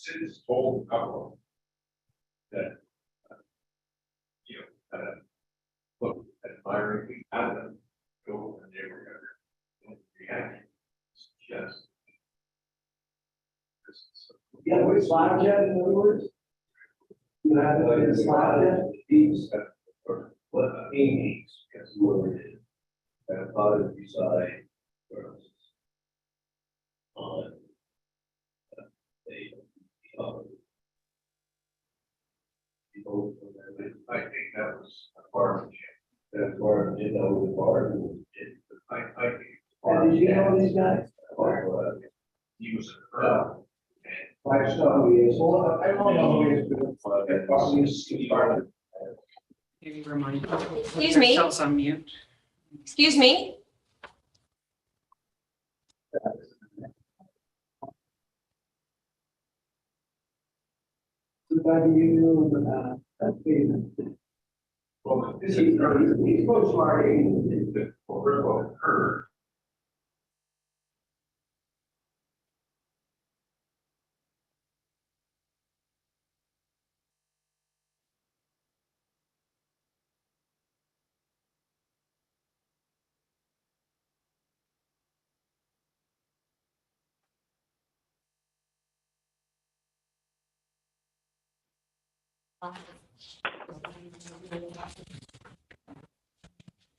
city's told a couple that, you know, look, admiring out of them, go and they were going to react. Just. Yeah, we slide jet, in other words. You have to slide jet. These, or what, Amy's, yes, whoever it is. That father beside girls. On. They, I think that was a part of it. That's part of it, that was a part of it. I think. Did you know these guys? He was a girl. Five star, he is. Well, I don't know who he is, but probably is. Maybe remind. Excuse me? Yourselves on mute. Excuse me? Well, this is He's so smart. the overall curve.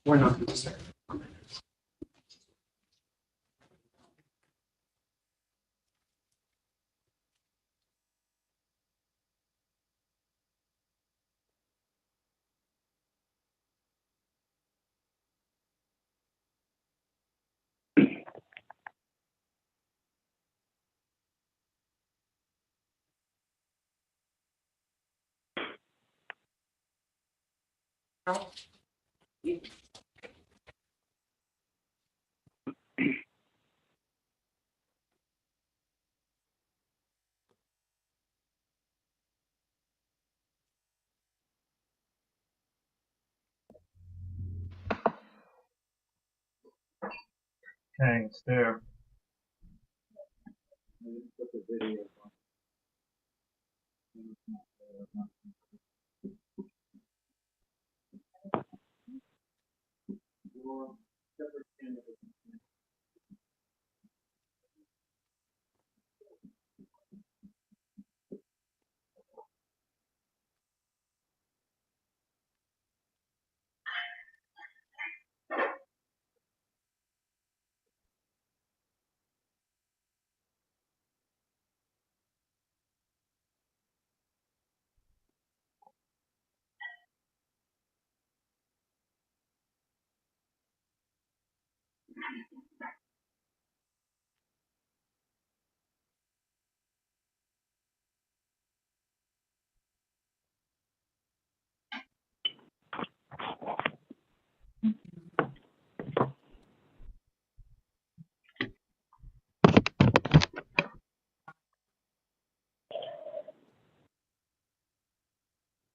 We're not going to start. Thanks there.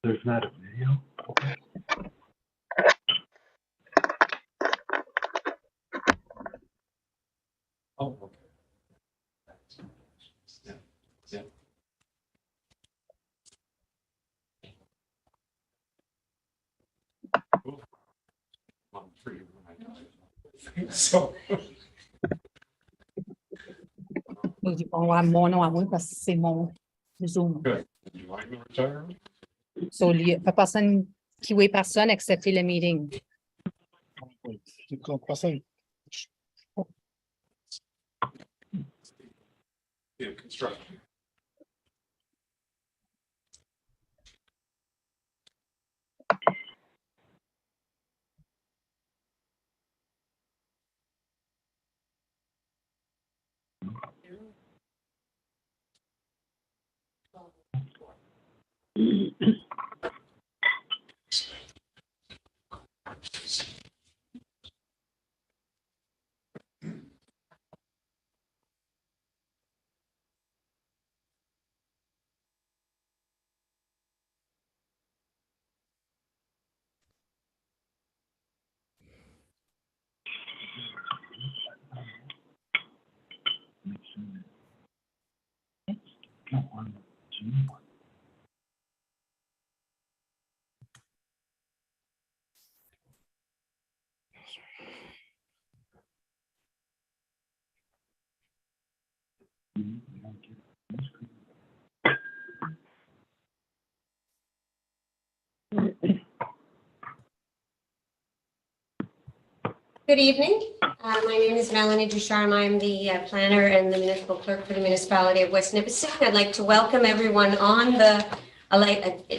There's not a video. Okay. Oh, okay. Yeah, yeah. I'm free. So. Nous dit on va mon nom à moi parce que c'est mon Zoom. Good. Would you like me to retire? So, la personne qui veut personne accepter le meeting. Yeah, construction. Got one Zoom one. Good evening. My name is Melanie Ducharme. I'm the planner and the municipal clerk for the municipality of West Nipissing. I'd like to welcome everyone on the,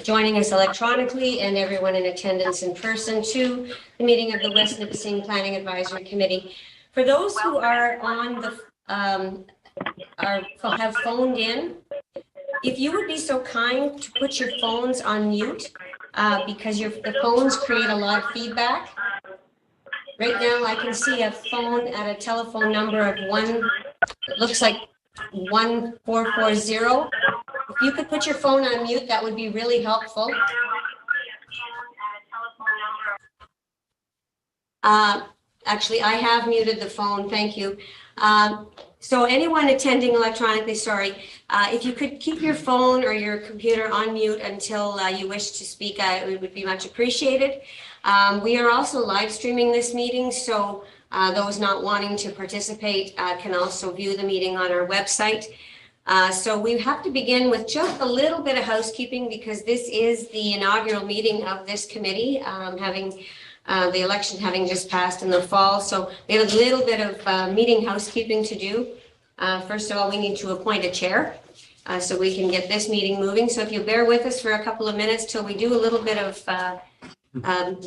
joining us electronically and everyone in attendance in person to the meeting of the West Nipissing Planning Advisory Committee. For those who are on the, have phoned in, if you would be so kind to put your phones on mute, because the phones create a lot of feedback. Right now, I can see a phone at a telephone number of it looks like 1440. If you could put your phone on mute, that would be really helpful. Actually, I have muted the phone, thank you. So anyone attending electronically, sorry, if you could keep your phone or your computer on mute until you wish to speak, it would be much appreciated. We are also live streaming this meeting, so those not wanting to participate can also view the meeting on our website. So we have to begin with just a little bit of housekeeping because this is the inaugural meeting of this committee, having the election having just passed in the fall. So we have a little bit of meeting housekeeping to do. First of all, we need to appoint a chair so we can get this meeting moving. So if you bear with us for a couple of minutes till we do a little bit of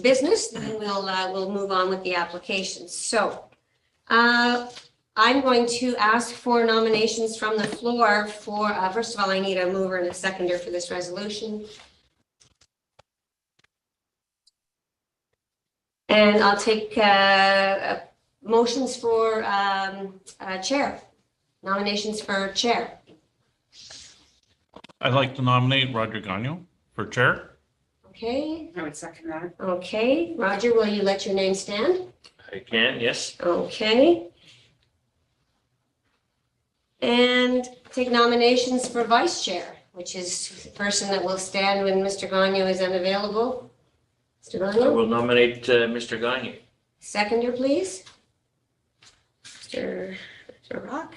business, then we'll move on with the applications. So I'm going to ask for nominations from the floor for, first of all, I need a mover and a seconder for this resolution. And I'll take motions for chair, nominations for chair. I'd like to nominate Roger Gagnon for chair. Okay, I would second that. okay. Roger, will you let your name stand? I can, yes. Okay. And take nominations for vice chair, which is the person that will stand when Mr. Gagnon is unavailable. Mr. I Gagnon, will nominate Mr. Gagne. seconder, please. Mr. Rock.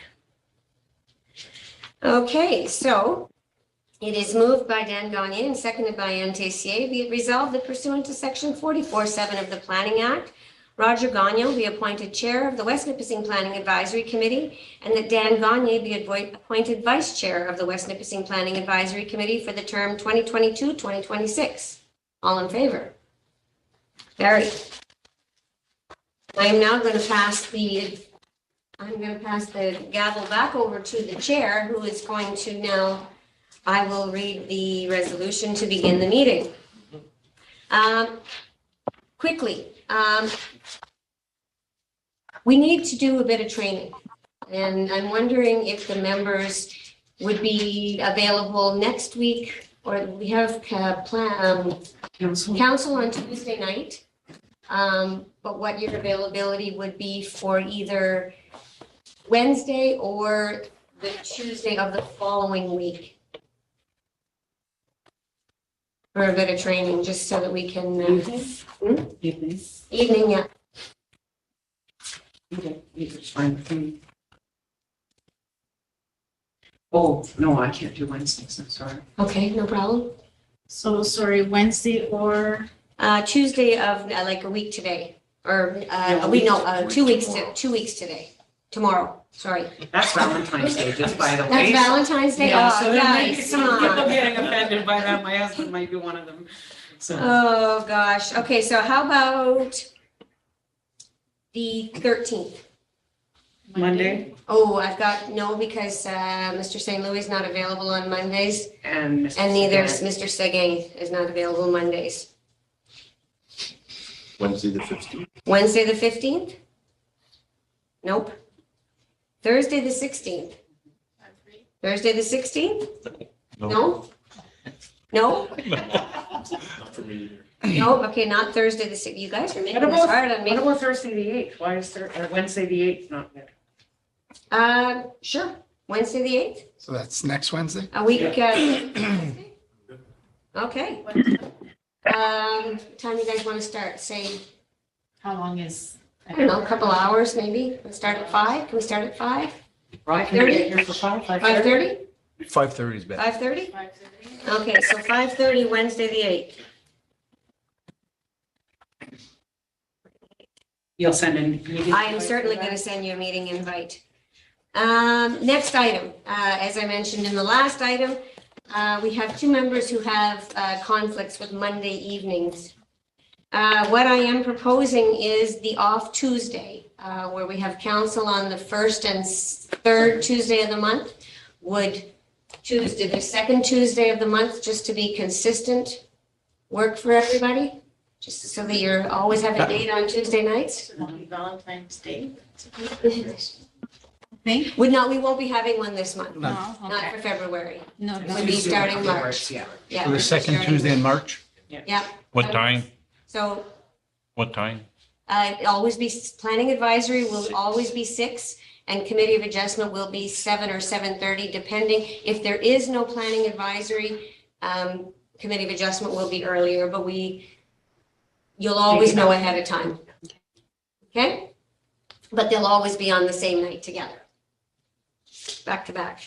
Okay, so it is moved by Dan Gagnon and seconded by Anne Tessier. Be it resolved that pursuant to section 44(7) of the Planning Act, Roger Gagnon be appointed chair of the West Nipissing Planning Advisory Committee, and that Dan Gagnon be appointed vice chair of the West Nipissing Planning Advisory Committee for the term 2022-2026. All in favor? Carried. I am now going to pass the gavel back over to the chair, who is going to now, I will read the resolution to begin the meeting. Quickly, we need to do a bit of training, and I'm wondering if the members would be available next week, or we have council on Tuesday night. But what your availability would be for either Wednesday or the Tuesday of the following week. For a bit of training, just so that we can. Evening. Evening, yeah. Okay, it's fine with me. Oh, no, I can't do Wednesdays, I'm sorry. Okay, no problem. So sorry, Wednesday or? Tuesday of like a week today, or a week, no, 2 weeks, 2 weeks today, tomorrow, sorry. That's Valentine's Day, just by the That's way. Valentine's Day, Yeah, oh, so there might be guys, some come people on. getting offended by that, my husband might be one of them, so. Oh, gosh, okay, so how about the 13th? Monday, Oh, I've got, no, because Mr. St. Louis is not available on Mondays, and Mr. and neither is Sagan. Mr. Seguin is not available Mondays. Wednesday the 15th. Wednesday, the 15th? Nope. Thursday, the 16th? Thursday, the 16th? No? No? Not for me either. No, okay, not Thursday, the 16th. You guys are making What this about- hard on me. What about Thursday the 8th? Why is Wednesday the 8th not good? Sure. Wednesday, the 8th? So that's next Wednesday? A week, okay. Time you guys want to start? Say, How long is? I don't know, a couple hours maybe? We'll start at 5? Can we start at 5? Right, can we get here for 5:30? 5:30? 5:30 is better. 5:30? 5:30? Okay, so 5:30, Wednesday, the 8th. You'll send in. meeting I am invite certainly for going to that? send you a meeting invite. Next item, as I mentioned in the last item, we have two members who have conflicts with Monday evenings. What I am proposing is the off Tuesday, where we have council on the first and third Tuesday of the month. Would Tuesday, the second Tuesday of the month, just to be consistent, work for everybody? Just so that you're always have a date on Tuesday nights? So that'll be Valentine's Day. We won't be having one this month, No. No, not okay. for February. No, Would be starting March. Yeah. Yeah. So the second Tuesday in March? Yeah, What time? so What time? always be, planning advisory will always be 6, and committee of adjustment will be 7 or 7:30, depending. If there is no planning advisory, committee of adjustment will be earlier, but you'll always know ahead of time. Okay? But they'll always be on the same night together, back to back.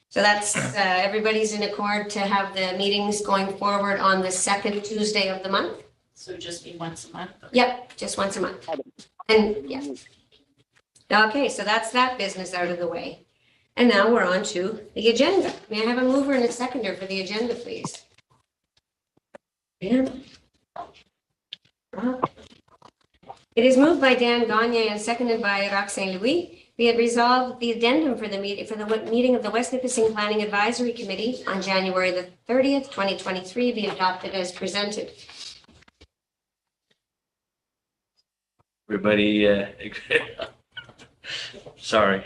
So that's, everybody's in accord to have the meetings going forward on the second Tuesday of the month? So just be once a month? Yep, just once a month. And, yeah. Okay, so that's that business out of the way. And now we're on to the agenda. May I have a mover and a seconder for the agenda, please? Dan? It is moved by Dan Gagne and seconded by Roxanne Louis. Be it resolved, the addendum for the meeting of the West Nipissing Planning Advisory Committee on January the 30th, 2023 be adopted as presented. Everybody, sorry,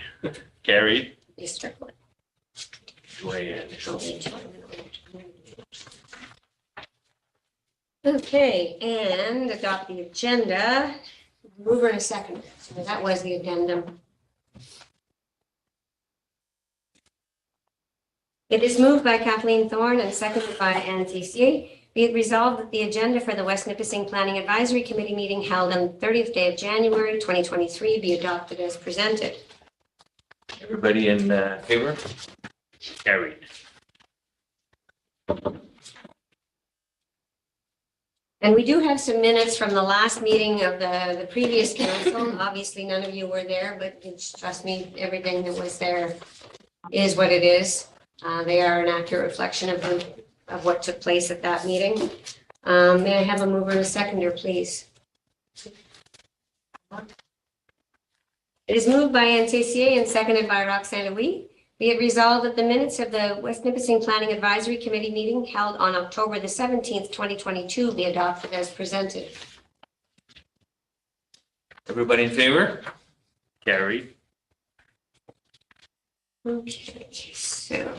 carried. Ms. Strickland. Okay, and adopt the agenda. Mover and a second. So that was the addendum. It is moved by Kathleen Thorne and seconded by Ann Tessier. Be it resolved that the agenda for the West Nipissing Planning Advisory Committee meeting held on the 30th day of January, 2023 be adopted as presented. Everybody in favor? Carried. And we do have some minutes from the last meeting of the previous council. Obviously, none of you were there, but trust me, everything that was there is what it is. They are an accurate reflection of what took place at that meeting. May I have a mover and a seconder, please? It is moved by Ann Tessier and seconded by Roxanne Louis. Be it resolved that the minutes of the West Nipissing Planning Advisory Committee meeting held on October the 17th, 2022 be adopted as presented. Everybody in favor? Carried. Okay, so.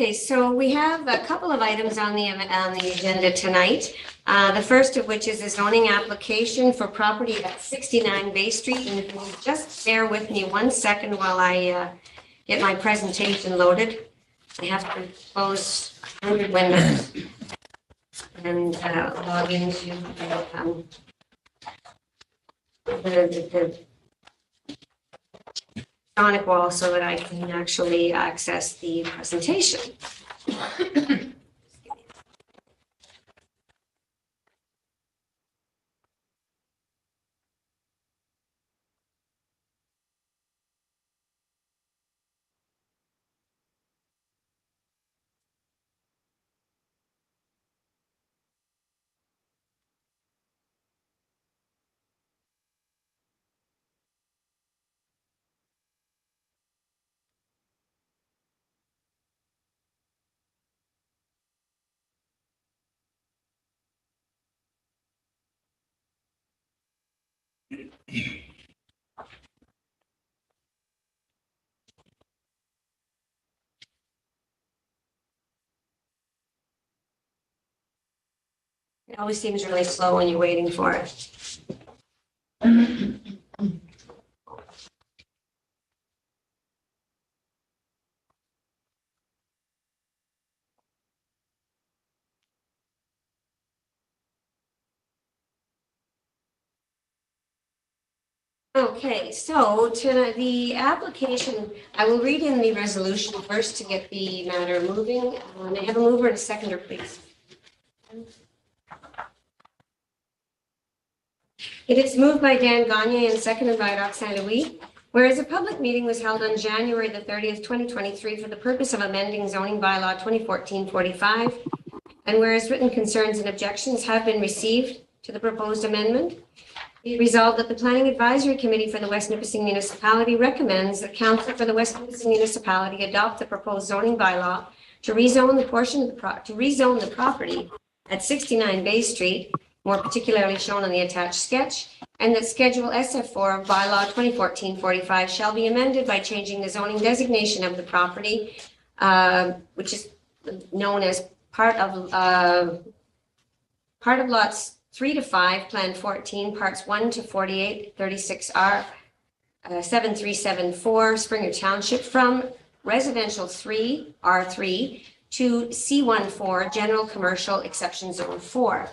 Okay, so we have a couple of items on the agenda tonight. The first of which is a zoning application for property at 69 Bay Street. And if you will just bear with me 1 second while I get my presentation loaded. I have to close 100 windows and log into the Sonic wall so that I can actually access the presentation. It always seems really slow when you're waiting for it. Okay, so to the application, I will read in the resolution first to get the matter moving. May I have a mover and a seconder, please? It is moved by Dan Gagne and seconded by Roxanne Louis. Whereas a public meeting was held on January the 30th, 2023 for the purpose of amending zoning bylaw 2014-45, and whereas written concerns and objections have been received to the proposed amendment, be resolved that the Planning Advisory Committee for the West Nipissing Municipality recommends that Council for the West Nipissing Municipality adopt the proposed zoning bylaw to rezone the portion of the property at 69 Bay Street, more particularly shown on the attached sketch, and that Schedule SF4 of Bylaw 2014-45 shall be amended by changing the zoning designation of the property, which is known as part of lots 3 to 5, Plan 14, parts 1 to 48, 36R, 7374, Springer Township, from Residential 3, R3, to C14, General Commercial Exception Zone 4.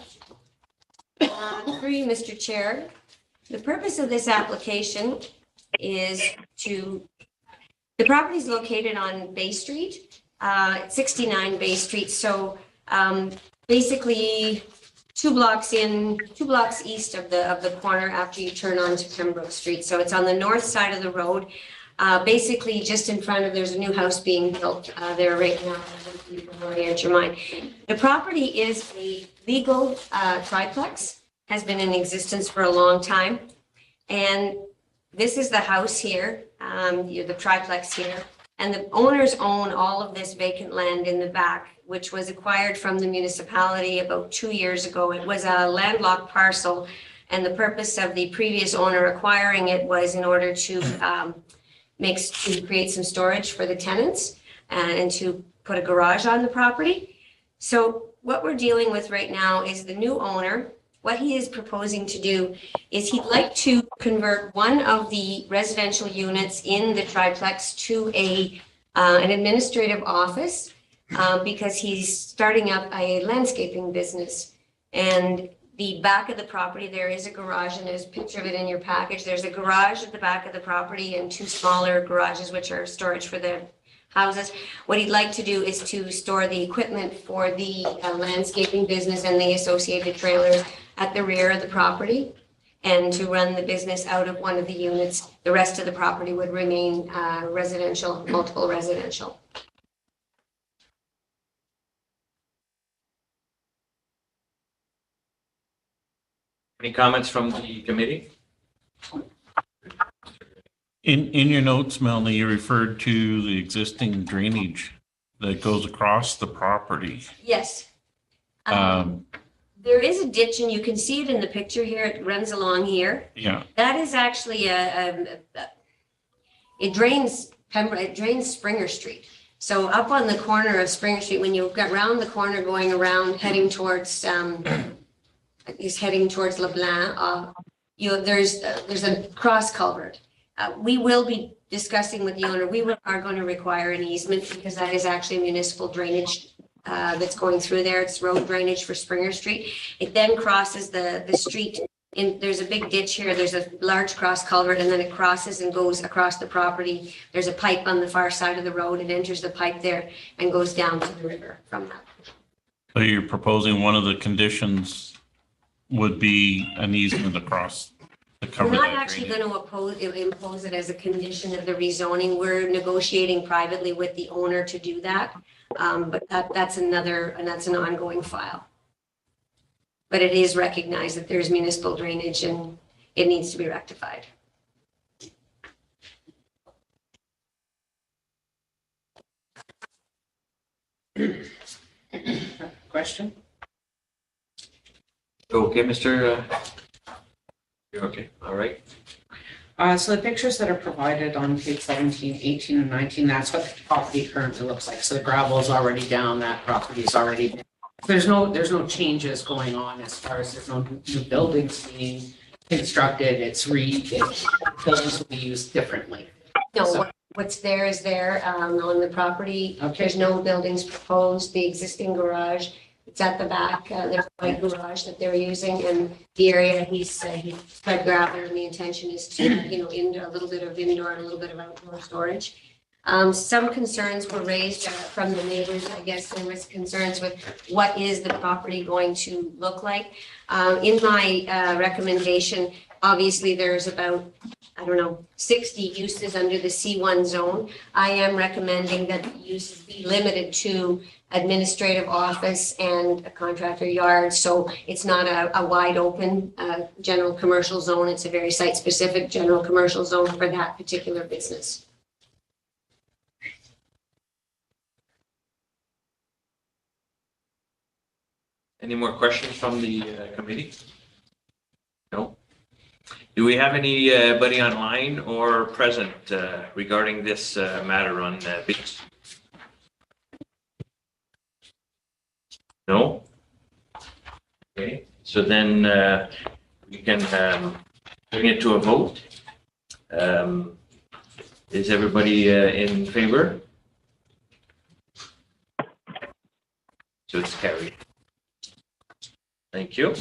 Through you, Mr. Chair, the purpose of this application is the property is located on Bay Street, 69 Bay Street. So basically, two blocks east of the corner after you turn onto Pembroke Street. So it's on the north side of the road. Basically, just in front of, there's a new house being built there right now. You can orient your mind. The property is a legal triplex, has been in existence for a long time. And this is the house here, the triplex here. And the owners own all of this vacant land in the back, which was acquired from the municipality about 2 years ago. It was a landlocked parcel. And the purpose of the previous owner acquiring it was in order to create some storage for the tenants and to put a garage on the property. So what we're dealing with right now is the new owner. What he is proposing to do is he'd like to convert one of the residential units in the triplex to an administrative office because he's starting up a landscaping business. And the back of the property, there is a garage, and there's a picture of it in your package. There's a garage at the back of the property and two smaller garages, which are storage for the houses. What he'd like to do is to store the equipment for the landscaping business and the associated trailers at the rear of the property, and to run the business out of one of the units. The rest of the property would remain residential, multiple residential. Any comments from the committee? In your notes, Melanie, you referred to the existing drainage that goes across the property. Yes. There is a ditch, and you can see it in the picture here. It runs along here. Yeah. That is actually it drains Springer Street. So up on the corner of Springer Street, when you get around the corner going around heading towards LeBlanc, there's a cross culvert. We will be discussing with the owner. Are going to require an easement because that is actually municipal drainage that's going through there. It's road drainage for Springer Street. It then crosses the street. There's a big ditch here. There's a large cross culvert, and then it crosses and goes across the property. There's a pipe on the far side of the road. It enters the pipe there and goes down to the river from that. So you're proposing one of the conditions would be an easement across the cover. We're not that actually drainage. going to impose it as a condition of the rezoning. We're negotiating privately with the owner to do that. But that's an ongoing file. But it is recognized that there's municipal drainage and it needs to be rectified. Okay, Mr. You're okay. All right, So the pictures that are provided on page 17, 18, and 19, that's what the property currently looks like. So the gravel is already down, that property is already, there's no changes going on as far as there's no new buildings being constructed. Buildings will be used differently. No, So- what's there is there, on the property. Okay. There's no buildings proposed, the existing garage, it's at the back, there's a white garage that they're using, and the area he spread gravel, and the intention is to, a little bit of indoor and a little bit of outdoor storage. Some concerns were raised from the neighbors. I guess there was concerns with what is the property going to look like. In my recommendation, obviously there's about, 60 uses under the C1 zone. I am recommending that the uses be limited to administrative office and a contractor yard. So it's not a wide open general commercial zone. It's a very site specific general commercial zone for that particular business. any more questions from the committee? No? Do we have anybody online or present regarding this matter on Beach? No? Okay, so then we can bring it to a vote. Is everybody in favor? So it's carried. Thank you.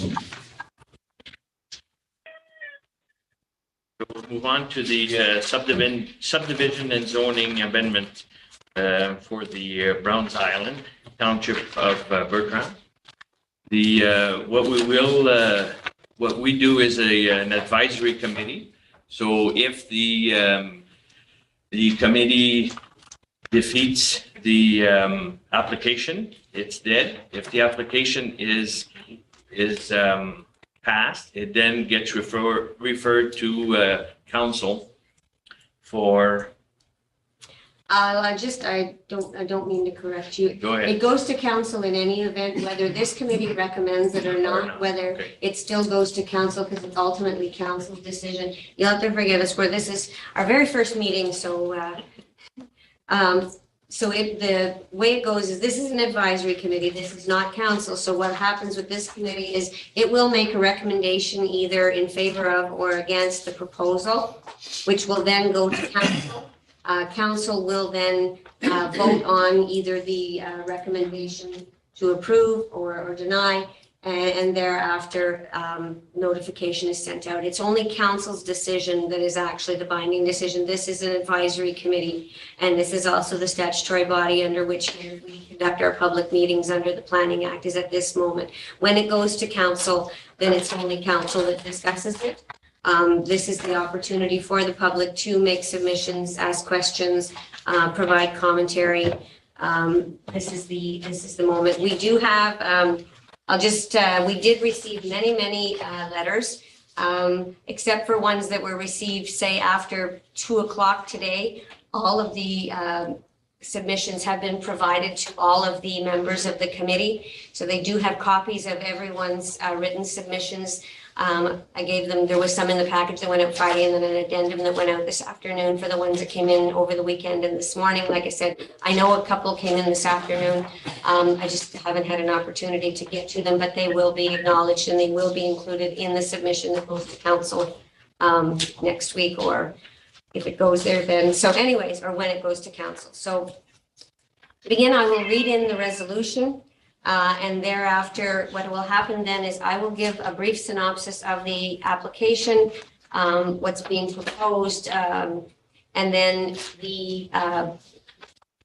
We'll move on to the subdivision and zoning amendment for the Browns Island Township of Bertrand. What we do is an advisory committee. So if the committee defeats the application, it's dead. If the application is passed, it then gets referred to council for. I don't mean to correct you. Go ahead. It goes to council in any event, whether this committee recommends it or not, whether Okay. it still goes to council because it's ultimately council's decision. You'll have to forgive us where this is our very first meeting, so the way it goes is this is an advisory committee. This is not council. So what happens with this committee is it will make a recommendation either in favor of or against the proposal, which will then go to council. Council will then vote on either the recommendation to approve or deny, and thereafter notification is sent out. It's only council's decision that is actually the binding decision. This is an advisory committee, and this is also the statutory body under which we conduct our public meetings under the Planning Act is at this moment. When it goes to council, then it's only council that discusses it. This is the opportunity for the public to make submissions, ask questions, provide commentary. This is the moment. We do have, we did receive many letters, except for ones that were received, say, after 2:00 today. All of the submissions have been provided to all of the members of the committee. So they do have copies of everyone's written submissions. I gave them, there was some in the package that went out Friday and then an addendum that went out this afternoon for the ones that came in over the weekend and this morning. Like I said, I know a couple came in this afternoon. I just haven't had an opportunity to get to them, but they will be acknowledged and they will be included in the submission that goes to council next week, or if it goes there then. So anyways, or when it goes to council. So to begin, I will read in the resolution. And thereafter, what will happen then is I will give a brief synopsis of the application, what's being proposed, and then the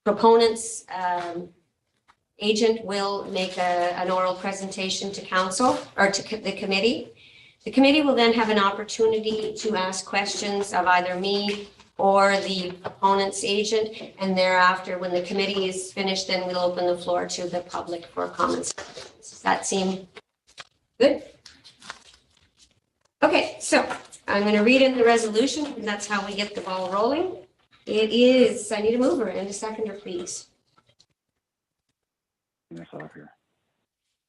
proponent's agent will make an oral presentation to council or to the committee. The committee will then have an opportunity to ask questions of either me or the opponent's agent, and thereafter, when the committee is finished, then we'll open the floor to the public for comments. Does that seem good? Okay, so I'm going to read in the resolution, and that's how we get the ball rolling. It is, I need a mover and a seconder, please.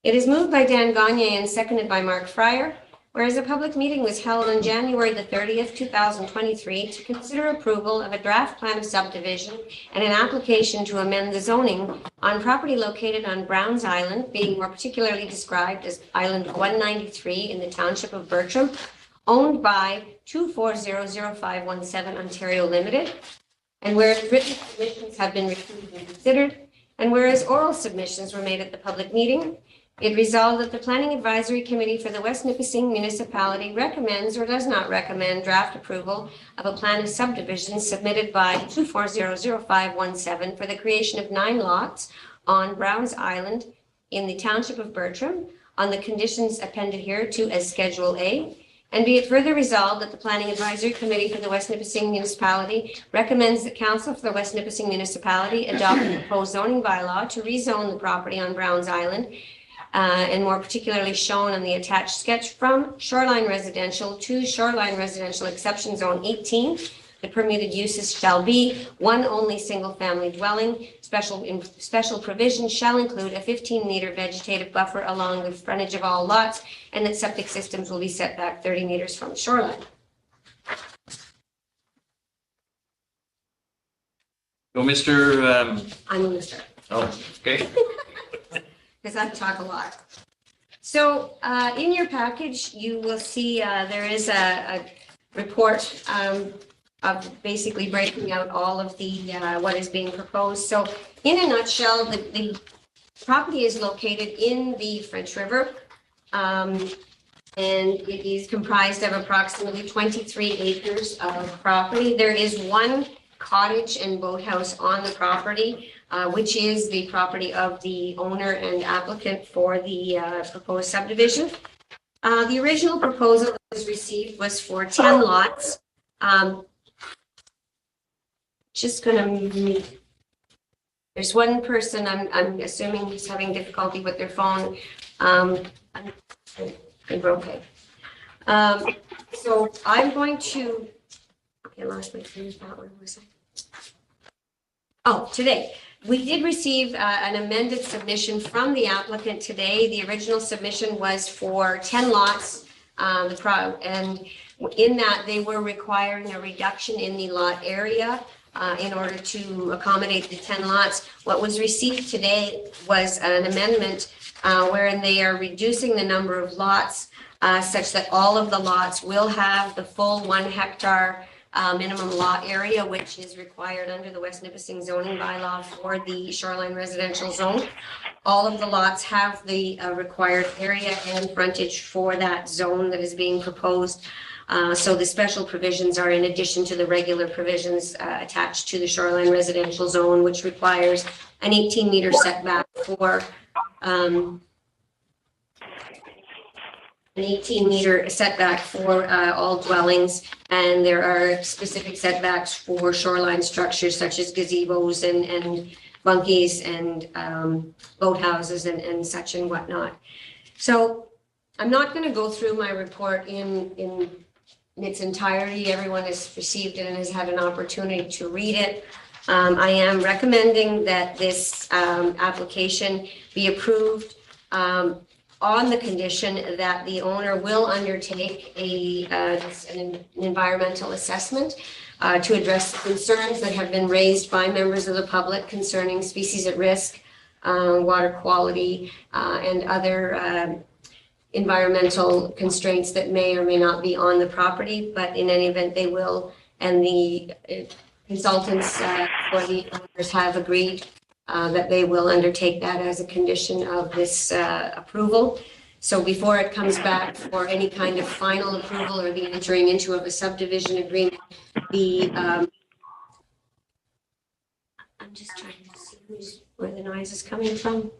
It is moved by Dan Gagne and seconded by Mark Fryer Whereas a public meeting was held on January the 30th, 2023 to consider approval of a draft plan of subdivision and an application to amend the zoning on property located on Browns Island, being more particularly described as Island 193 in the township of Bertram, owned by 2400517 Ontario Limited. And whereas written submissions have been received and considered, and whereas oral submissions were made at the public meeting, it resolved that the Planning Advisory Committee for the West Nipissing Municipality recommends or does not recommend draft approval of a plan of subdivision submitted by 2400517 for the creation of 9 lots on Browns Island in the township of Bertram on the conditions appended here to as Schedule A. And be it further resolved that the Planning Advisory Committee for the West Nipissing Municipality recommends that Council for the West Nipissing Municipality adopt a proposed zoning bylaw to rezone the property on Browns Island, and more particularly shown on the attached sketch, from shoreline residential to shoreline residential exception zone 18. The permitted uses shall be one only single-family dwelling. Special provisions shall include a 15-meter vegetative buffer along the frontage of all lots, and that septic systems will be set back 30 meters from the shoreline. So, Mr. I'm going to start. Oh, okay. Because I talk a lot. So in your package, you will see there is a report of basically breaking out all of the what is being proposed. So in a nutshell, the property is located in the French River, and it is comprised of approximately 23 acres of property. There is one cottage and boathouse on the property, which is the property of the owner and applicant for the proposed subdivision. The original proposal that was received was for 10 lots. Just gonna, there's one person, I'm assuming who's having difficulty with their phone. Okay. So I'm going to, okay, I lost my train of thought. Where was I? Oh, today. We did receive an amended submission from the applicant today. The original submission was for 10 lots, and in that they were requiring a reduction in the lot area in order to accommodate the 10 lots. What was received today was an amendment wherein they are reducing the number of lots such that all of the lots will have the full 1 hectare minimum lot area, which is required under the West Nipissing zoning bylaw for the shoreline residential zone. All of the lots have the required area and frontage for that zone that is being proposed. So the special provisions are in addition to the regular provisions attached to the shoreline residential zone, which requires an 18-meter setback for an 18-meter setback for all dwellings, and there are specific setbacks for shoreline structures such as gazebos and bunkies and boathouses and such and whatnot. So I'm not going to go through my report in its entirety. Everyone has received it and has had an opportunity to read it. I am recommending that this application be approved on the condition that the owner will undertake an environmental assessment to address the concerns that have been raised by members of the public concerning species at risk, water quality, and other environmental constraints that may or may not be on the property, but in any event, they will, and the consultants for the owners have agreed that they will undertake that as a condition of this approval. So before it comes back for any kind of final approval or the entering into of a subdivision agreement, I'm just trying to see where the noise is coming from.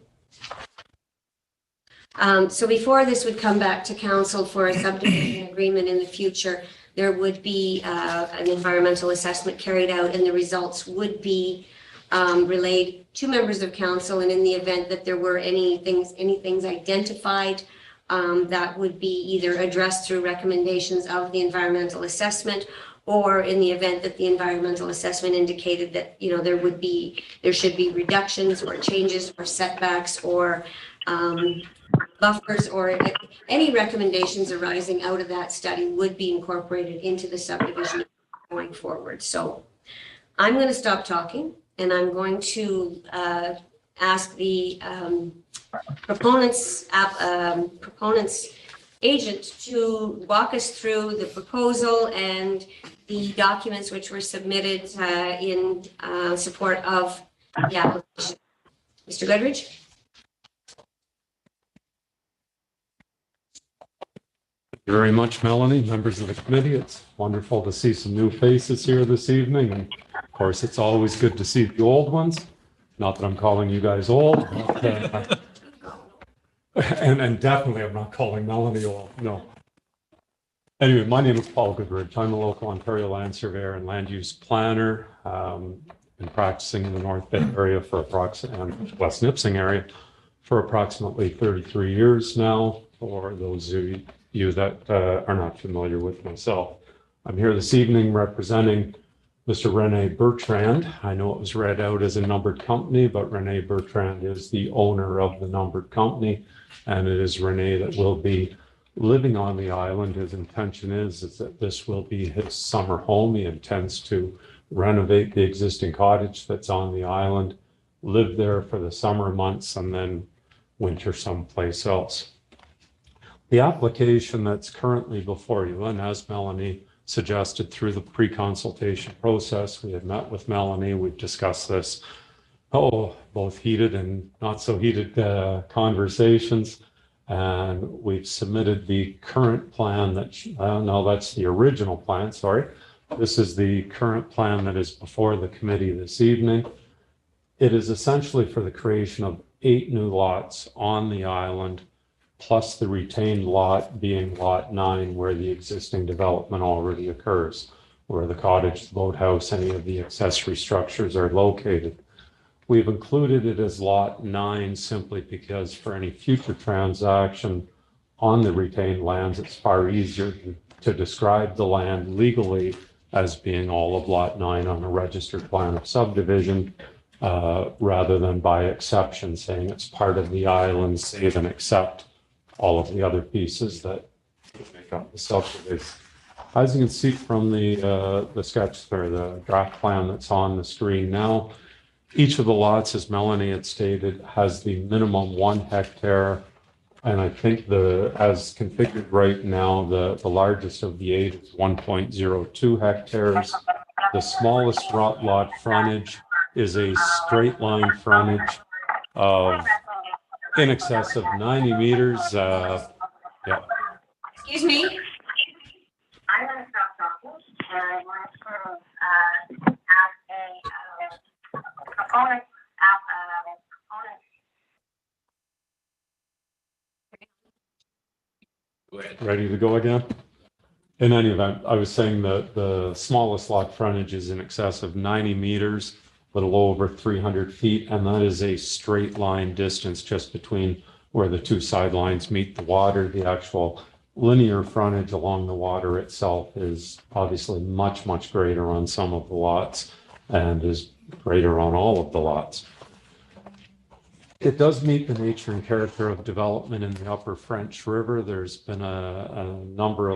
So before this would come back to council for a subdivision agreement in the future, there would be an environmental assessment carried out, and the results would be relayed to members of council. And in the event that there were any things identified that would be either addressed through recommendations of the environmental assessment, or in the event that the environmental assessment indicated that, you know, there should be reductions or changes or setbacks or buffers or any recommendations arising out of that study would be incorporated into the subdivision going forward. So I'm going to stop talking and I'm going to ask the proponents agent to walk us through the proposal and the documents which were submitted in support of the application. Mr. Goodrich? Thank you very much, Melanie, members of the committee. It's wonderful to see some new faces here this evening. And of course, it's always good to see the old ones. Not that I'm calling you guys old, but, and definitely I'm not calling Melanie old, no. Anyway, my name is Paul Goodrich. I'm a local Ontario land surveyor and land use planner. Been practicing in the North Bay area for and West Nipissing area for approximately 33 years now. For those of you that are not familiar with myself, I'm here this evening representing Mr. Rene Bertrand. I know it was read out as a numbered company, but Rene Bertrand is the owner of the numbered company, and it is Rene that will be living on the island. His intention is that this will be his summer home. He intends to renovate the existing cottage that's on the island, live there for the summer months, and then winter someplace else. The application that's currently before you, and as Melanie suggested through the pre-consultation process, we had met with Melanie, we've discussed this, both heated and not so heated conversations. And we've submitted the current plan no, that's the original plan, sorry. This is the current plan that is before the committee this evening. It is essentially for the creation of 8 new lots on the island, plus the retained lot being lot 9, where the existing development already occurs, where the cottage, the boathouse, any of the accessory structures are located. We've included it as lot 9 simply because for any future transaction on the retained lands, it's far easier to describe the land legally as being all of lot 9 on a registered plan of subdivision, rather than by exception saying it's part of the island, save and except all of the other pieces that make up the subdivision. As you can see from the sketch or the draft plan that's on the screen now, each of the lots, as Melanie had stated, has the minimum 1 hectare. And I think as configured right now, the largest of the 8 is 1.02 hectares. The smallest lot frontage is a straight line frontage of in excess of 90 meters. Yeah. Excuse me? I'm going to stop talking and I want to ask a proponent. Go ahead. Ready to go again? In any event, I was saying that the smallest lot frontage is in excess of 90 meters, a little over 300 feet, and that is a straight line distance just between where the 2 sidelines meet the water. The actual linear frontage along the water itself is obviously much, much greater on some of the lots and is greater on all of the lots. It does meet the nature and character of development in the Upper French River. There's been a number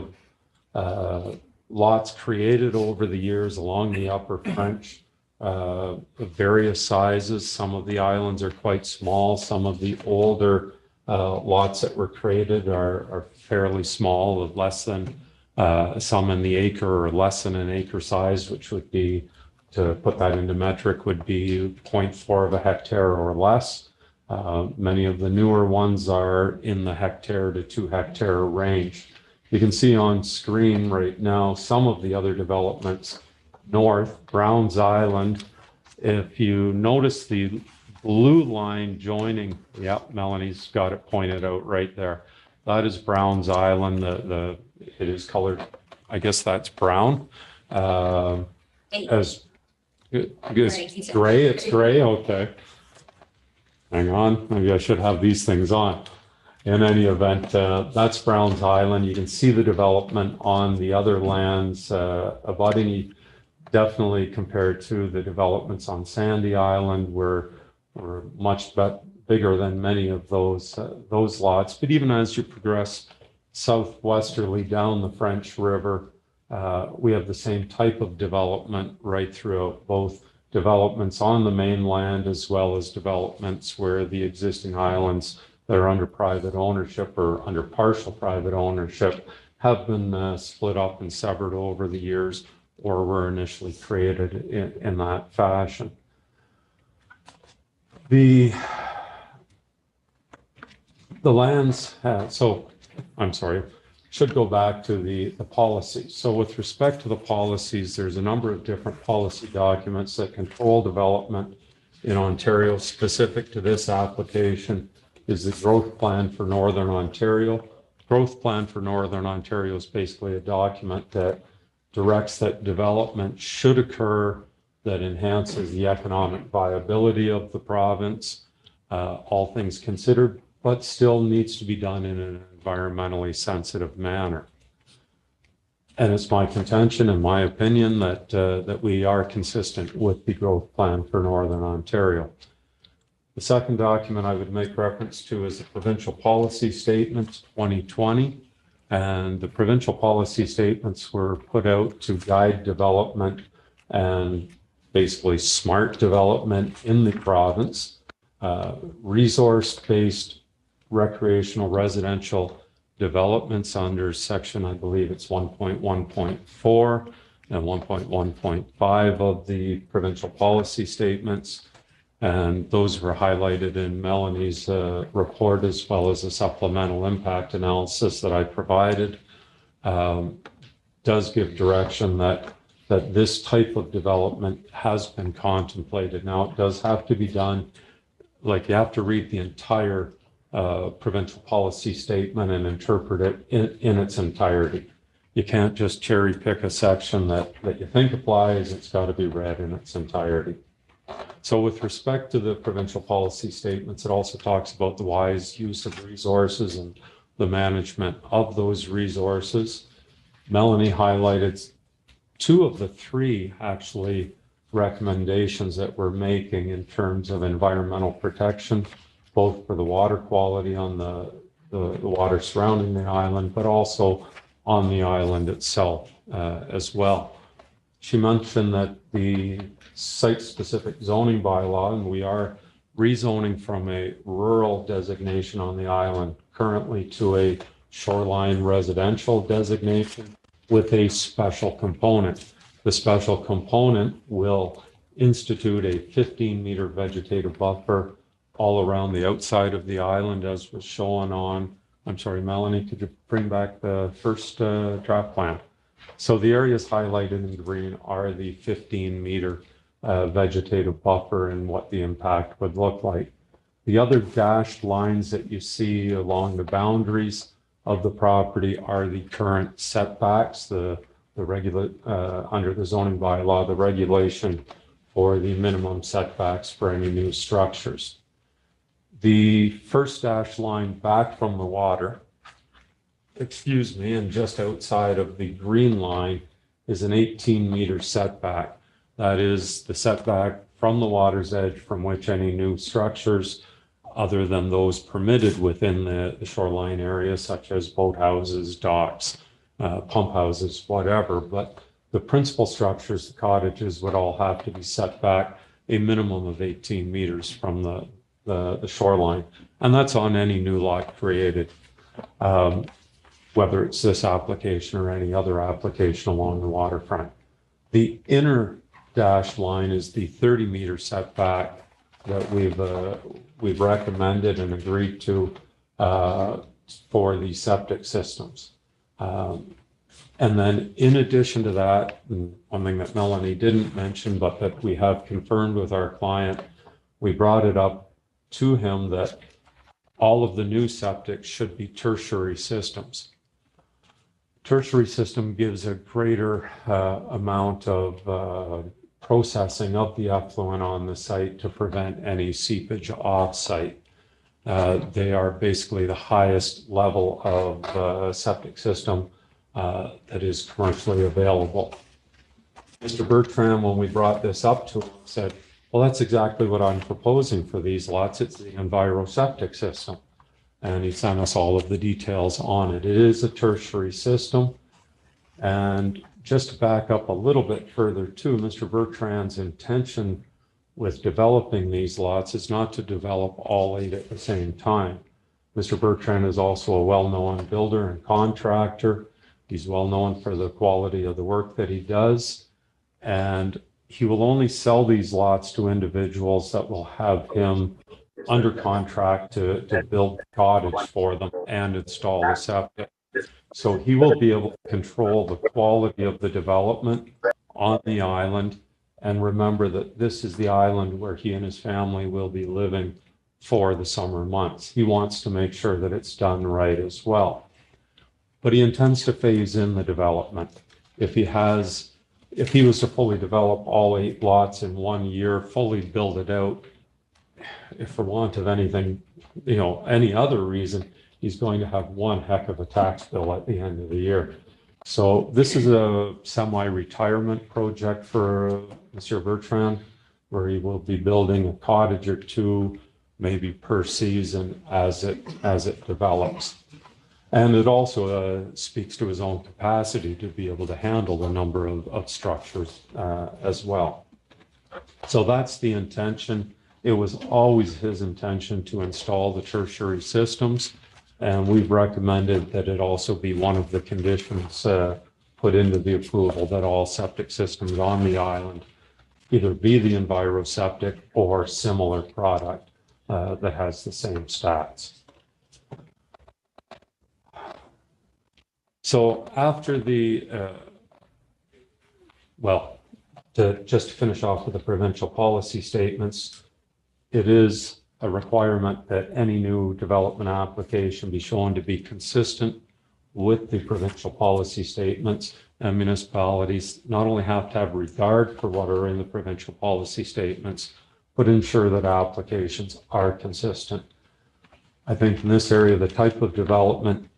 of lots created over the years along the Upper French of various sizes. Some of the islands are quite small. Some of the older lots that were created are fairly small, of less than some in the acre or less than an acre size, which would be, to put that into metric, would be 0.4 of a hectare or less. Many of the newer ones are in the hectare to 2 hectare range. You can see on screen right now some of the other developments north, Browns Island. If you notice the blue line joining, yep, Melanie's got it pointed out right there. That is Browns Island. It is colored, I guess that's brown. As it's gray, it's gray, okay. Hang on, maybe I should have these things on. In any event, that's Browns Island. You can see the development on the other lands abutting, definitely compared to the developments on Sandy Island, we're much bigger than many of those lots. But even as you progress southwesterly down the French River, we have the same type of development right throughout, both developments on the mainland as well as developments where the existing islands that are under private ownership or under partial private ownership have been split up and severed over the years or were initially created in that fashion. The lands, should go back to the policy. So with respect to the policies, there's a number of different policy documents that control development in Ontario. Specific to this application is the Growth Plan for Northern Ontario. Growth Plan for Northern Ontario is basically a document that directs that development should occur that enhances the economic viability of the province, all things considered, but still needs to be done in an environmentally sensitive manner. And it's my contention, in my opinion, that we are consistent with the Growth Plan for Northern Ontario. The second document I would make reference to is the Provincial Policy Statement 2020. And the provincial policy statements were put out to guide development and basically smart development in the province, resource-based recreational residential developments under section, I believe it's 1.1.4 and 1.1.5 of the provincial policy statements. And those were highlighted in Melanie's report, as well as a supplemental impact analysis that I provided. Does give direction that this type of development has been contemplated. Now, it does have to be done, like you have to read the entire provincial policy statement and interpret it in its entirety. You can't just cherry pick a section that you think applies. It's got to be read in its entirety. So with respect to the provincial policy statements, it also talks about the wise use of resources and the management of those resources. Melanie highlighted two of the three actually recommendations that we're making in terms of environmental protection, both for the water quality on the water surrounding the island, but also on the island itself as well. She mentioned that the site-specific zoning bylaw, and we are rezoning from a rural designation on the island currently to a shoreline residential designation with a special component. The special component will institute a 15-meter vegetative buffer all around the outside of the island, as was shown on, I'm sorry, Melanie, could you bring back the first draft plan? So the areas highlighted in green are the 15-meter vegetative buffer and what the impact would look like. The other dashed lines that you see along the boundaries of the property are the current setbacks, the regular under the zoning bylaw, the regulation for the minimum setbacks for any new structures. The first dashed line back from the water, and just outside of the green line is an 18-meter setback. That is the setback from the water's edge from which any new structures other than those permitted within the shoreline area, such as boathouses, docks, pump houses, whatever. But the principal structures, the cottages, would all have to be set back a minimum of 18 meters from the shoreline. And that's on any new lot created, whether it's this application or any other application along the waterfront. The inner dashed line is the 30-meter setback that we've recommended and agreed to for the septic systems. And then in addition to that, one thing that Melanie didn't mention, but that we have confirmed with our client, we brought it up to him that all of the new septic should be tertiary systems. Tertiary system gives a greater amount of processing of the effluent on the site to prevent any seepage off-site. They are basically the highest level of septic system that is commercially available. Mr. Bertram, when we brought this up to him, said, Well, that's exactly what I'm proposing for these lots. It's the EnviroSeptic system. And he sent us all of the details on it. It is a tertiary system. And just to back up a little bit further too, Mr. Bertrand's intention with developing these lots is not to develop all 8 at the same time. Mr. Bertrand is also a well-known builder and contractor. He's well known for the quality of the work that he does. And he will only sell these lots to individuals that will have him under contract to build a cottage for them and install the septic. So he will be able to control the quality of the development on the island. And remember that this is the island where he and his family will be living for the summer months. He wants to make sure that it's done right as well. But he intends to phase in the development. If he was to fully develop all 8 lots in 1 year, fully build it out, if for want of anything, any other reason, he's going to have one heck of a tax bill at the end of the year. So this is a semi-retirement project for Mr. Bertrand, where he will be building a cottage or 2, maybe per season as it develops. And it also speaks to his own capacity to be able to handle the number of structures as well. So that's the intention. It was always his intention to install the tertiary systems, and we've recommended that it also be one of the conditions put into the approval that all septic systems on the island either be the EnviroSeptic or similar product that has the same stats. So after just to finish off with the provincial policy statements, it is a requirement that any new development application be shown to be consistent with the provincial policy statements, and municipalities not only have to have regard for what are in the provincial policy statements, but ensure that applications are consistent. I think in this area, the type of development,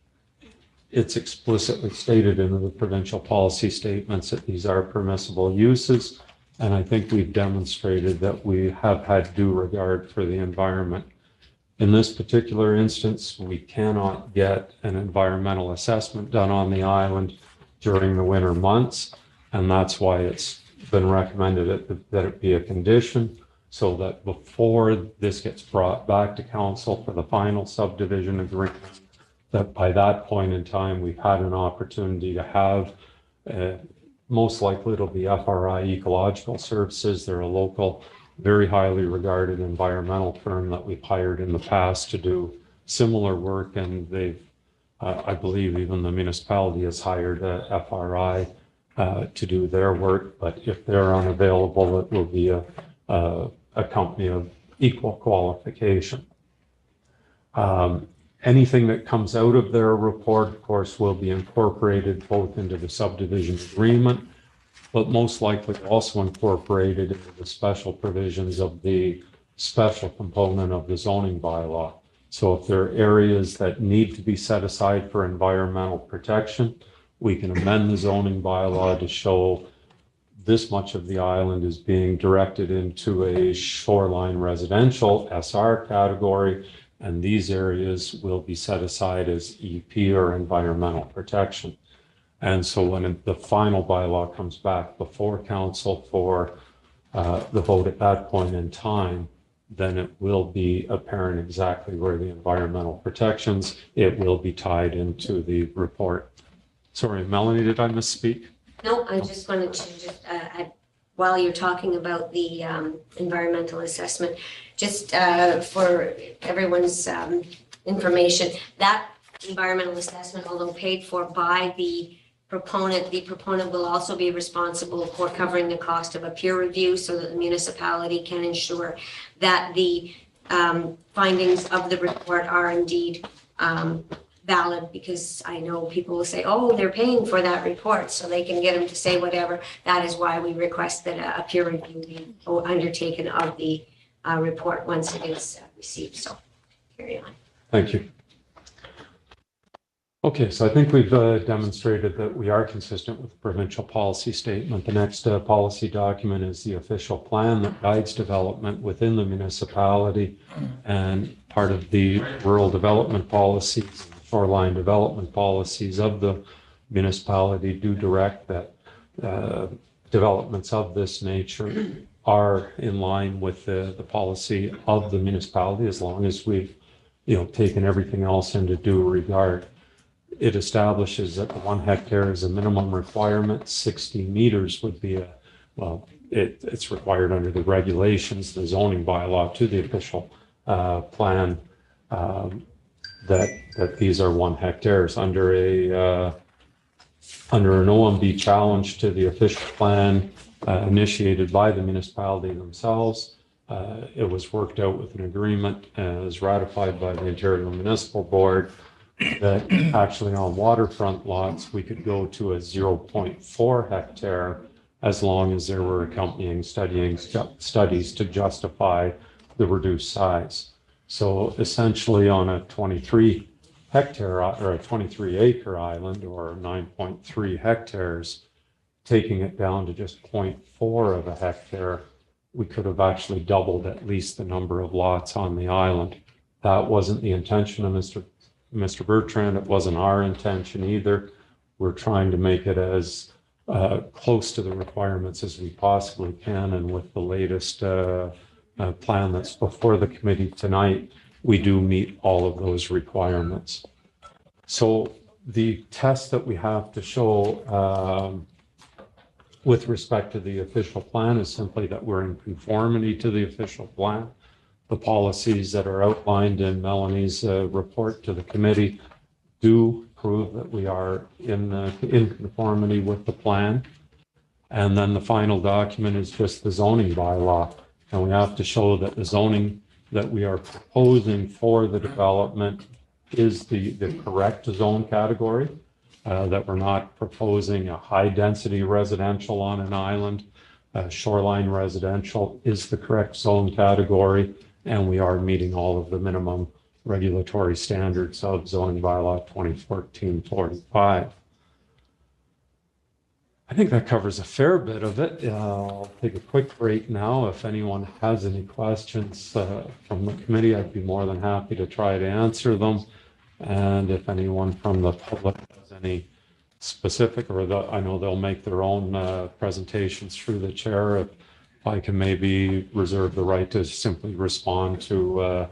it's explicitly stated in the provincial policy statements that these are permissible uses. And I think we've demonstrated that we have had due regard for the environment. In this particular instance, we cannot get an environmental assessment done on the island during the winter months. And that's why it's been recommended that it be a condition, so that before this gets brought back to council for the final subdivision agreement, that by that point in time, we've had an opportunity to have, most likely it'll be FRI Ecological Services. They're a local, very highly regarded environmental firm that we've hired in the past to do similar work. And they've, I believe even the municipality has hired a FRI to do their work. But if they're unavailable, it will be a company of equal qualification. Anything that comes out of their report, of course, will be incorporated both into the subdivision agreement, but most likely also incorporated into the special provisions of the special component of the zoning bylaw. So if there are areas that need to be set aside for environmental protection, we can amend the zoning bylaw to show this much of the island is being directed into a shoreline residential SR category, and these areas will be set aside as EP or environmental protection. And so when the final bylaw comes back before council for the vote at that point in time, then it will be apparent exactly where the environmental protections, it will be tied into the report. Sorry, Melanie, did I misspeak? No, I just wanted to while you're talking about the environmental assessment, just for everyone's information, that environmental assessment, although paid for by the proponent will also be responsible for covering the cost of a peer review so that the municipality can ensure that the findings of the report are indeed valid, because I know people will say, oh, they're paying for that report, so they can get them to say whatever. That is why we request that a peer review be undertaken of the report once it is received. So carry on. Thank you. Okay, so I think we've demonstrated that we are consistent with the provincial policy statement. The next policy document is the official plan that guides development within the municipality. And part of the rural development policies, shoreline development policies of the municipality do direct that developments of this nature are in line with the policy of the municipality, as long as we've, taken everything else into due regard. It establishes that the 1 hectare is a minimum requirement. 60 meters would be it's required under the regulations, the zoning bylaw to the official plan, that these are 1 hectares. Under an OMB challenge to the official plan initiated by the municipality themselves, it was worked out with an agreement as ratified by the Ontario Municipal Board that actually on waterfront lots, we could go to a 0.4 hectare as long as there were accompanying studies to justify the reduced size. So essentially on a 23 hectare or a 23 acre island or 9.3 hectares, taking it down to just 0.4 of a hectare, we could have actually doubled at least the number of lots on the island. That wasn't the intention of Mr. Bertrand. It wasn't our intention either. We're trying to make it as close to the requirements as we possibly can. And with the latest plan that's before the committee tonight, we do meet all of those requirements. So the test that we have to show with respect to the official plan is simply that we're in conformity to the official plan. The policies that are outlined in Melanie's report to the committee do prove that we are in conformity with the plan. And then the final document is just the zoning bylaw. And we have to show that the zoning that we are proposing for the development is the correct zone category, that we're not proposing a high density residential on an island. Shoreline residential is the correct zone category, and we are meeting all of the minimum regulatory standards of zoning bylaw 2014-45. I think that covers a fair bit of it. I'll take a quick break now. If anyone has any questions from the committee, I'd be more than happy to try to answer them. And if anyone from the public has any specific, I know they'll make their own presentations through the chair. If I can maybe reserve the right to simply respond to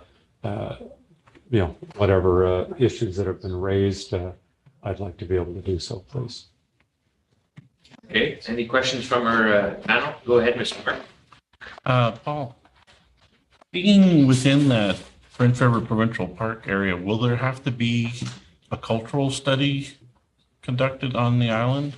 whatever issues that have been raised, I'd like to be able to do so, please. Okay, any questions from our panel? Go ahead, Mr. Mark. Paul, being within that Prince River Provincial Park area, will there have to be a cultural study conducted on the island?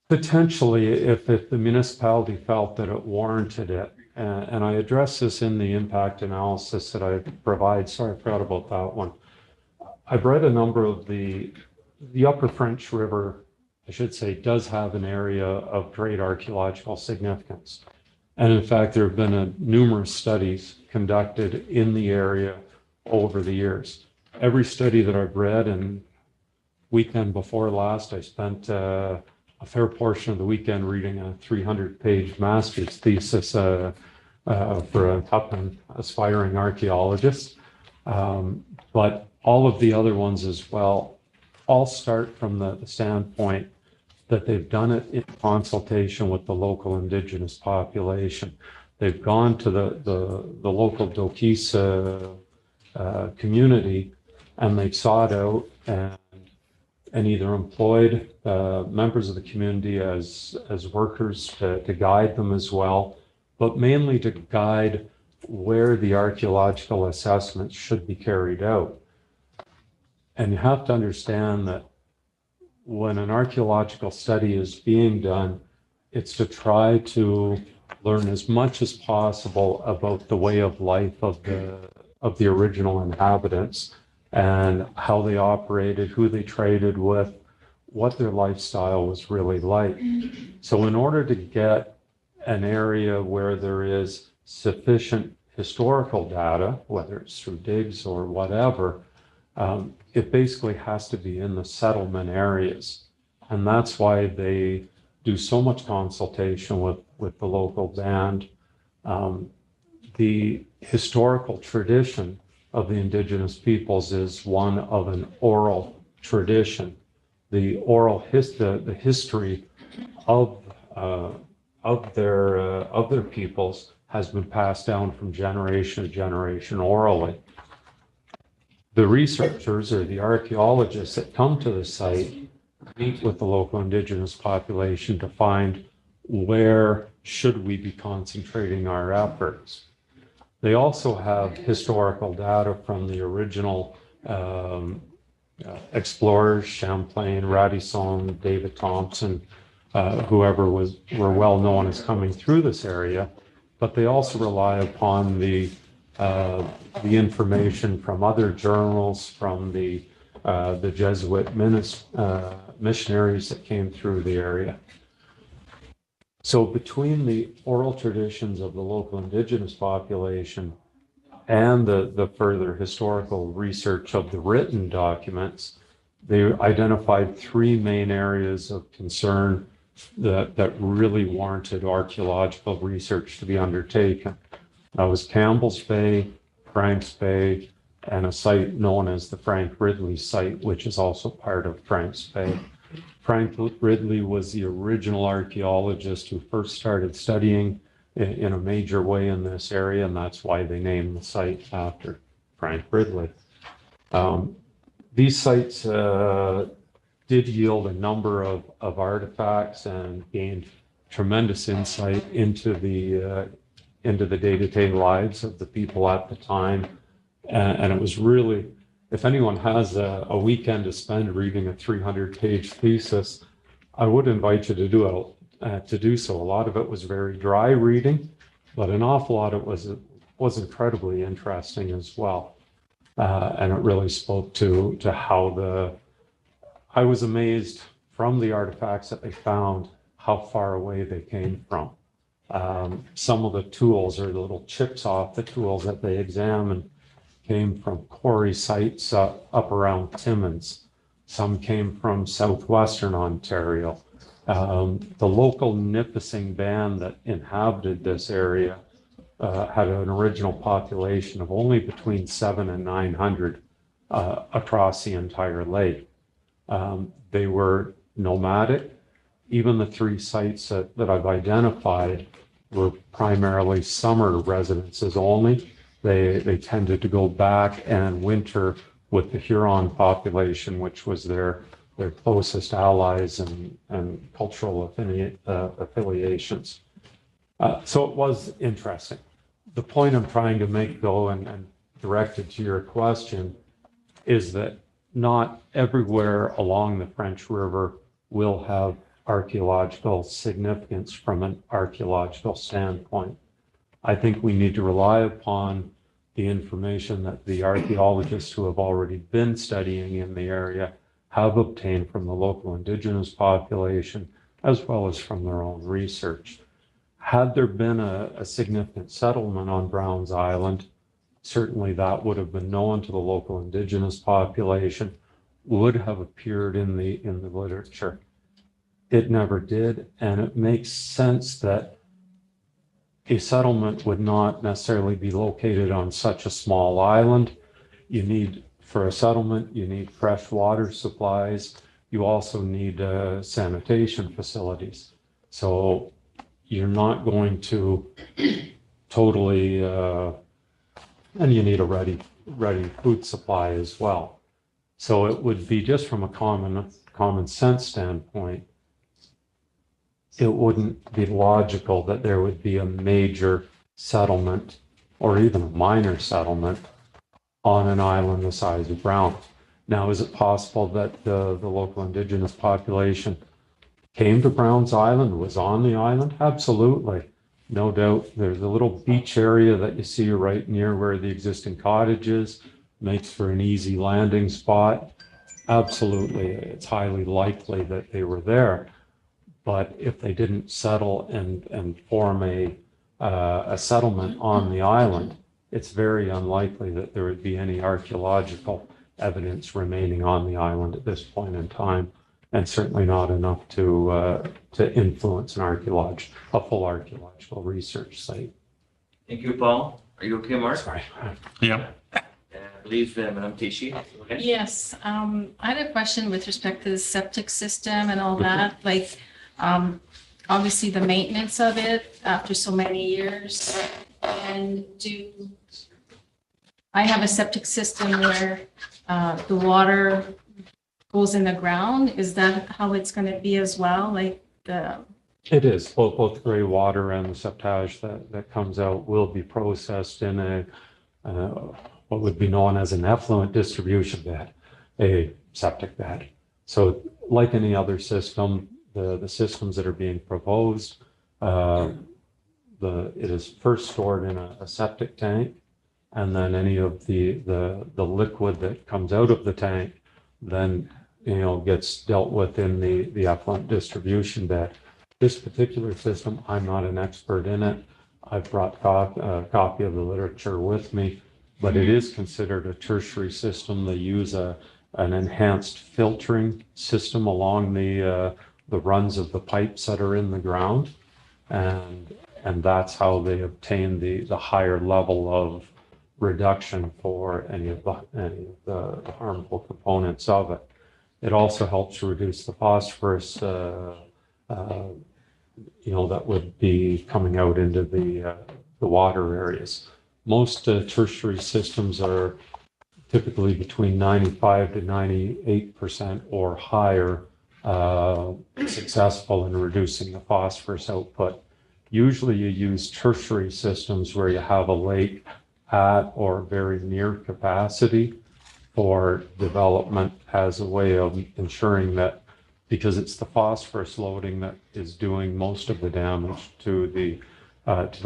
Potentially, if the municipality felt that it warranted it. And I address this in the impact analysis that I provide. Sorry, I forgot about that one. I've read a number of the Upper French River, I should say, does have an area of great archaeological significance. And in fact, there have been numerous studies conducted in the area over the years. Every study that I've read, and weekend before last, I spent a fair portion of the weekend reading a 300-page master's thesis for an up and aspiring archaeologist. But all of the other ones as well all start from the standpoint that they've done it in consultation with the local Indigenous population. They've gone to the local Dokis community, and they've sought out and either employed members of the community as workers to guide them as well, but mainly to guide where the archaeological assessments should be carried out. And you have to understand that when an archaeological study is being done, it's to try to learn as much as possible about the way of life of the original inhabitants and how they operated, who they traded with, what their lifestyle was really like. So in order to get an area where there is sufficient historical data, whether it's through digs or whatever, It basically has to be in the settlement areas. And that's why they do so much consultation with the local band. The historical tradition of the indigenous peoples is one of an oral tradition. The oral the history of their peoples has been passed down from generation to generation orally. The researchers or the archaeologists that come to the site meet with the local indigenous population to find where should we be concentrating our efforts. They also have historical data from the original explorers, Champlain, Radisson, David Thompson, whoever were well known as coming through this area, but they also rely upon the information from other journals, from the Jesuit missionaries that came through the area. So between the oral traditions of the local indigenous population and the further historical research of the written documents, they identified three main areas of concern that really warranted archaeological research to be undertaken. That was Campbell's Bay, Franks Bay, and a site known as the Frank Ridley site, which is also part of Franks Bay. Frank Ridley was the original archaeologist who first started studying in a major way in this area, and that's why they named the site after Frank Ridley. These sites did yield a number of artifacts and gained tremendous insight into the day-to-day lives of the people at the time. And it was really, if anyone has a weekend to spend reading a 300-page thesis, I would invite you to do so. A lot of it was very dry reading, but an awful lot of it was incredibly interesting as well. And it really spoke to how I was amazed from the artifacts that they found, how far away they came from. Some of the tools or the little chips off the tools that they examined came from quarry sites up around Timmins. Some came from southwestern Ontario. The local Nipissing band that inhabited this area had an original population of only between 700 and 900 across the entire lake. They were nomadic. Even the three sites that I've identified were primarily summer residences only. They tended to go back and winter with the Huron population, which was their closest allies and cultural affiliations. So it was interesting. The point I'm trying to make, though, and directed to your question, is that not everywhere along the French River will have archaeological significance from an archaeological standpoint. I think we need to rely upon the information that the archaeologists who have already been studying in the area have obtained from the local indigenous population, as well as from their own research. Had there been a significant settlement on Browns Island, certainly that would have been known to the local indigenous population, would have appeared in the literature. It never did, and it makes sense that a settlement would not necessarily be located on such a small island. For a settlement, you need fresh water supplies. You also need sanitation facilities. So you're not going to totally, and you need a ready food supply as well. So it would be, just from a common sense standpoint, it wouldn't be logical that there would be a major settlement or even a minor settlement on an island the size of Browns. Now, is it possible that the local indigenous population came to Browns Island, was on the island? Absolutely. No doubt. There's a little beach area that you see right near where the existing cottage is, makes for an easy landing spot. Absolutely. It's highly likely that they were there. But if they didn't settle and form a settlement on the island, it's very unlikely that there would be any archaeological evidence remaining on the island at this point in time, and certainly not enough to influence a full archaeological research site. Thank you, Paul. Are you okay, Mark? Sorry. Yeah. I believe Madam Tichy. Okay. Yes, I had a question with respect to the septic system and all that, like, obviously the maintenance of it after so many years. And I have a septic system where the water goes in the ground. Is that how it's going to be as well? Like It is, both gray water and the septage that comes out will be processed in what would be known as an effluent distribution bed, a septic bed. So like any other system, the systems that are being proposed, it is first stored in a septic tank, and then any of the liquid that comes out of the tank then gets dealt with in the effluent distribution bed. This particular system, I'm not an expert in it. I've brought a copy of the literature with me, but it is considered a tertiary system. They use an enhanced filtering system along the runs of the pipes that are in the ground, and that's how they obtain the higher level of reduction for any of the harmful components of it. It also helps reduce the phosphorus that would be coming out into the water areas. Most tertiary systems are typically between 95 to 98% or higher successful in reducing the phosphorus output. Usually you use tertiary systems where you have a lake at or very near capacity for development as a way of ensuring that, because it's the phosphorus loading that is doing most of the damage to the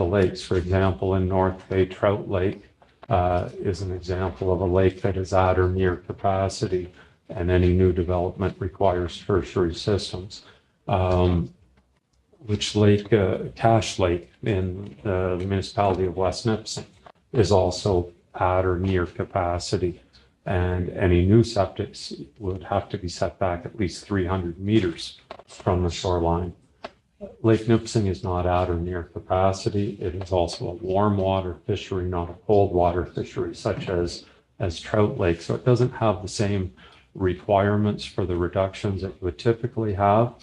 lakes. For example, in North Bay Trout Lake is an example of a lake that is at or near capacity, and any new development requires tertiary systems. Which Lake, Cache Lake in the municipality of West Nipissing is also at or near capacity. And any new septics would have to be set back at least 300 meters from the shoreline. Lake Nipissing is not at or near capacity. It is also a warm water fishery, not a cold water fishery, such as Trout Lake. So it doesn't have the same requirements for the reductions that you would typically have.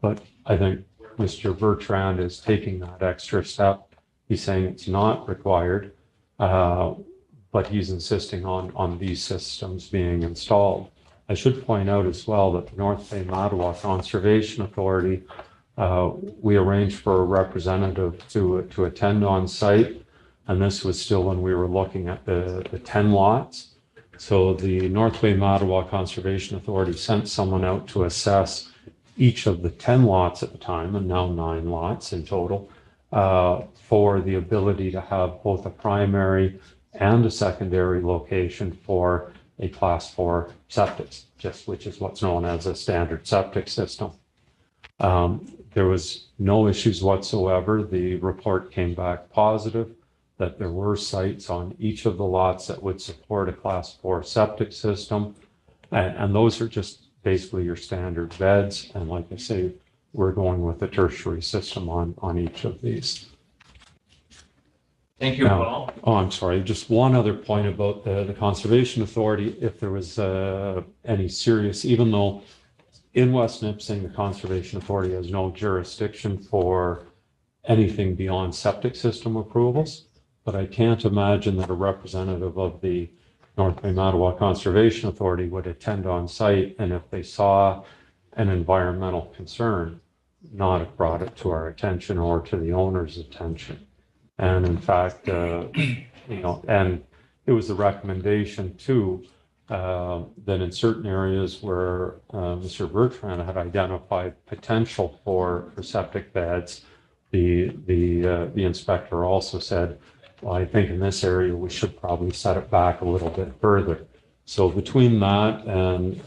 But I think Mr. Bertrand is taking that extra step. He's saying it's not required, but he's insisting on these systems being installed. I should point out as well that the North Bay Mattawa Conservation Authority, we arranged for a representative to attend on site, and this was still when we were looking at the 10 lots. So the North Bay Mattawa Conservation Authority sent someone out to assess each of the 10 lots at the time, and now 9 lots in total, for the ability to have both a primary and a secondary location for a class 4 septic, which is what's known as a standard septic system. There was no issues whatsoever. The report came back positive that there were sites on each of the lots that would support a class 4 septic system. And those are just basically your standard beds. And like I say, we're going with a tertiary system on each of these. Thank you, Paul. Oh, I'm sorry. Just one other point about the Conservation Authority. If there was any serious, even though in West Nipissing, the Conservation Authority has no jurisdiction for anything beyond septic system approvals, but I can't imagine that a representative of the North Bay Mattawa Conservation Authority would attend on site, and if they saw an environmental concern, not have brought it to our attention or to the owner's attention. And in fact, and it was a recommendation too, that in certain areas where Mr. Bertrand had identified potential for septic beds, the inspector also said, well, I think in this area we should probably set it back a little bit further. So between that and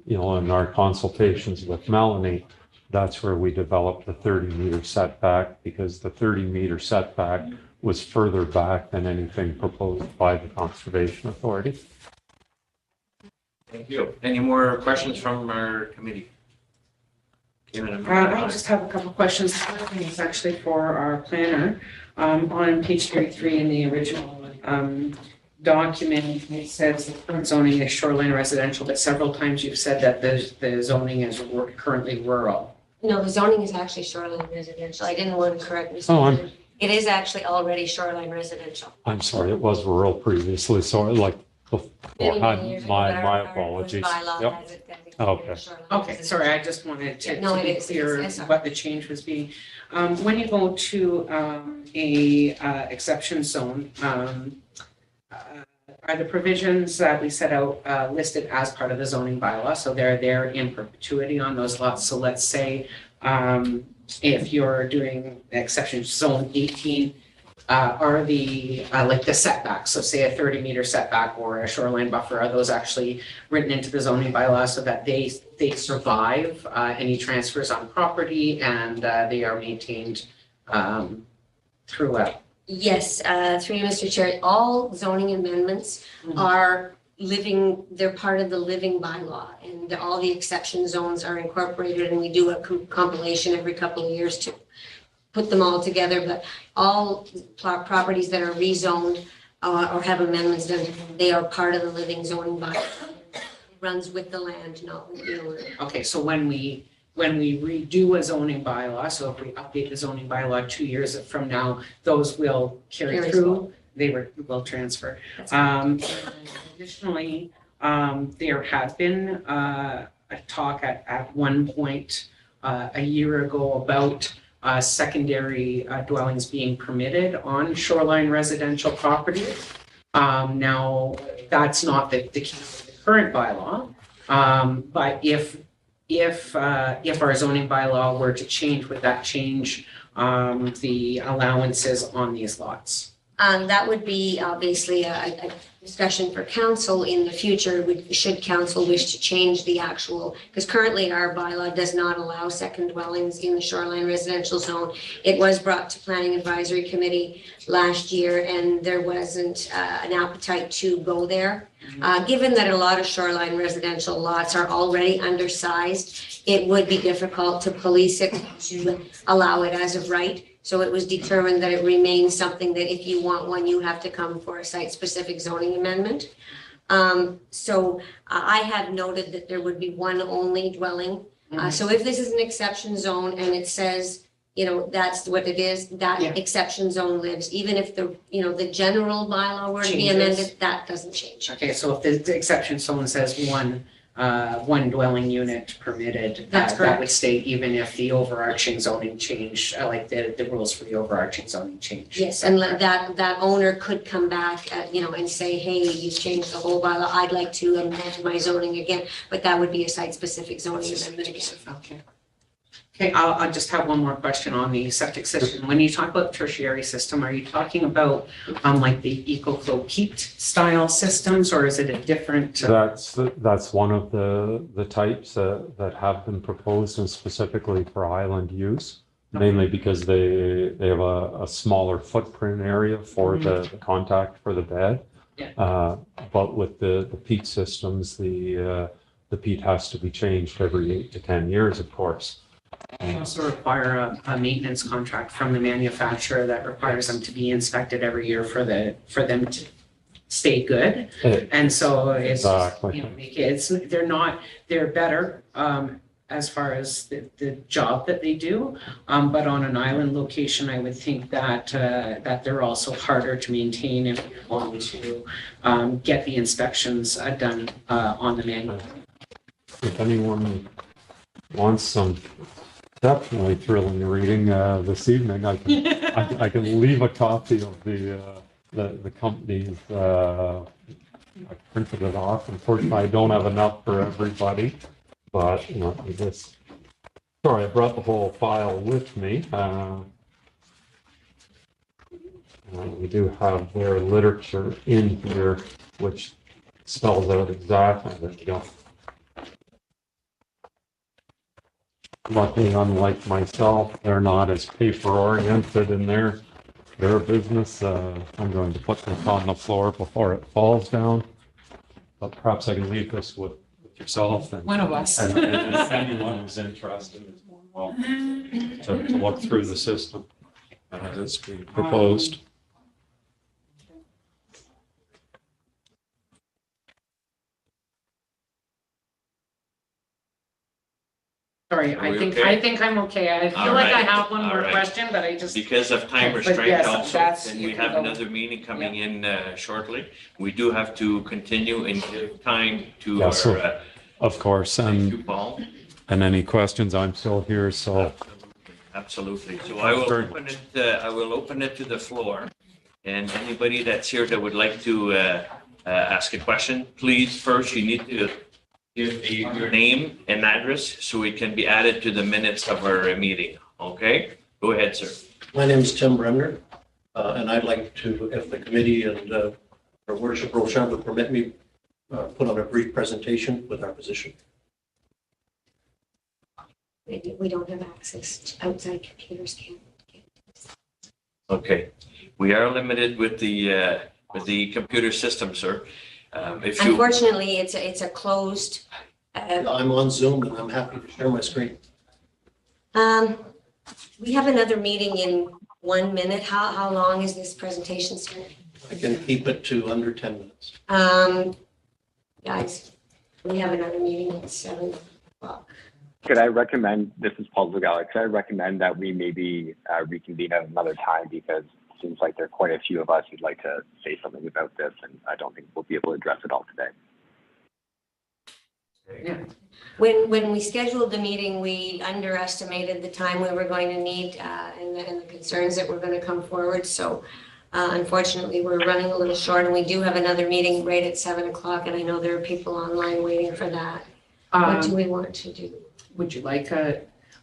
in our consultations with Melanie, that's where we developed the 30-meter setback, because the 30-meter setback was further back than anything proposed by the Conservation Authority. Thank you. Any more questions from our committee? I just have a couple of questions. It's actually for our planner. On page 33 in the original document, it says the current zoning is shoreline residential, but several times you've said that the zoning is currently rural. No, the zoning is actually shoreline residential. I didn't want to correct Mr. Oh, Chairman. It is actually already shoreline residential. I'm sorry, it was rural previously, so like Many, before, many years ago, my but my our apologies. bylaw Yep. has it designated Okay. as shoreline Okay, residential. sorry, I just wanted to No, it be is. clear Yes, sir. what the change was being. When you go to a exception zone, are the provisions that we set out listed as part of the zoning bylaw? So they're there in perpetuity on those lots. So let's say if you're doing exception zone 18, are the like the setbacks, so say a 30-meter setback or a shoreline buffer, are those actually written into the zoning bylaw so that they survive any transfers on property and they are maintained throughout? Yes, through you, Mr. Chair, all zoning amendments are living, they're part of the living bylaw, and all the exception zones are incorporated, and we do a compilation every couple of years to put them all together, but all properties that are rezoned or have amendments done, they are part of the living zoning bylaw. It runs with the land, not with the owner. Okay, so when we redo a zoning bylaw, so if we update the zoning bylaw 2 years from now, those will carry Carry through, they will transfer. Additionally, there had been a talk at one point a year ago about secondary dwellings being permitted on shoreline residential property. Now, that's not the case with the current bylaw, but if our zoning bylaw were to change, would that change the allowances on these lots? That would be obviously a discussion for council in the future. Should council wish to change the actual, because currently our bylaw does not allow second dwellings in the shoreline residential zone. It was brought to Planning Advisory Committee last year, and there wasn't an appetite to go there. Given that a lot of shoreline residential lots are already undersized, it would be difficult to police it to allow it as of right. So it was determined that it remains something that if you want one, you have to come for a site-specific zoning amendment. So I have noted that there would be one only dwelling. So if this is an exception zone and it says, you know, that's what it is, that exception zone lives, even if the, you know, the general bylaw were to be amended, that doesn't change. Okay, so if the exception zone says one dwelling unit permitted, That's that correct. would stay even if the overarching zoning change, like the rules for the overarching zoning change. Yes, and that owner could come back, you know, and say, hey, you've changed the whole bylaw, I'd like to amend my zoning again, but that would be a site-specific zoning amendment again. Okay. Okay, I'll just have one more question on the septic system. When you talk about tertiary system, are you talking about like the EcoFlow peaked style systems, or is it a different? That's one of the types that have been proposed and specifically for island use, mainly because they have a smaller footprint area for the contact for the bed. Yeah. But with the peat systems, the peat has to be changed every 8 to 10 years, of course. They also require a maintenance contract from the manufacturer that requires them to be inspected every year for them to stay good. And so it's, Exactly. you know, they're better as far as the job that they do. But on an island location, I would think that they're also harder to maintain if you want to get the inspections done on the manual. If anyone wants some exceptionally thrilling reading this evening, I can leave a copy of the company's. I printed it off. Unfortunately, I don't have enough for everybody, but you know, sorry, I brought the whole file with me. We do have their literature in here, which spells out exactly. There you go. Luckily, unlike myself, they're not as paper oriented in their business. I'm going to put this on the floor before it falls down. But perhaps I can leave this with with yourself and. One of us. And if anyone who's interested is more than welcome to look through the system that's being proposed. Sorry, Are we I okay? think I'm okay. I All feel like I right, have one all more right. question, but I just. Because of time But restraint yes, also, that's- and you we can have go. another meeting coming in shortly. We do have to continue and give time to Yeah, our, so- Of course, thank you, and, Paul. and any questions, I'm still here, so. Absolutely. So I will Very open it, I will open it to the floor. And anybody that's here that would like to ask a question, please, first you need to give your name and address so it can be added to the minutes of our meeting. Okay? Go ahead, sir. My name is Tim Bremner, and I'd like to, if the committee and our worship Roshan would permit me, put on a brief presentation with our position. We don't have access to outside computers, can. Okay. We are limited with the computer system, sir. If you, Unfortunately, it's a closed, I'm on Zoom and I'm happy to share my screen. we have another meeting in 1 minute. How long is this presentation, sir? I can keep it to under 10 minutes. Guys, we have another meeting at 7 o'clock. Could I recommend, this is Paul Zugala, could I recommend that we maybe reconvene at another time, because it seems like there are quite a few of us who'd like to say something about this, and I don't think we'll be able to address it all today. Yeah. When we scheduled the meeting, we underestimated the time we were going to need and the concerns that were going to come forward. So unfortunately, we're running a little short, and we do have another meeting right at 7 o'clock, and I know there are people online waiting for that. What do we want to do? Would you like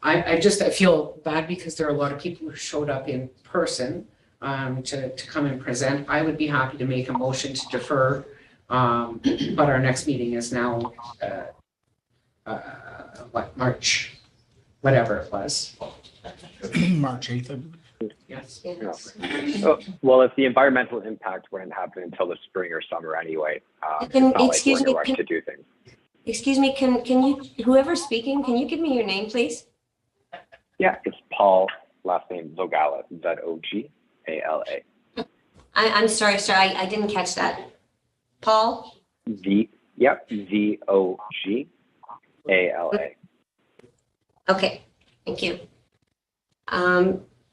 I feel bad because there are a lot of people who showed up in person to come and present. I would be happy to make a motion to defer, but our next meeting is now, March, whatever it was. March 8th, I believe. Yes. Yes. Well, if the environmental impact wouldn't happen until the spring or summer anyway, it's Can- not like excuse we're in a me, rush can- to do things. Excuse me, can you, whoever's speaking, can you give me your name, please? Yeah, it's Paul, last name Zogala, Zogala. I'm sorry, sir, I didn't catch that. Paul? Zogala. Okay, thank you.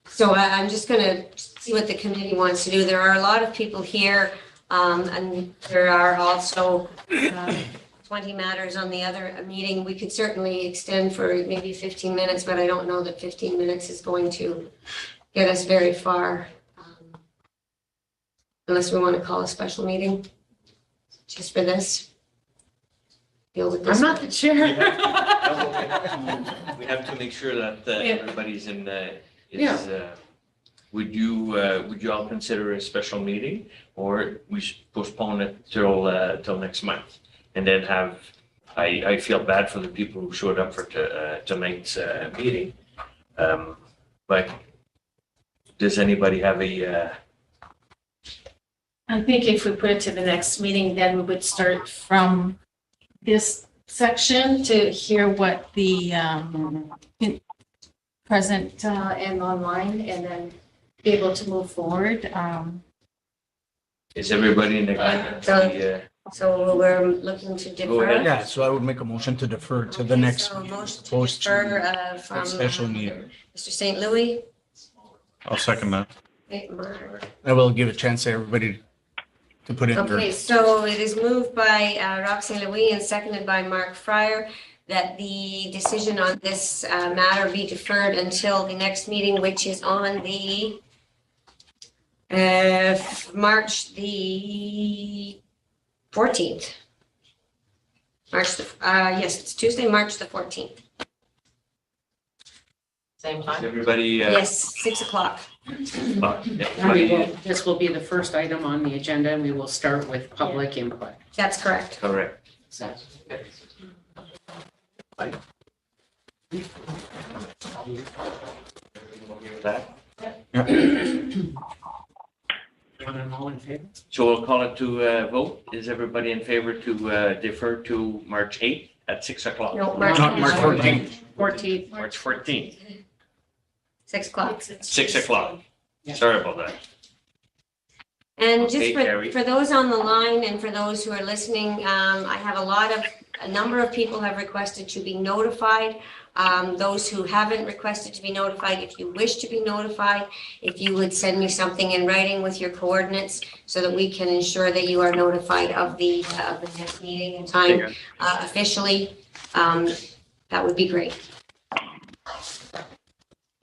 So I'm just gonna see what the committee wants to do. There are a lot of people here, and there are also 20 matters on the other meeting. We could certainly extend for maybe 15 minutes, but I don't know that 15 minutes is going to get us very far. Unless we want to call a special meeting just for this. Deal with this. I'm not the chair. we have to make sure that everybody's in, Yeah. would you all consider a special meeting, or we should postpone it till next month? And then I feel bad for the people who showed up for tonight's meeting. But does anybody have I think if we put it to the next meeting, then we would start from this section to hear what the present and online, and then be able to move forward. is everybody in the, So we're looking to Go ahead. defer. Yeah, so I would make a motion to defer to the next So motion to post defer from special meeting. Mr. St. Louis. I'll second that. Okay, Mark. I will give a chance to everybody to put in their. Okay, so it is moved by Rob St. Louis and seconded by Mark Fryer that the decision on this matter be deferred until the next meeting, which is on the March the 14th. Yes, it's Tuesday, March the 14th. Same time. everybody? Yes, 6 o'clock. This will be the first item on the agenda, and we will start with public input. That's correct. Correct. So, That? and all in favor? So we'll call it to vote. Is everybody in favor to defer to March 8th at 6 o'clock? No, March. March 14th. 14. March 14th, 6 o'clock. 6 o'clock. Yeah. Sorry about that. And just Okay, Carrie. for those on the line and for those who are listening, I have a number of people have requested to be notified. Those who haven't requested to be notified, if you wish to be notified, if you would send me something in writing with your coordinates so that we can ensure that you are notified of the next meeting and time officially, that would be great.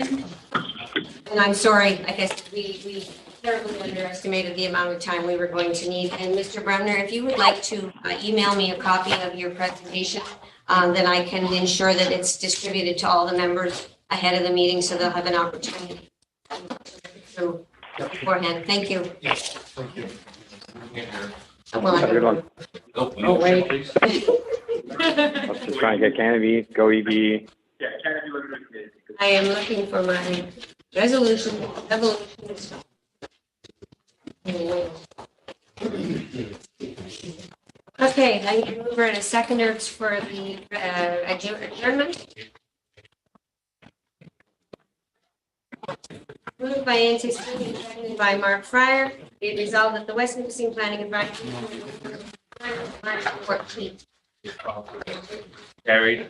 And I'm sorry, I guess we terribly underestimated the amount of time we were going to need. And Mr. Bremner, if you would like to email me a copy of your presentation, then I can ensure that it's distributed to all the members ahead of the meeting so they'll have an opportunity through beforehand. Thank you. Well, Have a good one. Oh, wait. Let's just try and get Canopy. Go EV. I am looking for my resolution. Okay, I can move to seconders for the adjournment. Moved by Nancy Stevens, seconded by Mark Fryer. Be it resolved that the West Nipissing Planning Advisory March 14th. Carried.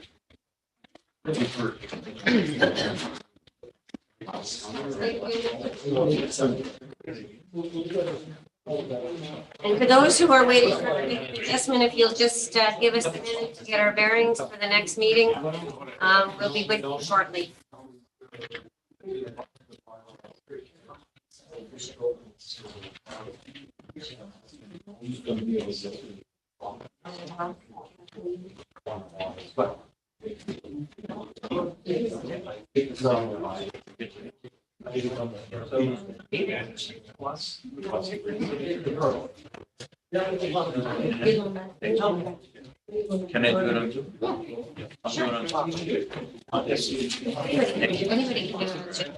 And for those who are waiting for the adjustment, if you'll just give us a minute to get our bearings for the next meeting, we'll be with you shortly. Can I do it on Zoom? I'll do it on Zoom. Anybody can do it.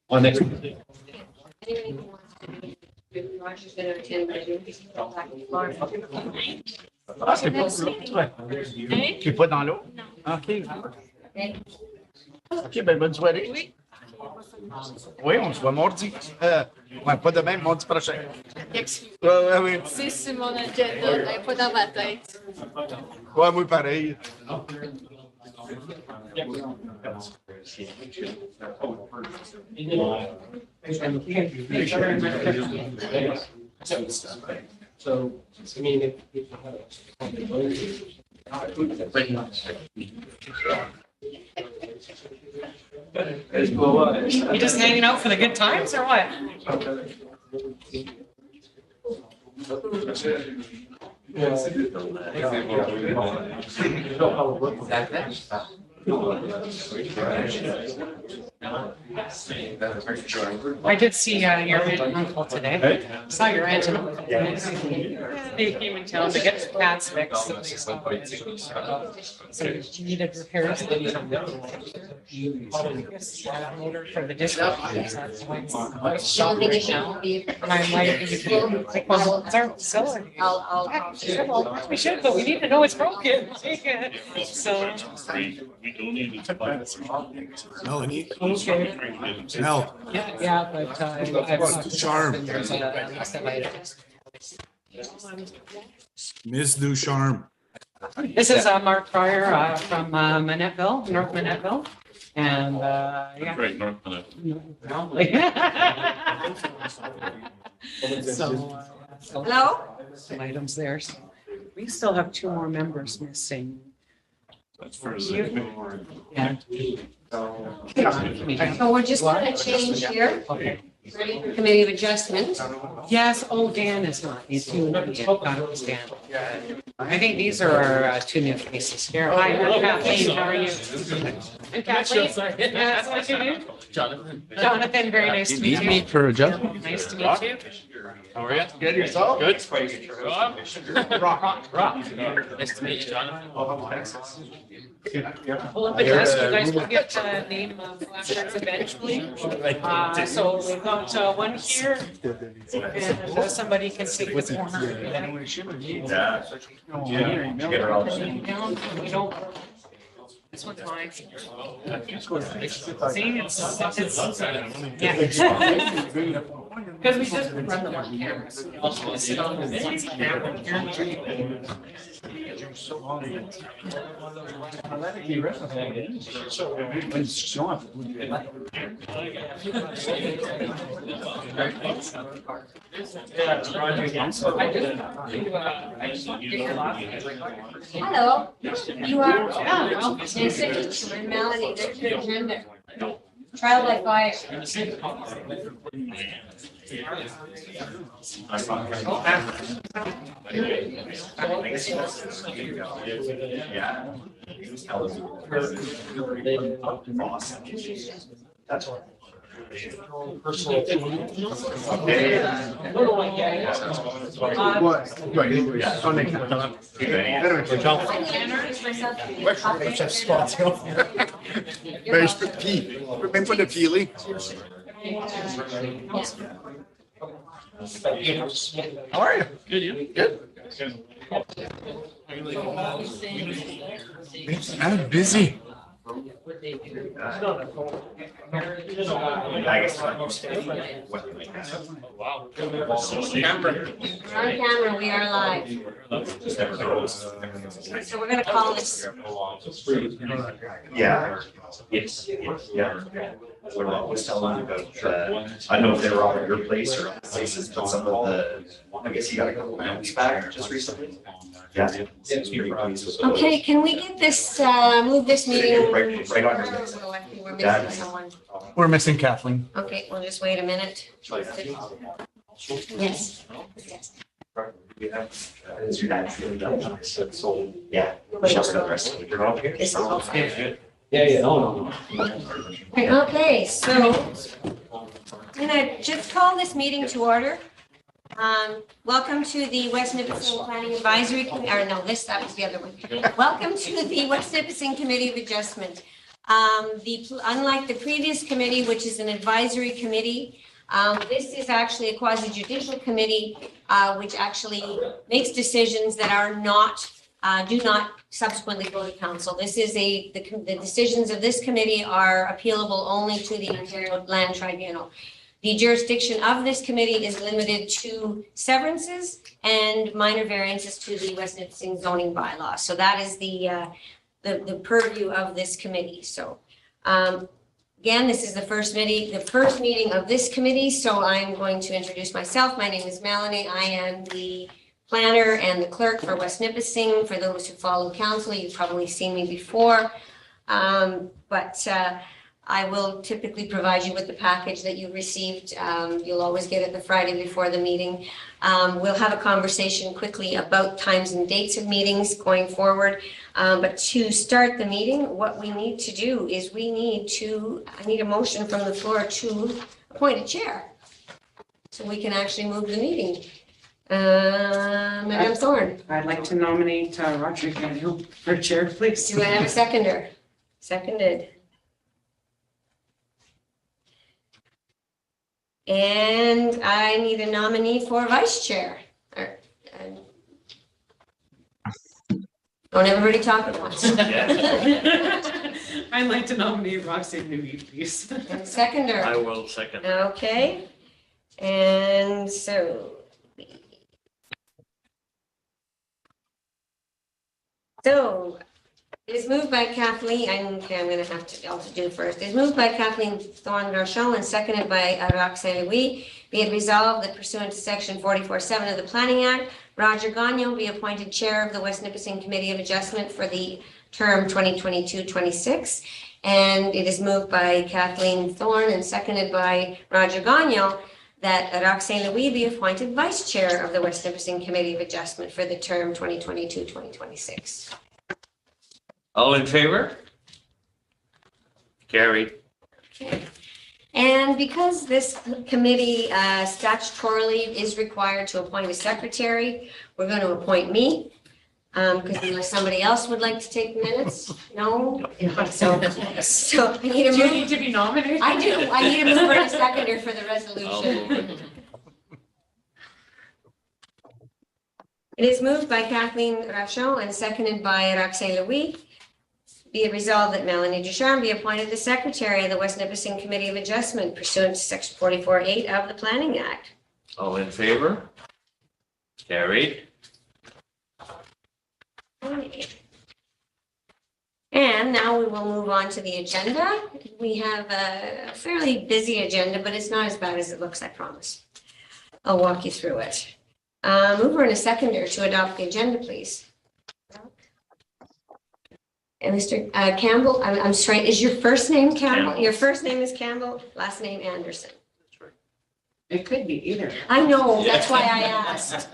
On next. Anybody who wants to. Roger's going to attend, but he's back in Florida. Tu es pas dans l'eau? OK. OK, ben bonne soirée. Oui. Oui, on se voit mardi. Ouais, pas demain, mardi prochain. Oui. C'est sur mon agenda, pas dans ma tête. Ouais, moi pareil. So, I mean, if you You just hanging out for the good times or what? I did see your aunt and uncle today. Saw your aunt and uncle. They came in town to get the cats fixed. So she needed repairs. Motor for the dishwasher. And I'm like, well, it's our facility. She said, well, we should, but we need to know it's broken. So. We donated to buy this. Melanie. Okay. Mel. Yeah, but I've. Charm. There's a list of items. Ms. Ducharme. This is Mark Fryer from Manettville, North Manettville. And yeah. Right, North Minute. So, Hello? some items there. So we still have 2 more members missing. That's for Yeah. So we're just going to change here. Okay. Ready for committee of adjustment. Yes, oh, Dan is not. He's doing it. Dan. I think these are our 2 new faces here. Hi, I'm Kathleen. How are you? And Kathleen? Yeah, what's your name? Jonathan. Jonathan, very nice to meet you. for a job? Nice to meet you. How are you? Good, yourself? Good. Nice to meet you, Jonathan. Pull up a desk, you guys will get the name of flashcards eventually. So we've got one here, and somebody can take this corner. We don't. This one's mine. See, it's, yeah. Because we just run them on camera. So we also sit on the camera here. Hello, you are, well, nice to meet you. I'm Melanie, there's your agenda. Trial by fire. That's all. Vem på det feeling. How are you? Good, you? Good. I'm busy. On camera, we are live. So we're gonna call this. Yeah. Yes. Yeah. What I was telling you about, I don't know if they were all at your place or other places, but some of the, I guess you got a couple of mounts back just recently. Yeah. Pretty pleased with those. Okay, can we get this, move this meeting? Right on your next. Oh, I think we're missing someone. We're missing Kathleen. Okay, we'll just wait a minute. Yes. Is your dad feeling done? So, yeah. Michelle's got the rest of it. You're all here? It's all fine. Good. Yeah, no. Okay, so I'm gonna just call this meeting to order. Welcome to the West Nipissing Planning Advisory, or no, that was the other one. Welcome to the West Nipissing Committee of Adjustment. Unlike the previous committee, which is an advisory committee, this is actually a quasi-judicial committee, which actually makes decisions that are not, do not subsequently go to council. This is the decisions of this committee are appealable only to the Ontario Land Tribunal. The jurisdiction of this committee is limited to severances and minor variances to the West Nipissing zoning bylaw. So that is the purview of this committee. So again, this is the first meeting of this committee. So I'm going to introduce myself. My name is Melanie. I am the planner and the clerk for West Nipissing. For those who follow council, you've probably seen me before. I will typically provide you with the package that you received. You'll always get it the Friday before the meeting. We'll have a conversation quickly about times and dates of meetings going forward. But to start the meeting, what we need to do is I need a motion from the floor to appoint a chair. So we can actually move the meeting. Madam Thorne. I'd like to nominate Roger Daniel for chair, please. Do I have a seconder? Seconded. And I need a nominee for vice chair. Don't everybody talk at once. I'd like to nominate Roxanne Newby, please. And seconder. I will second. Okay. And so. It is moved by Kathleen, I'm gonna have to also do first. It is moved by Kathleen Thorne-Rochon and seconded by Roxanne Louis. Be it resolved that pursuant to section 44(7) of the Planning Act, Roger Gagnon be appointed chair of the West Nipissing Committee of Adjustment for the term 2022-26. And it is moved by Kathleen Thorne and seconded by Roger Gagnon that Roxanne Louis be appointed vice chair of the West Nipissing Committee of Adjustment for the term 2022-2026. All in favor? Carried. Okay. And because this committee statutorily is required to appoint a secretary, we're going to appoint me. Because unless somebody else would like to take minutes, no? So I need a Do you move. need to be nominated? I do. I need a mover and a seconder for the resolution. It is moved by Kathleen Rachon and seconded by Roxanne Louis. Be it resolved that Melanie Ducharme be appointed the secretary of the West Nipissing Committee of Adjustment pursuant to section 44(8) of the Planning Act. All in favor? Carried. And now we will move on to the agenda. We have a fairly busy agenda, but it's not as bad as it looks, I promise. I'll walk you through it. Mover and a seconder to adopt the agenda, please. And Mr. Campbell, I'm sorry, is your first name Campbell? Campbell. Your first name is Campbell, last name Anderson. It could be either. I know, that's why I asked.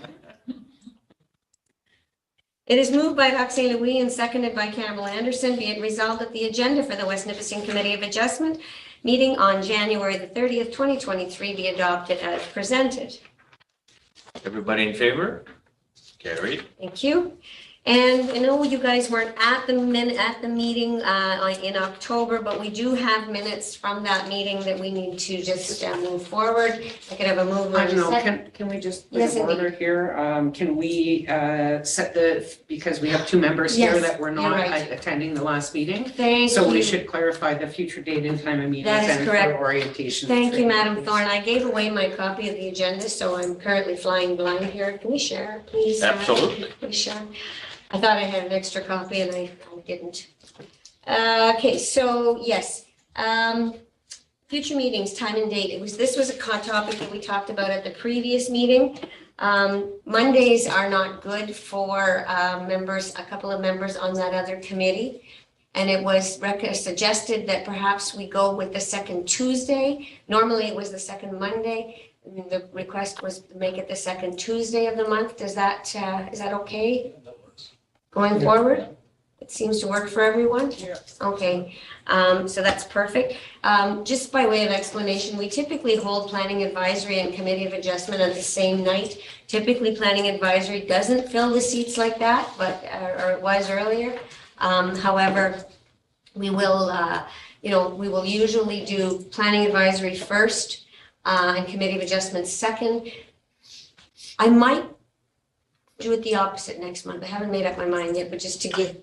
It is moved by Roxanne Louis and seconded by Campbell Anderson. Be it resolved that the agenda for the West Nipissing Committee of Adjustment meeting on January the 30th, 2023 be adopted as presented. Everybody in favor? Carried. Thank you. And I know you guys weren't at the meeting in October, but we do have minutes from that meeting that we need to just move forward. I could have a move. I don't know, can we just, Yes, point of order here, can we set because we have two members here Yes, that were you're not right. attending the last meeting. Thank So we you. should clarify the future date and time of meetings That is and correct. for orientation. Thank you, training, Madam please. Thorne. I gave away my copy of the agenda, so I'm currently flying blind here. Can we share, please? Absolutely. Please share. I thought I had an extra copy and I didn't. Okay, so yes, future meetings, time and date. This was a topic that we talked about at the previous meeting. Mondays are not good for members, a couple of members on that other committee. And it was suggested that perhaps we go with the second Tuesday. Normally it was the second Monday. And the request was to make it the second Tuesday of the month. Is that okay? Going forward? It seems to work for everyone? Okay, so that's perfect. Just by way of explanation, we typically hold planning advisory and committee of adjustment on the same night. Typically, planning advisory doesn't fill the seats like that, but, or it was earlier. However, we will, we will usually do planning advisory first, and committee of adjustment second. I might do it the opposite next month. I haven't made up my mind yet, but just to give,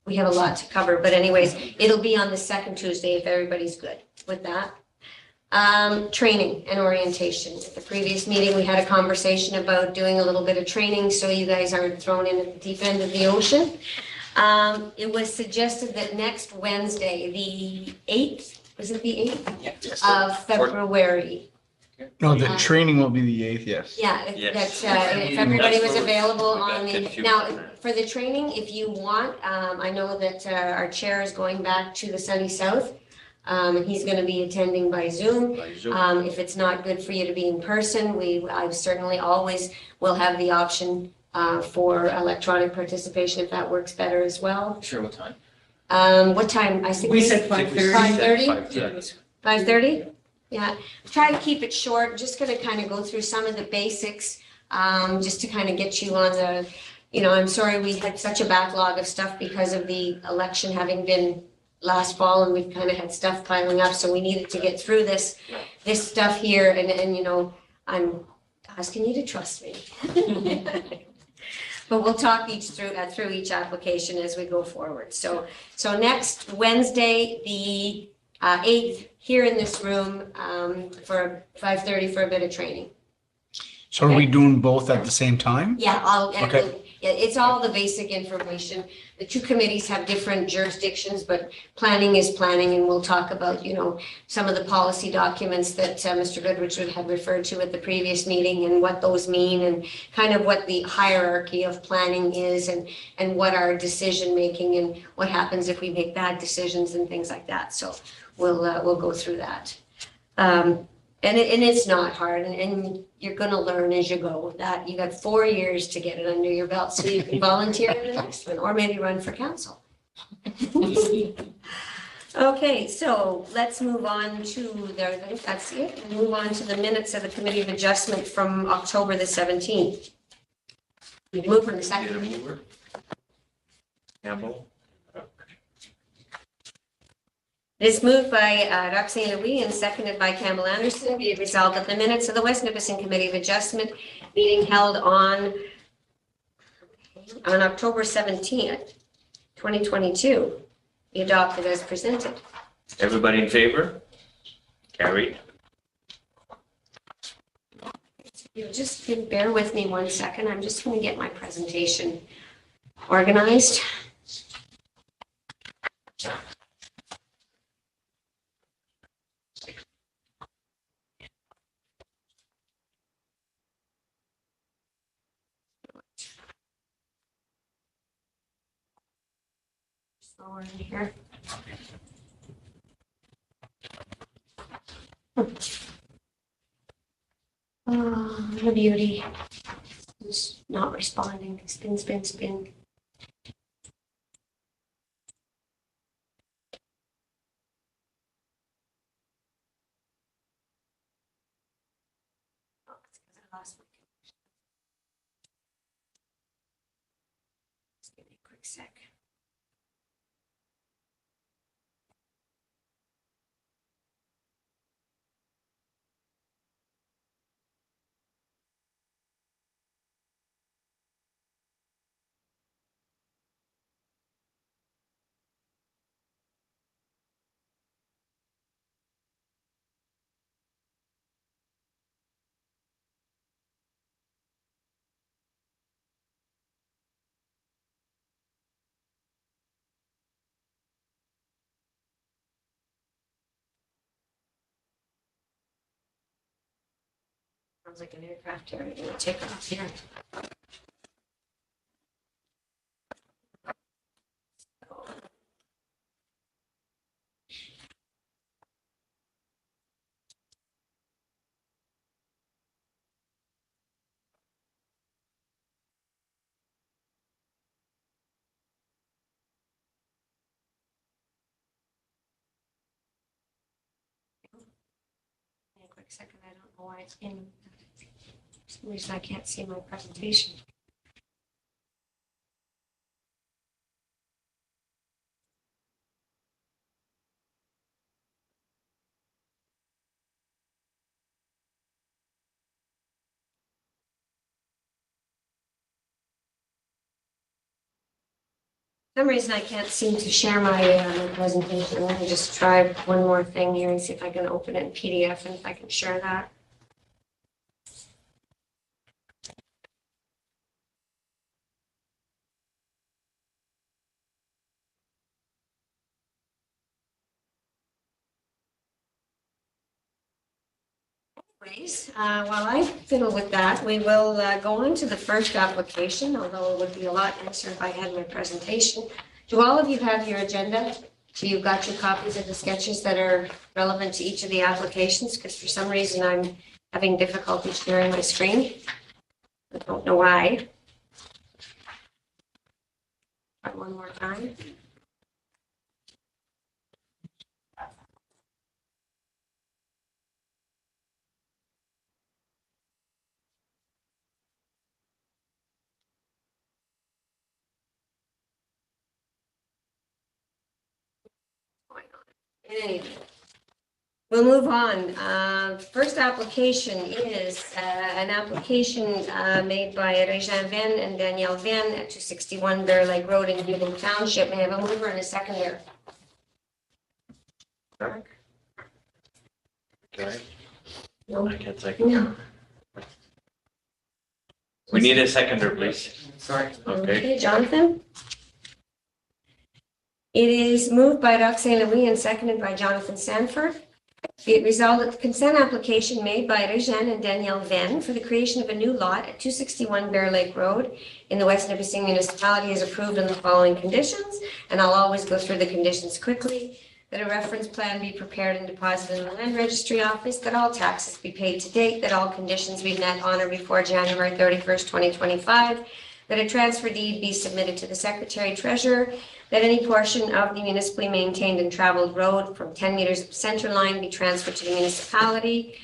we have a lot to cover, but anyways, it'll be on the second Tuesday if everybody's good with that. Training and orientation. At the previous meeting, we had a conversation about doing a little bit of training so you guys aren't thrown in at the deep end of the ocean. It was suggested that next Wednesday, the 8th, was it the 8th? Yes. Of February. No, the training will be the 8th, yes. Yeah, Yes. if everybody was That's where available we got on the, confused now, on that. for the training, if you want, I know that our chair is going back to the sunny south. And he's gonna be attending by Zoom. By Zoom. If it's not good for you to be in person, I certainly always will have the option for electronic participation if that works better as well. Sure, what time? What time? I think We said 5:30. 5:30? 5:30. 5:30? Yeah, try to keep it short, just gonna kind of go through some of the basics, just to kind of get you on the, I'm sorry we had such a backlog of stuff because of the election having been last fall and we've kind of had stuff piling up, so we needed to get through this stuff here and I'm asking you to trust me. But we'll talk through each application as we go forward. So next Wednesday, the 8th, here in this room, for 5:30 for a bit of training. So are we doing both at the same time? Yeah, Okay. it's all the basic information. The two committees have different jurisdictions, but planning is planning, and we'll talk about, some of the policy documents that Mr. Goodrich had referred to at the previous meeting and what those mean and kind of what the hierarchy of planning is and what our decision making and what happens if we make bad decisions and things like that. So we'll go through that. And it's not hard, and you're gonna learn as you go. That you got 4 years to get it under your belt, so you can volunteer in the next one, or maybe run for council. Okay, so let's move on to, I think that's it. Move on to the minutes of the Committee of Adjustment from October the 17th. We move from the Need a second. mover? Campbell? It is moved by Roxanne Louis and seconded by Campbell Anderson. Be it resolved that the minutes of the West Nipissing Committee of Adjustment meeting held on October 17th, 2022, be adopted as presented. Everybody in favor? Carried. You just bear with me 1 second. I'm just going to get my presentation organized. Slower in here. Oh, the beauty. It's not responding. Spin, spin, spin. Oh, it's because I lost my connection. Just give me a quick sec. Sounds like an aircraft here. I'm gonna take off here. A quick second. I don't know why it's in. For some reason I can't see my presentation. For some reason I can't seem to share my my presentation. Let me just try one more thing here and see if I can open it in PDF and if I can share that. Anyways, while I fiddle with that, we will go on to the first application, although it would be a lot nicer if I had my presentation. Do all of you have your agenda? So you've got your copies of the sketches that are relevant to each of the applications? Because for some reason I'm having difficulty sharing my screen. I don't know why. Try one more time. Anyway, we'll move on. First application is an application made by Réjean Venn and Danielle Venn at 261 Bear Lake Road in Newton Township. May I have a mover and a seconder? Okay. No. I can't second. No. We need a seconder, please. Sorry. Okay. Jonathan? It is moved by Roxanne Louis and seconded by Jonathan Sanford. Be it resolved that the consent application made by Réjean and Danielle Venn for the creation of a new lot at 261 Bear Lake Road in the West Nipissing municipality is approved on the following conditions, and I'll always go through the conditions quickly. That a reference plan be prepared and deposited in the land registry office, that all taxes be paid to date, that all conditions be met on or before January 31st, 2025, that a transfer deed be submitted to the Secretary Treasurer that any portion of the municipally maintained and traveled road from 10 meters of center line be transferred to the municipality.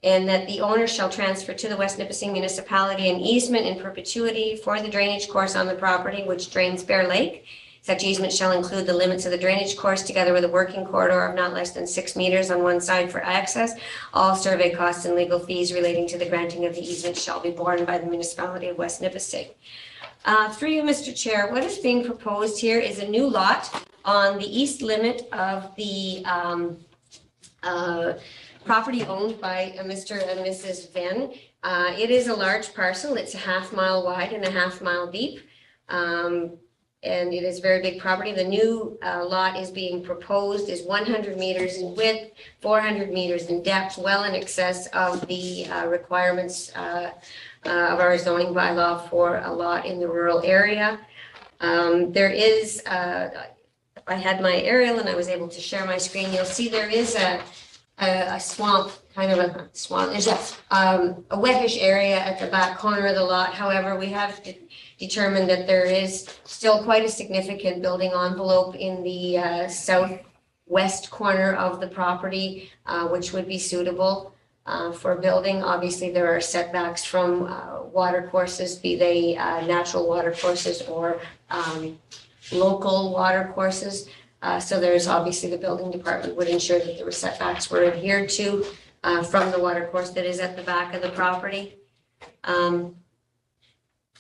And that the owner shall transfer to the West Nipissing municipality an easement in perpetuity for the drainage course on the property which drains Bear Lake. Such easement shall include the limits of the drainage course together with a working corridor of not less than 6 meters on one side for access. All survey costs and legal fees relating to the granting of the easement shall be borne by the municipality of West Nipissing. Through you, Mr. Chair, what is being proposed here is a new lot on the east limit of the property owned by Mr. and Mrs. Venn. It is a large parcel. It's a half-mile wide and a half-mile deep. And it is a very big property. The new lot is being proposed is 100 meters in width, 400 meters in depth, well in excess of the requirements of our zoning bylaw for a lot in the rural area. There is, I had my aerial and I was able to share my screen. You'll see there is a swamp, kind of a swamp. There's a wettish area at the back corner of the lot. However, we have determined that there is still quite a significant building envelope in the southwest corner of the property, which would be suitable for building. Obviously, there are setbacks from water courses, be they natural water courses or local water courses. So there's obviously the building department would ensure that the setbacks were adhered to from the water course that is at the back of the property.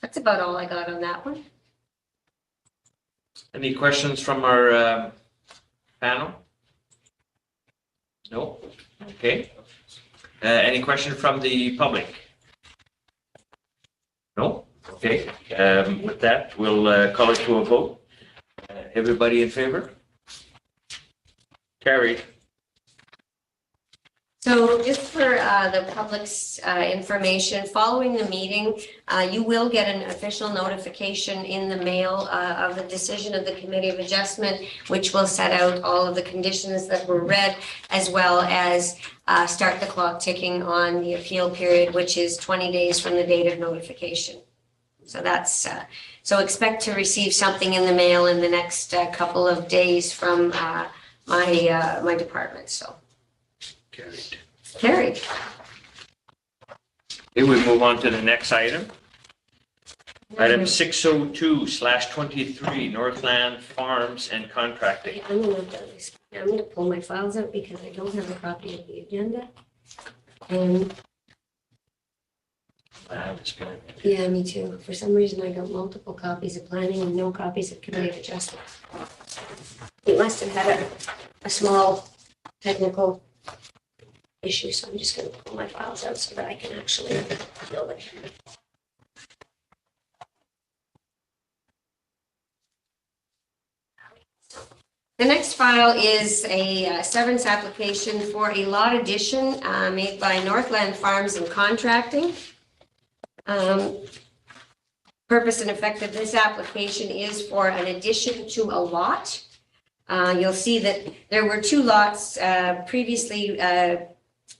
That's about all I got on that one. Any questions from our panel? No? Okay. Any question from the public? No? Okay. With that, we'll call it to a vote. Everybody in favor? Carried. So just for the public's information, following the meeting, you will get an official notification in the mail of the decision of the Committee of Adjustment, which will set out all of the conditions that were read, as well as start the clock ticking on the appeal period, which is 20 days from the date of notification. So that's, so expect to receive something in the mail in the next couple of days from my department, so. Carried. Carried. Okay, we move on to the next item. Item 602/23, Northland Farms and Contracting. I'm gonna pull my files out because I don't have a copy of the agenda. Yeah, me too. For some reason, I got multiple copies of planning and no copies of Committee of Adjustment. It must have had a small technical issue, so I'm just going to pull my files out so that I can actually build it. The next file is a severance application for a lot addition made by Northland Farms and Contracting. Purpose and effect of this application is for an addition to a lot. You'll see that there were 2 lots previously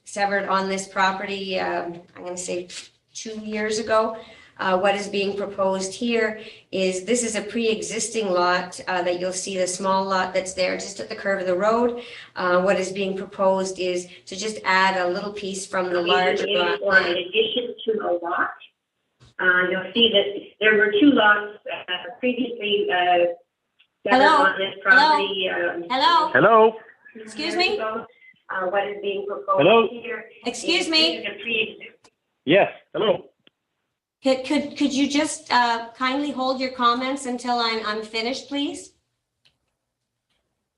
severed on this property, I'm going to say 2 years ago. What is being proposed here is this is a pre-existing lot that you'll see the small lot that's there just at the curve of the road. What is being proposed is to just add a little piece from the larger lot. For an addition to a lot. You'll see that there were 2 lots previously severed on this property. Hello? Hello? Excuse me? What is being proposed Hello? here? Excuse me? Yes, hello. Could you just kindly hold your comments until I'm finished, please?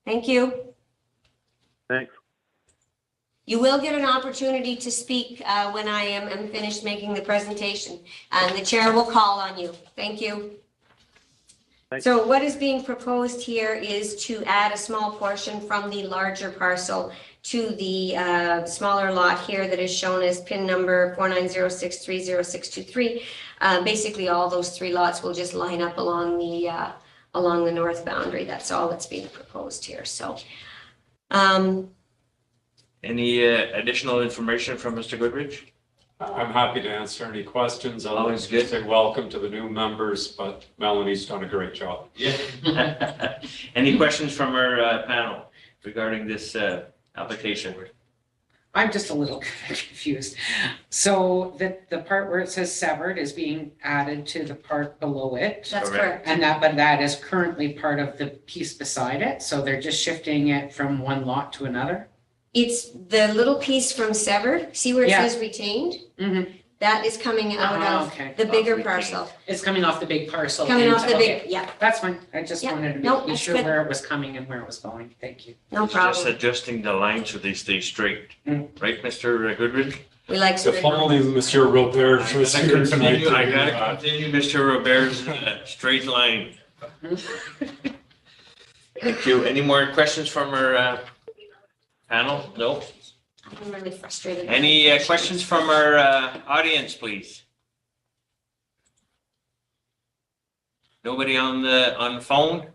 Thank you. Thanks. You will get an opportunity to speak when I am finished making the presentation, and the chair will call on you. Thank you. Thanks. So what is being proposed here is to add a small portion from the larger parcel to the smaller lot here that is shown as pin number 4906300623. Basically, all those 3 lots will just line up along the north boundary. That's all that's being proposed here. So, Any additional information from Mr. Goodrich? I'm happy to answer any questions. I'll Always good. say welcome to the new members, but Melanie's done a great job. Yeah. Any questions from our panel regarding this application? I'm just a little confused. So the part where it says severed is being added to the part below it? That's correct. And but that is currently part of the piece beside it, so they're just shifting it from one lot to another? It's the little piece from severed, see where it Yeah. says retained? Mm-hmm. That is coming out of the bigger parcel. It's coming off the big parcel. Coming off the okay. big, yeah, That's fine. I just Yeah. wanted to No, be that's sure good. where it was coming and where it was going. Thank you. no Just problem. adjusting the lines so they stay straight, Mm. right, Mr. Goodrich? We like some. If only Monsieur Robert was here tonight. I gotta continue Mr. Robert's straight line. Thank you. Any more questions from our panel? No? I'm really frustrated. Any questions from our audience, please? Nobody on the phone?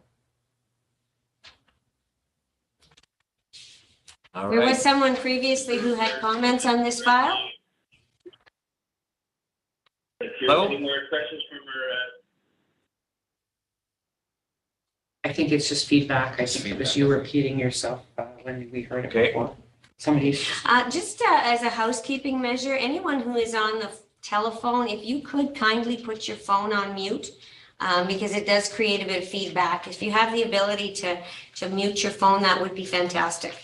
All There was right. someone previously who had comments on this file? Hello? Any more questions from I think it's just feedback. I think it was you repeating yourself when we heard it Okay. before. Somebody's. Just as a housekeeping measure, anyone who is on the telephone, if you could kindly put your phone on mute, because it does create a bit of feedback. If you have the ability to mute your phone, that would be fantastic.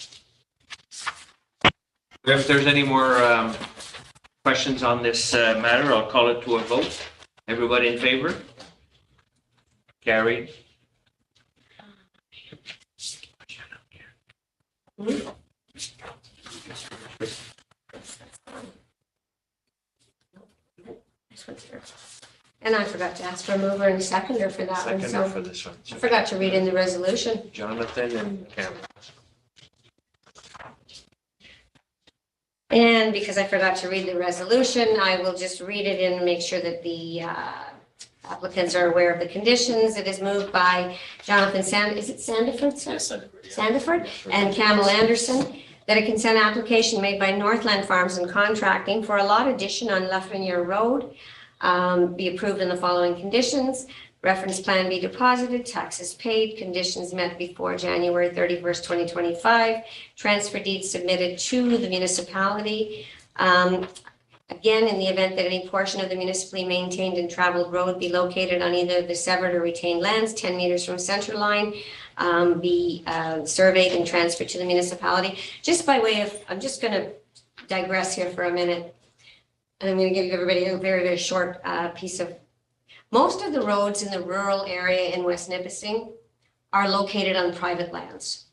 If there's any more questions on this matter, I'll call it to a vote. Everybody in favor? Carried. And I forgot to ask for a mover and a seconder for that one, Seconder for so this one. I forgot to read in the resolution. Jonathan and Cameron. And because I forgot to read the resolution, I will just read it and make sure that the applicants are aware of the conditions. It is moved by Jonathan is it Sandiford? Yes, Sandiford and Camel Anderson, that a consent application made by Northland Farms and Contracting for a lot addition on Rainville Road be approved in the following conditions. Reference plan be deposited, taxes paid, conditions met before January 31st, 2025. Transfer deed submitted to the municipality. Again, in the event that any portion of the municipally maintained and traveled road be located on either the severed or retained lands 10 meters from center line, be surveyed and transferred to the municipality. Just by way of, I'm just going to digress here for a minute. And I'm going to give everybody a very, very short piece of. Most of the roads in the rural area in West Nipissing are located on private lands.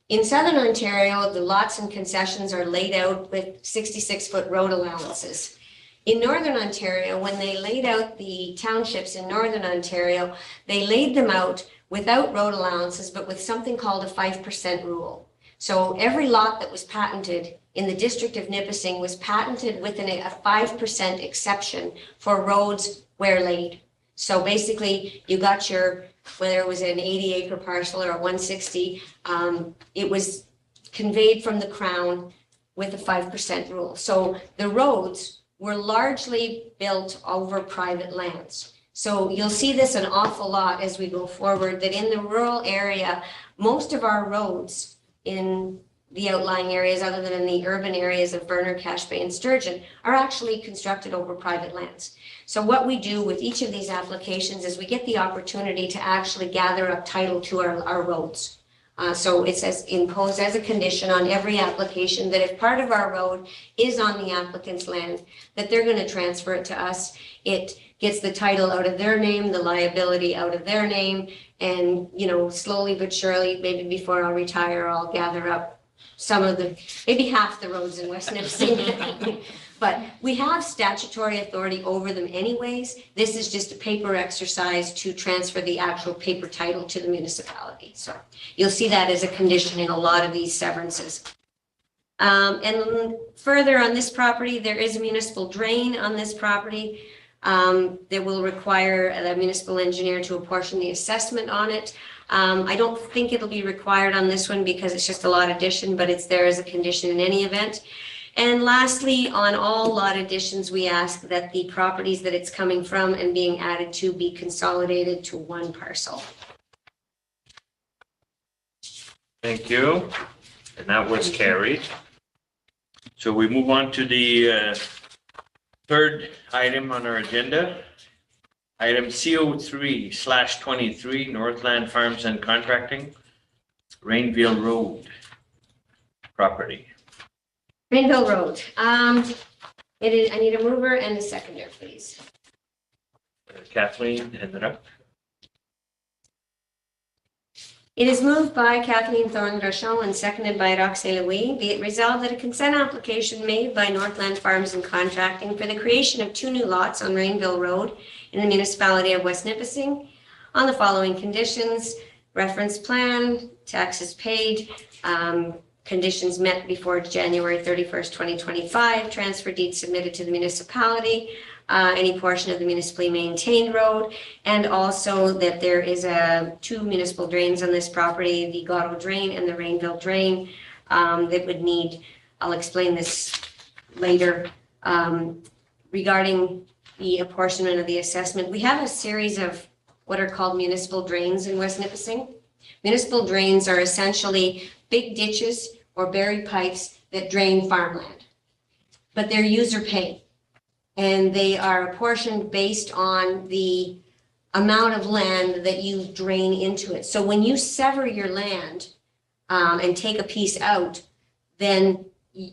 In Southern Ontario, the lots and concessions are laid out with 66-foot road allowances. In Northern Ontario, when they laid out the townships in Northern Ontario, they laid them out without road allowances, but with something called a 5% rule. So every lot that was patented in the district of Nipissing was patented with a 5% exception for roads where laid. So basically, you got your, whether it was an 80-acre parcel or a 160, it was conveyed from the Crown with a 5% rule. So the roads were largely built over private lands. So you'll see this an awful lot as we go forward, that in the rural area, most of our roads in the outlying areas, other than in the urban areas of Burner, Cache Bay, and Sturgeon, are actually constructed over private lands. So what we do with each of these applications is we get the opportunity to actually gather up title to our roads. So it's imposed as a condition on every application that if part of our road is on the applicant's land, that they're going to transfer it to us. It gets the title out of their name, the liability out of their name, and, you know, slowly but surely, maybe before I'll retire, I'll gather up some of the, maybe half the roads in West Nipissing. But we have statutory authority over them anyways. This is just a paper exercise to transfer the actual paper title to the municipality. So you'll see that as a condition in a lot of these severances. And further on this property, there is a municipal drain on this property that will require the municipal engineer to apportion the assessment on it. I don't think it'll be required on this one because it's just a lot addition, but it's there as a condition in any event. And lastly, on all lot additions, we ask that the properties that it's coming from and being added to be consolidated to one parcel. Thank you. And that was carried. So we move on to the third item on our agenda. Item CO3/23, Northland Farms and Contracting, Rainville Road property. Rainville Road. It is, I need a mover and a seconder, please. Kathleen ended up. It is moved by Kathleen Thorne-Grachon and seconded by Roxy Louis. Be it resolved that a consent application made by Northland Farms and Contracting for the creation of 2 new lots on Rainville Road in the municipality of West Nipissing on the following conditions: reference plan, taxes paid, conditions met before January 31st, 2025, transfer deed submitted to the municipality, any portion of the municipally maintained road, and also that there is 2 municipal drains on this property, the Gatto Drain and the Rainville Drain, that would need, I'll explain this later, regarding the apportionment of the assessment. We have a series of what are called municipal drains in West Nipissing. Municipal drains are essentially big ditches or buried pipes that drain farmland, but they're user pay. And they are apportioned based on the amount of land that you drain into it. So when you sever your land and take a piece out, then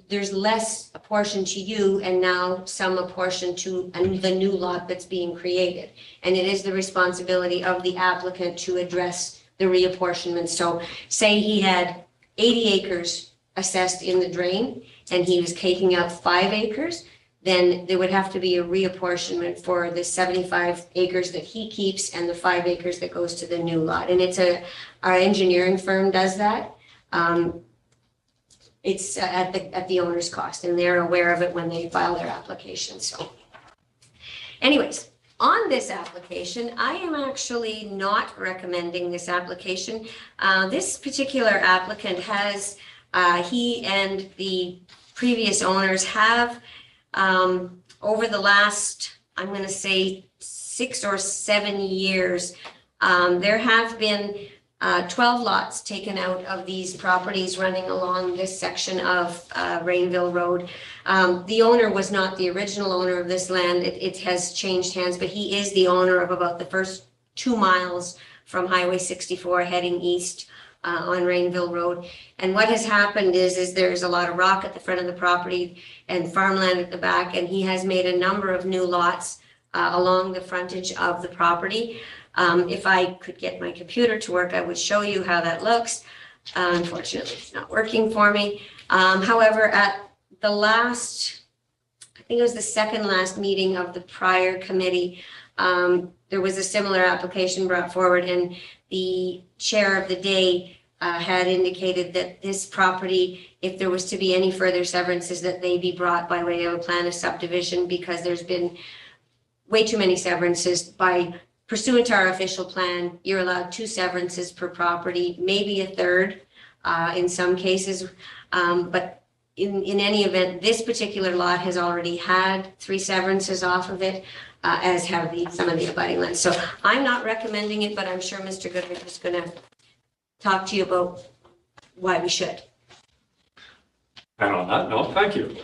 there's less apportioned to you and now some apportioned to the new lot that's being created. And it is the responsibility of the applicant to address the reapportionment. So say he had 80 acres assessed in the drain and he was taking out 5 acres, then there would have to be a reapportionment for the 75 acres that he keeps and the 5 acres that goes to the new lot. And it's our engineering firm does that. It's at the owner's cost, and they're aware of it when they file their application. So anyways, on this application, I am actually not recommending this application. This particular applicant has, he and the previous owners have, over the last, I'm going to say 6 or 7 years, there have been 12 lots taken out of these properties running along this section of Rainville Road. The owner was not the original owner of this land. It has changed hands, but he is the owner of about the first 2 miles from Highway 64 heading east on Rainville Road. And what has happened is there's a lot of rock at the front of the property and farmland at the back, and he has made a number of new lots along the frontage of the property. If I could get my computer to work, I would show you how that looks. Unfortunately, it's not working for me. However, at the last, I think it was the second last meeting of the prior committee, there was a similar application brought forward, and the chair of the day had indicated that this property, if there was to be any further severances, that they be brought by way of a plan of subdivision, because there's been way too many severances. By pursuant to our official plan, you're allowed 2 severances per property, maybe a third in some cases. But in any event, this particular lot has already had 3 severances off of it, as have some of the abutting lands. So I'm not recommending it, but I'm sure Mr. Goodrich is going to talk to you about why we should. And on that note, thank you.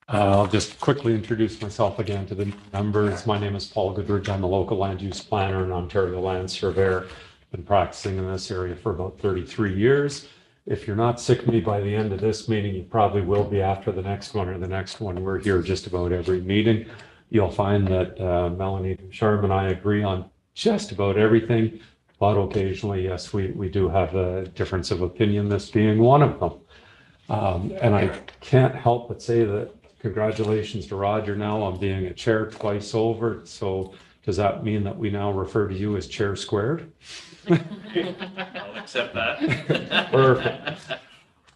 I'll just quickly introduce myself again to the members. My name is Paul Goodrich. I'm a local land use planner and Ontario land surveyor. Been practicing in this area for about 33 years. If you're not sick of me by the end of this meeting, you probably will be after the next one or the next one. We're here just about every meeting. You'll find that Melanie Ducharme and I agree on just about everything, but occasionally, yes, we do have a difference of opinion, this being one of them. And I can't help but say that congratulations to Roger now on being a chair twice over. So does that mean that we now refer to you as chair squared? I'll accept that. Perfect.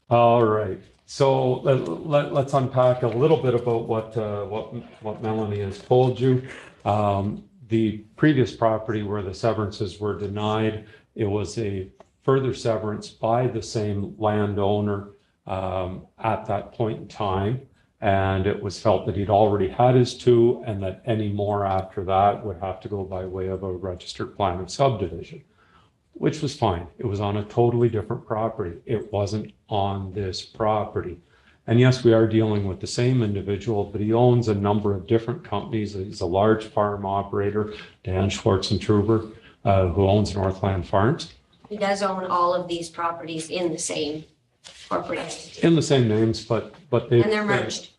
All right. So let's unpack a little bit about what Melanie has told you. The previous property where the severances were denied, it was a further severance by the same landowner at that point in time. And it was felt that he'd already had his two, and that any more after that would have to go by way of a registered plan of subdivision, which was fine. It was on a totally different property. It wasn't on this property. And yes, we are dealing with the same individual, but he owns a number of different companies. He's a large farm operator, Dan Schwartzentruber, who owns Northland Farms. He does own all of these properties in the same corporate entity. In the same names, but they. And they're merged.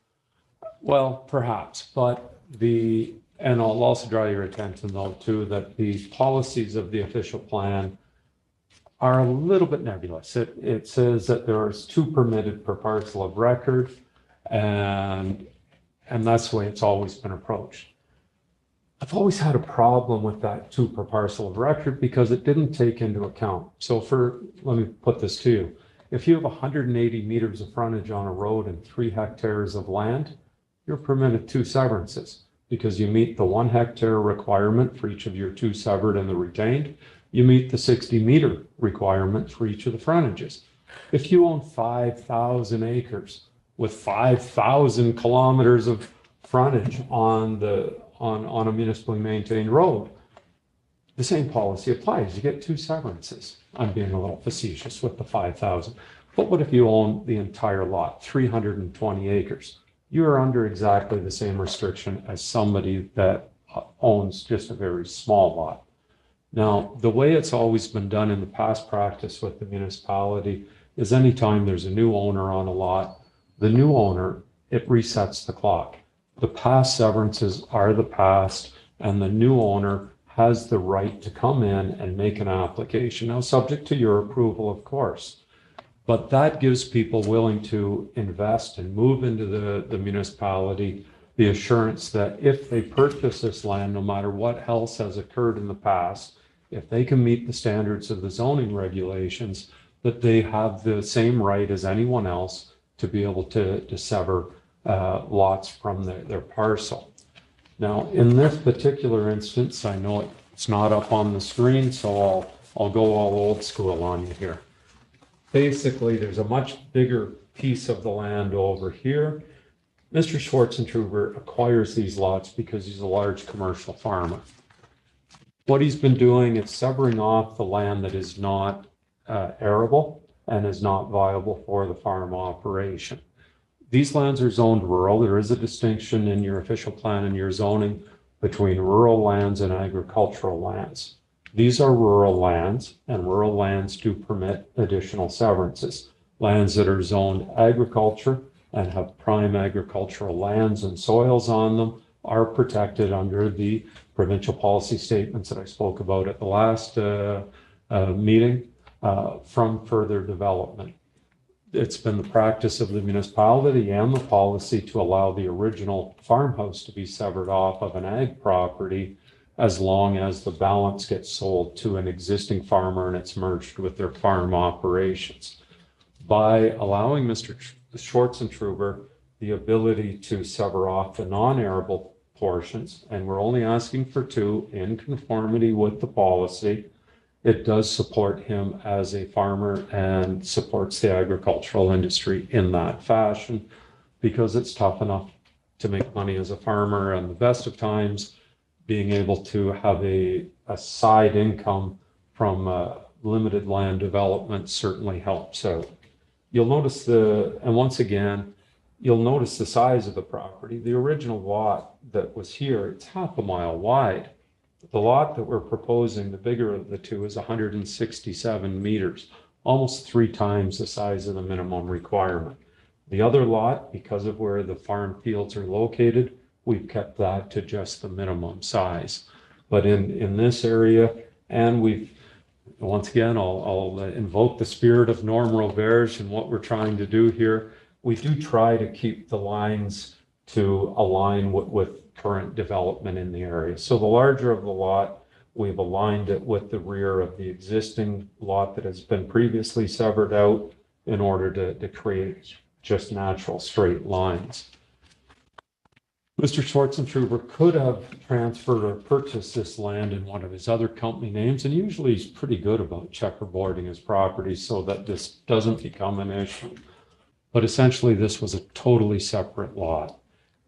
Well, perhaps, but and I'll also draw your attention though too, that the policies of the official plan are a little bit nebulous. It says that there is 2 permitted per parcel of record, and that's the way it's always been approached. I've always had a problem with that 2 per parcel of record because it didn't take into account. So let me put this to you. If you have 180 meters of frontage on a road and 3 hectares of land, you're permitted 2 severances because you meet the 1 hectare requirement for each of your 2 severed and the retained. You meet the 60-meter requirement for each of the frontages. If you own 5,000 acres with 5,000 kilometers of frontage on a municipally maintained road, the same policy applies. You get 2 severances. I'm being a little facetious with the 5,000. But what if you own the entire lot, 320 acres? You are under exactly the same restriction as somebody that owns just a very small lot. Now, the way it's always been done in the past practice with the municipality is anytime there's a new owner on a lot, the new owner, it resets the clock. The past severances are the past, and the new owner has the right to come in and make an application. Now, subject to your approval, of course. But that gives people willing to invest and move into the municipality the assurance that if they purchase this land, no matter what else has occurred in the past, if they can meet the standards of the zoning regulations, that they have the same right as anyone else to be able to sever lots from their parcel. Now, in this particular instance, I know it's not up on the screen, so I'll go all old school on you here. Basically, there's a much bigger piece of the land over here. Mr. Schwartzentruber acquires these lots because he's a large commercial farmer. What he's been doing is severing off the land that is not arable and is not viable for the farm operation. These lands are zoned rural. There is a distinction in your official plan and your zoning between rural lands and agricultural lands. These are rural lands, and rural lands do permit additional severances. Lands that are zoned agriculture and have prime agricultural lands and soils on them are protected under the provincial policy statements that I spoke about at the last meeting from further development. It's been the practice of the municipality and the policy to allow the original farmhouse to be severed off of an ag property as long as the balance gets sold to an existing farmer and it's merged with their farm operations. By allowing Mr. Schwartzentruber the ability to sever off the non-arable portions, and we're only asking for 2 in conformity with the policy, it does support him as a farmer and supports the agricultural industry in that fashion, because it's tough enough to make money as a farmer, and the best of times being able to have a side income from limited land development certainly helps out. You'll notice and once again, you'll notice the size of the property. The original lot that was here, it's 1/2 mile wide. The lot that we're proposing, the bigger of the 2, is 167 meters, almost 3 times the size of the minimum requirement. The other lot, because of where the farm fields are located, we've kept that to just the minimum size. But in this area, and once again, I'll invoke the spirit of Norm Roberge and what we're trying to do here. We do try to keep the lines to align with current development in the area. So the larger of the lot, we've aligned it with the rear of the existing lot that has been previously severed out in order to create just natural straight lines. Mr. Schwartzentruber could have transferred or purchased this land in one of his other company names, and usually he's pretty good about checkerboarding his property so that this doesn't become an issue. But essentially, this was a totally separate lot.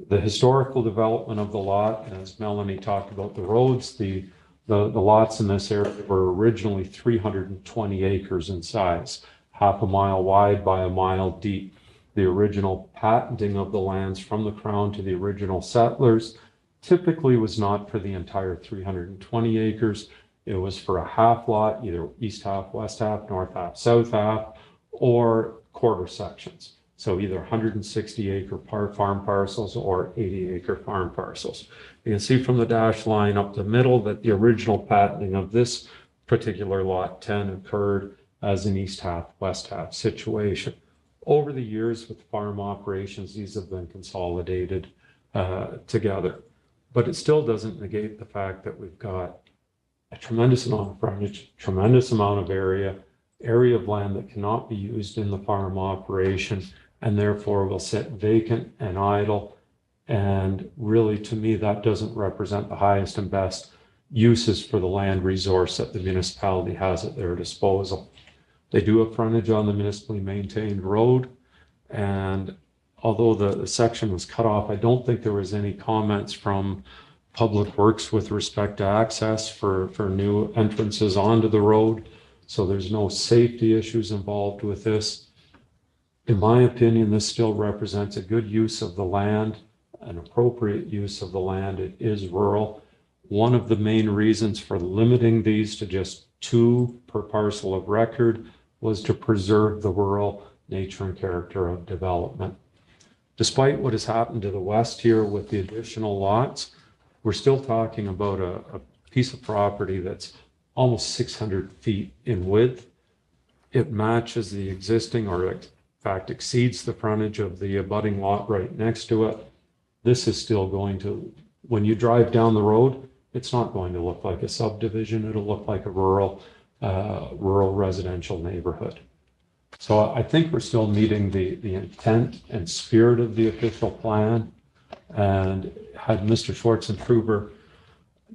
The historical development of the lot, as Melanie talked about the roads, the lots in this area were originally 320 acres in size, half a mile wide by a mile deep. The original patenting of the lands from the Crown to the original settlers typically was not for the entire 320 acres. It was for a half lot, either east half, west half, north half, south half, or quarter sections. So either 160 acre farm parcels or 80 acre farm parcels. You can see from the dashed line up the middle that the original patenting of this particular lot 10 occurred as an east half, west half situation. Over the years with farm operations, these have been consolidated together. But it still doesn't negate the fact that we've got a tremendous amount of frontage, tremendous amount of area of land that cannot be used in the farm operation, and therefore will sit vacant and idle. And really, to me, that doesn't represent the highest and best uses for the land resource that the municipality has at their disposal. They do have frontage on the municipally maintained road, and although the section was cut off, I don't think there was any comments from Public Works with respect to access for new entrances onto the road. So there's no safety issues involved with this. In my opinion, this still represents a good use of the land, an appropriate use of the land. It is rural. One of the main reasons for limiting these to just 2 per parcel of record was to preserve the rural nature and character of development. Despite what has happened to the west here with the additional lots, we're still talking about a piece of property that's almost 600 feet in width. It matches the existing, or in fact exceeds the frontage of the abutting lot right next to it. This is still going to, when you drive down the road, it's not going to look like a subdivision. It'll look like a rural residential neighborhood. So I think we're still meeting the intent and spirit of the official plan. And had Mr. Schwartzentruber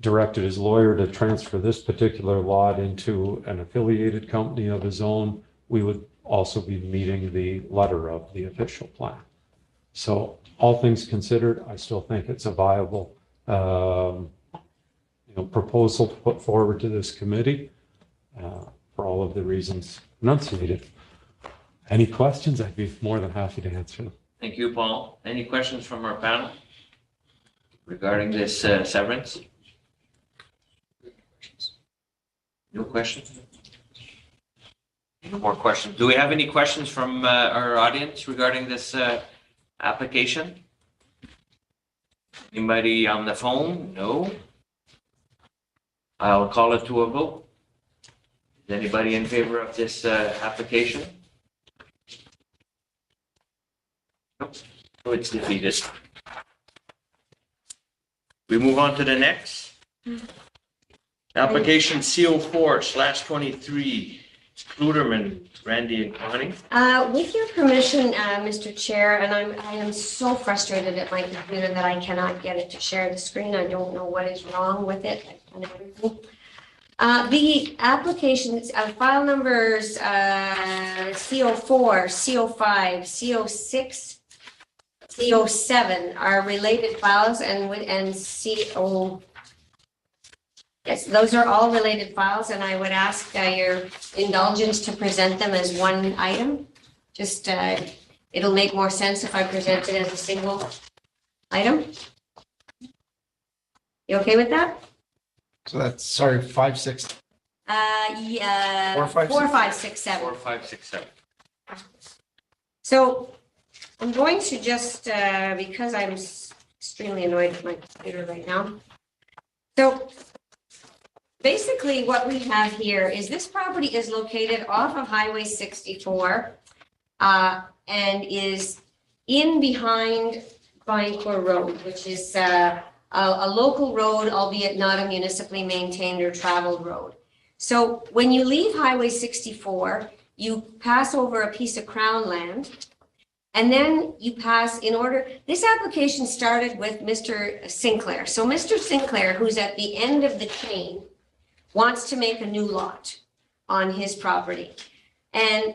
directed his lawyer to transfer this particular lot into an affiliated company of his own, we would also be meeting the letter of the official plan. So all things considered, I still think it's a viable proposal to put forward to this committee for all of the reasons enunciated. Any questions? I'd be more than happy to answer them. Thank you, Paul. Any questions from our panel regarding this severance? No questions? No more questions. Do we have any questions from our audience regarding this application? Anybody on the phone? No. I'll call it to a vote. Is anybody in favor of this application? Nope. So it's defeated. We move on to the next. Application CO4/23, Kluderman, Randy and Connie. With your permission, Mr. Chair, and I am so frustrated at my computer that I cannot get it to share the screen. I don't know what is wrong with it. I've done everything. The applications, file numbers CO4, CO5, CO6, CO7 are related files, and CO. Yes, those are all related files, and I would ask your indulgence to present them as one item. Just, it'll make more sense if I present it as a single item. You okay with that? So that's, sorry, 5, 6. Yeah. 4, 5, 4, 5, 6, 7. 4, 5, 6, 7. So I'm going to just, because I'm extremely annoyed with my computer right now. So basically what we have here is this property is located off of Highway 64 and is in behind Vinecourt Road, which is a local road, albeit not a municipally maintained or traveled road. So when you leave Highway 64, you pass over a piece of Crown land, And then you pass in order, this application started with Mr. Sinclair. So Mr. Sinclair, who's at the end of the chain, wants to make a new lot on his property. And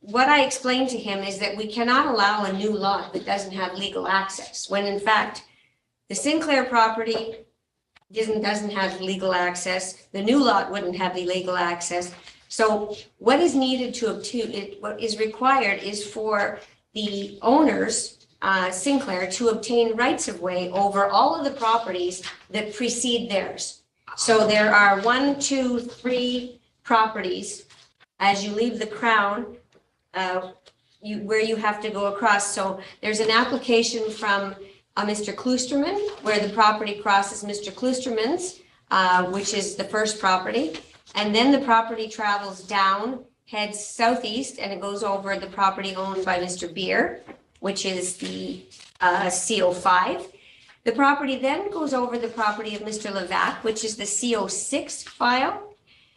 what I explained to him is that we cannot allow a new lot that doesn't have legal access, when in fact, the Sinclair property doesn't have legal access, the new lot wouldn't have the legal access. So what is needed to obtain, what is required is for the owners, Sinclair, to obtain rights of way over all of the properties that precede theirs. So there are 1, 2, 3 properties as you leave the crown, where you have to go across. So there's an application from Mr. Kloosterman, where the property crosses Mr. Kloosterman's, which is the first property. And then the property travels down, heads southeast, and it goes over the property owned by Mr. Beer, which is the CO5. The property then goes over the property of Mr. Levac, which is the CO6 file.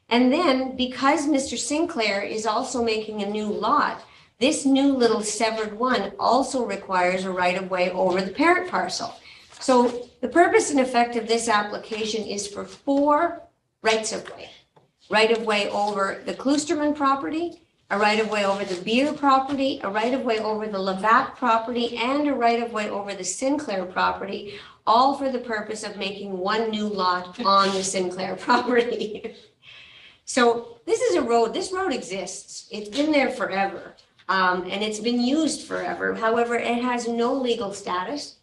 And then because Mr. Sinclair is also making a new lot, this new little severed one also requires a right-of-way over the parent parcel. So the purpose and effect of this application is for 4 rights-of-way. Right-of-way over the Kloosterman property, a right-of-way over the Beer property, a right-of-way over the Levac property, and a right-of-way over the Sinclair property, all for the purpose of making one new lot on the Sinclair property. So this is a road, this road exists. It's been there forever, and it's been used forever. However, it has no legal status,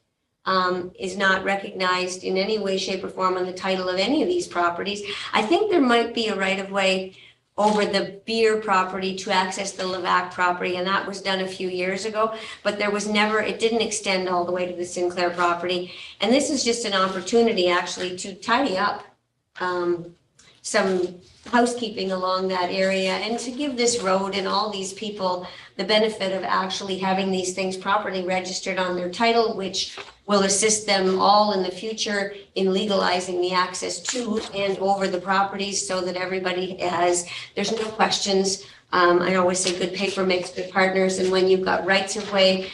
is not recognized in any way, shape, or form on the title of any of these properties. I think there might be a right-of-way over the Beer property to access the Levac property, and that was done a few years ago, but there was never, it didn't extend all the way to the Sinclair property. And this is just an opportunity actually to tidy up some housekeeping along that area and to give this road and all these people the benefit of actually having these things properly registered on their title, which will assist them all in the future in legalizing the access to and over the properties so that everybody has, there's no questions. I always say good paper makes good partners, and when you've got rights of way,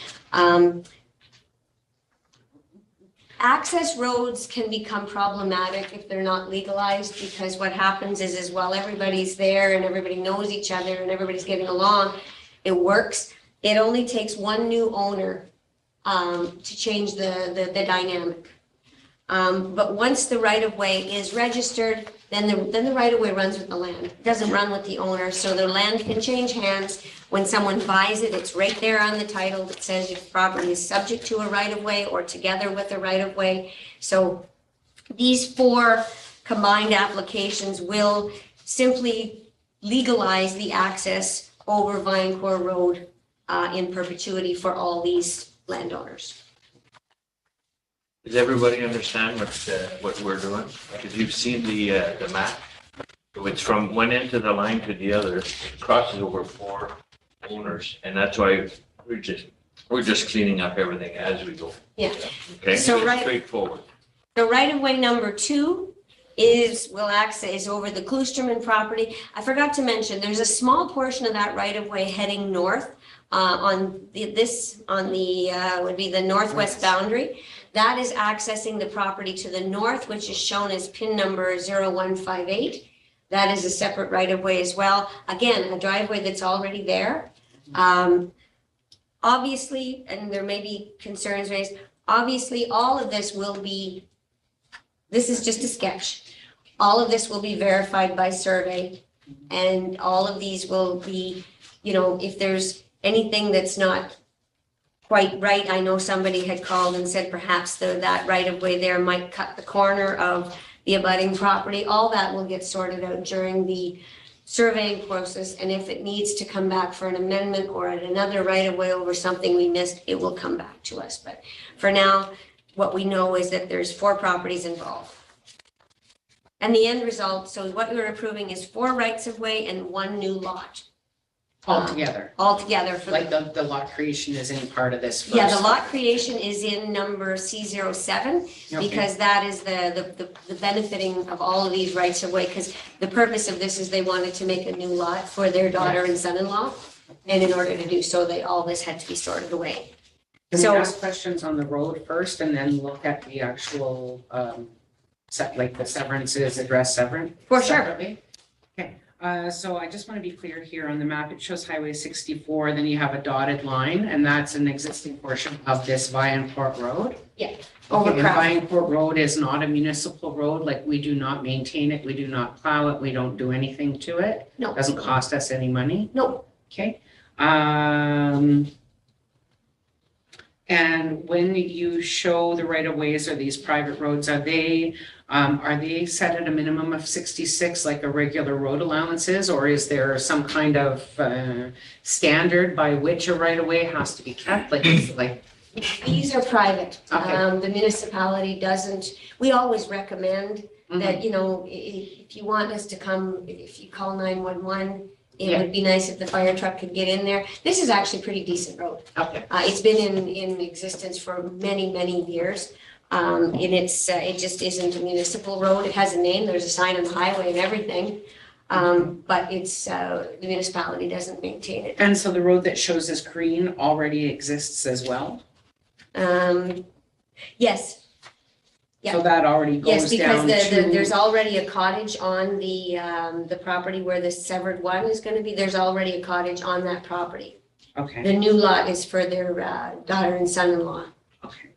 access roads can become problematic if they're not legalized, because what happens is while everybody's there and everybody knows each other and everybody's getting along, it works. It only takes one new owner to change the dynamic. But once the right-of-way is registered, then the right-of-way runs with the land. It doesn't run with the owner, so the land can change hands. When someone buys it, it's right there on the title that says if the property is subject to a right-of-way or together with a right-of-way. So these 4 combined applications will simply legalize the access over Vinecourt Road in perpetuity for all these landowners. Does everybody understand what we're doing? Because you've seen the map. It's from one end of the line to the other, it crosses over 4 owners, and that's why we're just cleaning up everything as we go. Yeah. Okay, So it's straightforward. The right-of-way number 2 is over the Kloosterman property. I forgot to mention, there's a small portion of that right-of-way heading north would be the northwest boundary. That is accessing the property to the north, which is shown as pin number 0158. That is a separate right-of-way as well. Again, a driveway that's already there. Obviously, and there may be concerns raised, obviously all of this will be, this is just a sketch. All of this will be verified by survey, and all of these will be, if there's anything that's not quite right. I know somebody had called and said perhaps that right-of-way there might cut the corner of the abutting property. All that will get sorted out during the surveying process, and if it needs to come back for an amendment or at another right-of-way over something we missed, it will come back to us. But for now, what we know is that there's 4 properties involved. And the end result, so what you're approving is 4 rights-of-way and 1 new lot. Altogether. Altogether. Like the lot creation is in part of this first. Yeah, the lot creation is in number C07, because that is the benefiting of all of these rights of way, because the purpose of this is they wanted to make a new lot for their daughter and son-in-law. And in order to do so, all this had to be sorted away. Can we So- ask questions on the road first and then look at the actual, like the severances, address severance? For sure. separately? Okay, so I just want to be clear here on the map, it shows Highway 64, then you have a dotted line, and that's an existing portion of this Vianport Road. Yeah. Okay, and Overcrowded. Vianport Road is not a municipal road, like we do not maintain it, we do not plow it, we don't do anything to it. No. Doesn't cost us any money. No. Okay. And when you show the right of ways or these private roads, are they set at a minimum of 66 like a regular road allowance is, or is there some kind of standard by which a right of way has to be kept? Like, is it like These are private. Okay. The municipality doesn't, we always recommend that, Mhm. if you want us to come, if you call 911, it Yeah. would be nice if the fire truck could get in there. This is actually a pretty decent road. Okay. It's been in existence for many, many years. And it just isn't a municipal road. It has a name, there's a sign on the highway and everything. But the municipality doesn't maintain it. And so the road that shows as green already exists as well? Yes. Yeah. So that already Yes, goes because down there's to, already a cottage on the property where the severed one is gonna be, there's already a cottage on that property. okay, The new lot is for their daughter and son-in-law. okay.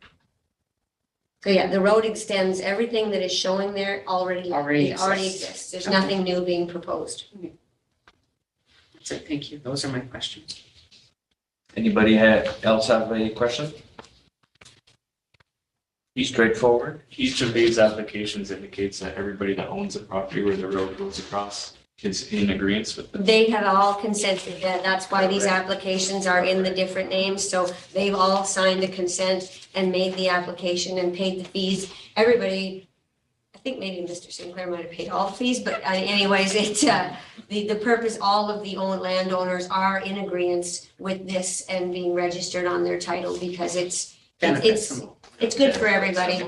So yeah, the road extends, everything that is showing there already Already exists. exists. There's Okay. nothing new being proposed. That's it, thank you. Those are my questions. Anybody else have a question? Straightforward. Each of these applications indicates that everybody that owns a property where the road goes across is in agreement with it. They have all consented, that's why these applications are in the different names, so they've all signed a consent and made the application and paid the fees. Everybody, I think maybe Mr. Sinclair might have paid all the fees, but anyways, the purpose, all of the landowners are in agreement with this and being registered on their title because it's good for everybody.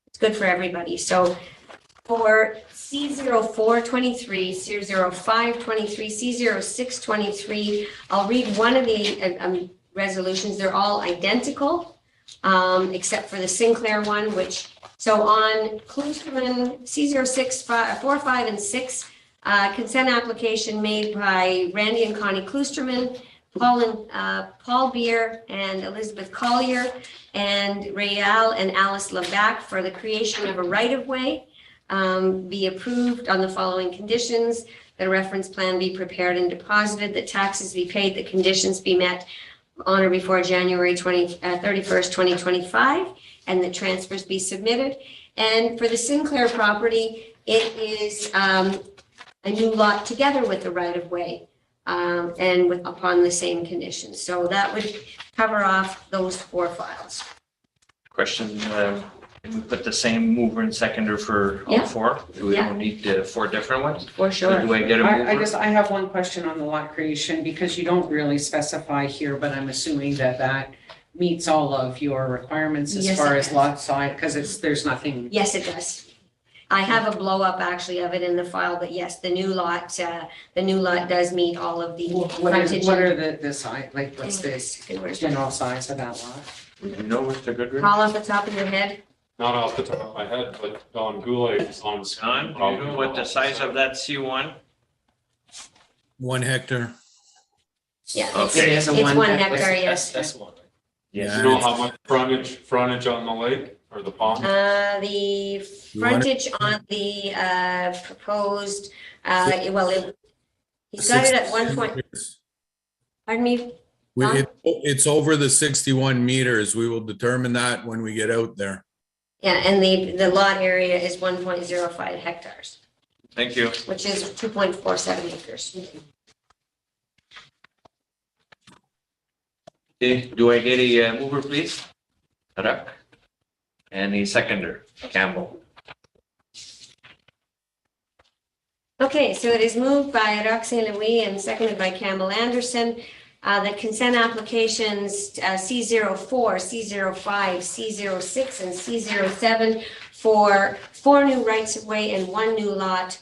It's good for everybody, so for C0423, C0523, C0623, I'll read one of the resolutions. They're all identical, except for the Sinclair one, so on Kloosterman, C06, 4, 5, and 6, consent application made by Randy and Connie Kloosterman, Paul Beer and Elizabeth Collier, and Rayal and Alice Levac for the creation of a right-of-way. Be approved on the following conditions: that a reference plan be prepared and deposited, that taxes be paid, that conditions be met on or before January 31st, 2025, and that transfers be submitted. And for the Sinclair property, it is a new lot together with the right-of-way and upon the same conditions. So that would cover off those 4 files. Question, can we put the same mover and seconder for all Yeah. 4? Do we Yeah. don't need 4 different ones? For sure. Do I get a mover? I have one question on the lot creation because you don't really specify here, but I'm assuming that meets all of your requirements as Yes, far it as does. lot size, because there's nothing. Yes, it does. I have a blow up actually of it in the file, but yes, the new lot does meet all of the frontage. What are the size, like what's the Where's general size of that lot? You know, Mr. Goodrich? Call off the top of your head. Not off the top of my head, but Don Goulet is on Don, screen. do you know what the size of that C1? 1 hectare. Yeah, Okay. It is a it's 1 1 hectare. hectare, yes. That's one. Yeah. You know how much frontage on the lake or the pond? The frontage on the proposed, he's got it at 1 point, pardon me? It's over the 61 meters. We will determine that when we get out there. Yeah, and the lot area is 1.05 hectares, Thank you. which is 2.47 acres. Okay, do I get a mover, please? Tarak? And a seconder, Campbell. Okay, so it is moved by Roxanne Louis and seconded by Campbell Anderson. The consent applications C04, C05, C06, and C07 for 4 new rights of way and 1 new lot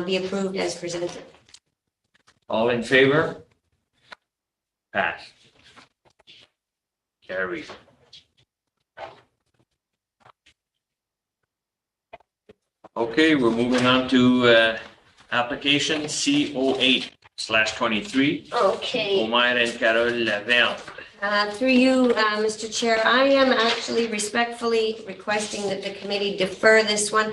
be approved as presented. All in favor? Pass. Carry. Okay, we're moving on to application CO8/23. Okay. Omer and Carol Laverne. Through you, Mr. Chair, I am actually respectfully requesting that the committee defer this one.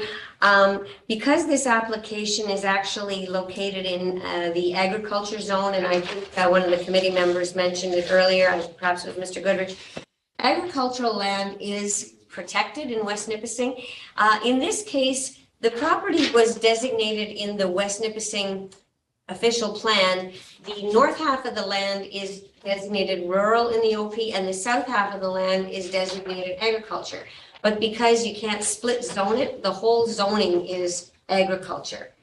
Because this application is actually located in the agriculture zone, and I think one of the committee members mentioned it earlier, perhaps it was Mr. Goodrich. Agricultural land is protected in West Nipissing. In this case, the property was designated in the West Nipissing official plan. The north half of the land is designated rural in the OP, and the south half of the land is designated agriculture. But because you can't split zone it, the whole zoning is agriculture.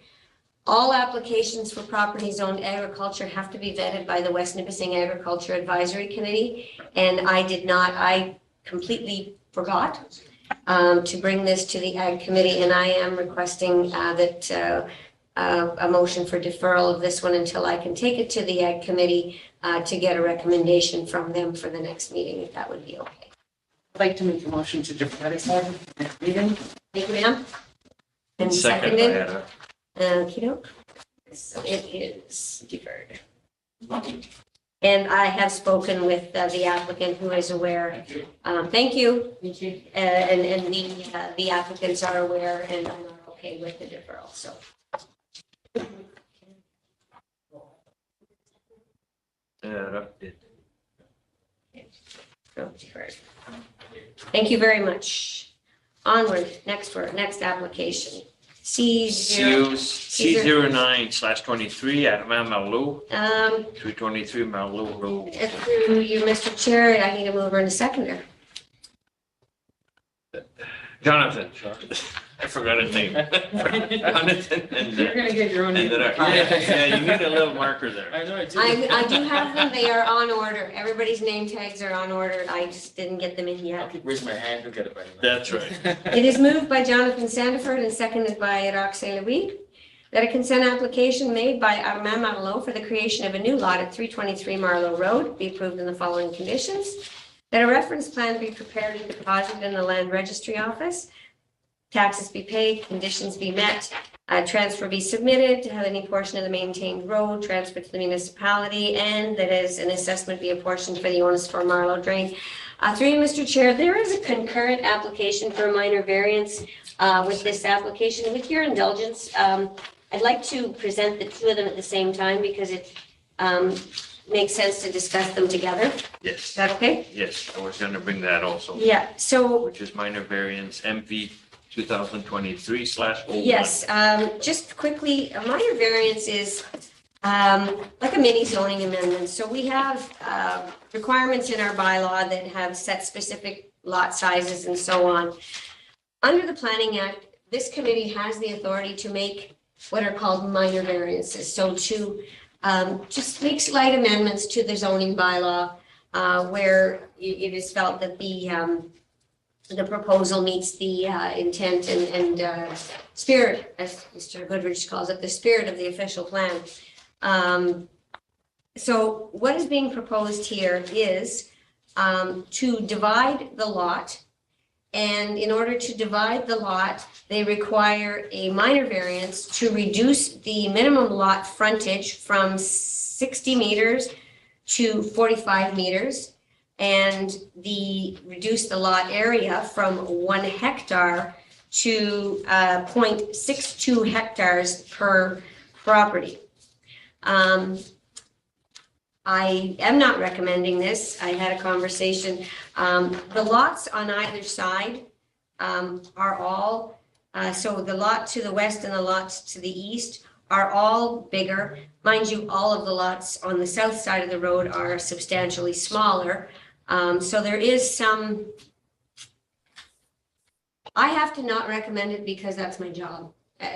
All applications for property zoned agriculture have to be vetted by the West Nipissing Agriculture Advisory Committee, and I completely forgot to bring this to the Ag Committee, and I am requesting that a motion for deferral of this one until I can take it to the Ag Committee to get a recommendation from them for the next meeting, if that would be okay. I'd like to make a motion to defer this one next meeting. Thank you, ma'am. And Second by seconded. Heather. Okey-doke. So it is deferred. And I have spoken with the applicant who is aware. Thank you. Thank you. And the applicants are aware and are okay with the deferral, so. So deferred. Thank you very much. Onward, next application. C09/23 at Merlot, 323 Merlot Road. Through you, Mr. Chair, I need a mover and a seconder. Jonathan. I forgot his name. Jonathan and. You're gonna get your own. and then yeah, you need a little marker there. I know, I do. I do have them, they are on order. Everybody's name tags are on order. I just didn't get them in I'll yet. keep raising my hand, you'll get it by now. That's right. It is moved by Jonathan Sandiford and seconded by Roxanne Louis that a consent application made by Armand Marleau for the creation of a new lot at 323 Marleau Road be approved in the following conditions. That a reference plan be prepared and deposited in the land registry office. Taxes be paid, conditions be met, transfer be submitted to have any portion of the maintained road transferred to the municipality, and that is an assessment be apportioned for the onus for Marleau drain. Through you, Mr. Chair, there is a concurrent application for a minor variance with this application. With your indulgence, I'd like to present the two of them at the same time because it makes sense to discuss them together. Yes. Is that okay? Yes, I was gonna bring that also. Yeah, so. Which is minor variance MV 2023/01. Yes, just quickly, a minor variance is like a mini zoning amendment. So we have requirements in our bylaw that have set specific lot sizes and so on. Under the Planning Act, this committee has the authority to make what are called minor variances. So to just make slight amendments to the zoning bylaw where it is felt that the proposal meets the intent and spirit, as Mr. Goodrich calls it, the spirit of the official plan. So what is being proposed here is to divide the lot. And in order to divide the lot, they require a minor variance to reduce the minimum lot frontage from 60 meters to 45 meters. And reduce the lot area from 1 hectare to 0.62 hectares per property. I am not recommending this. I had a conversation. The lots on either side are all, so the lot to the west and the lots to the east are all bigger. Mind you, all of the lots on the south side of the road are substantially smaller. So there is some, I have to not recommend it because that's my job,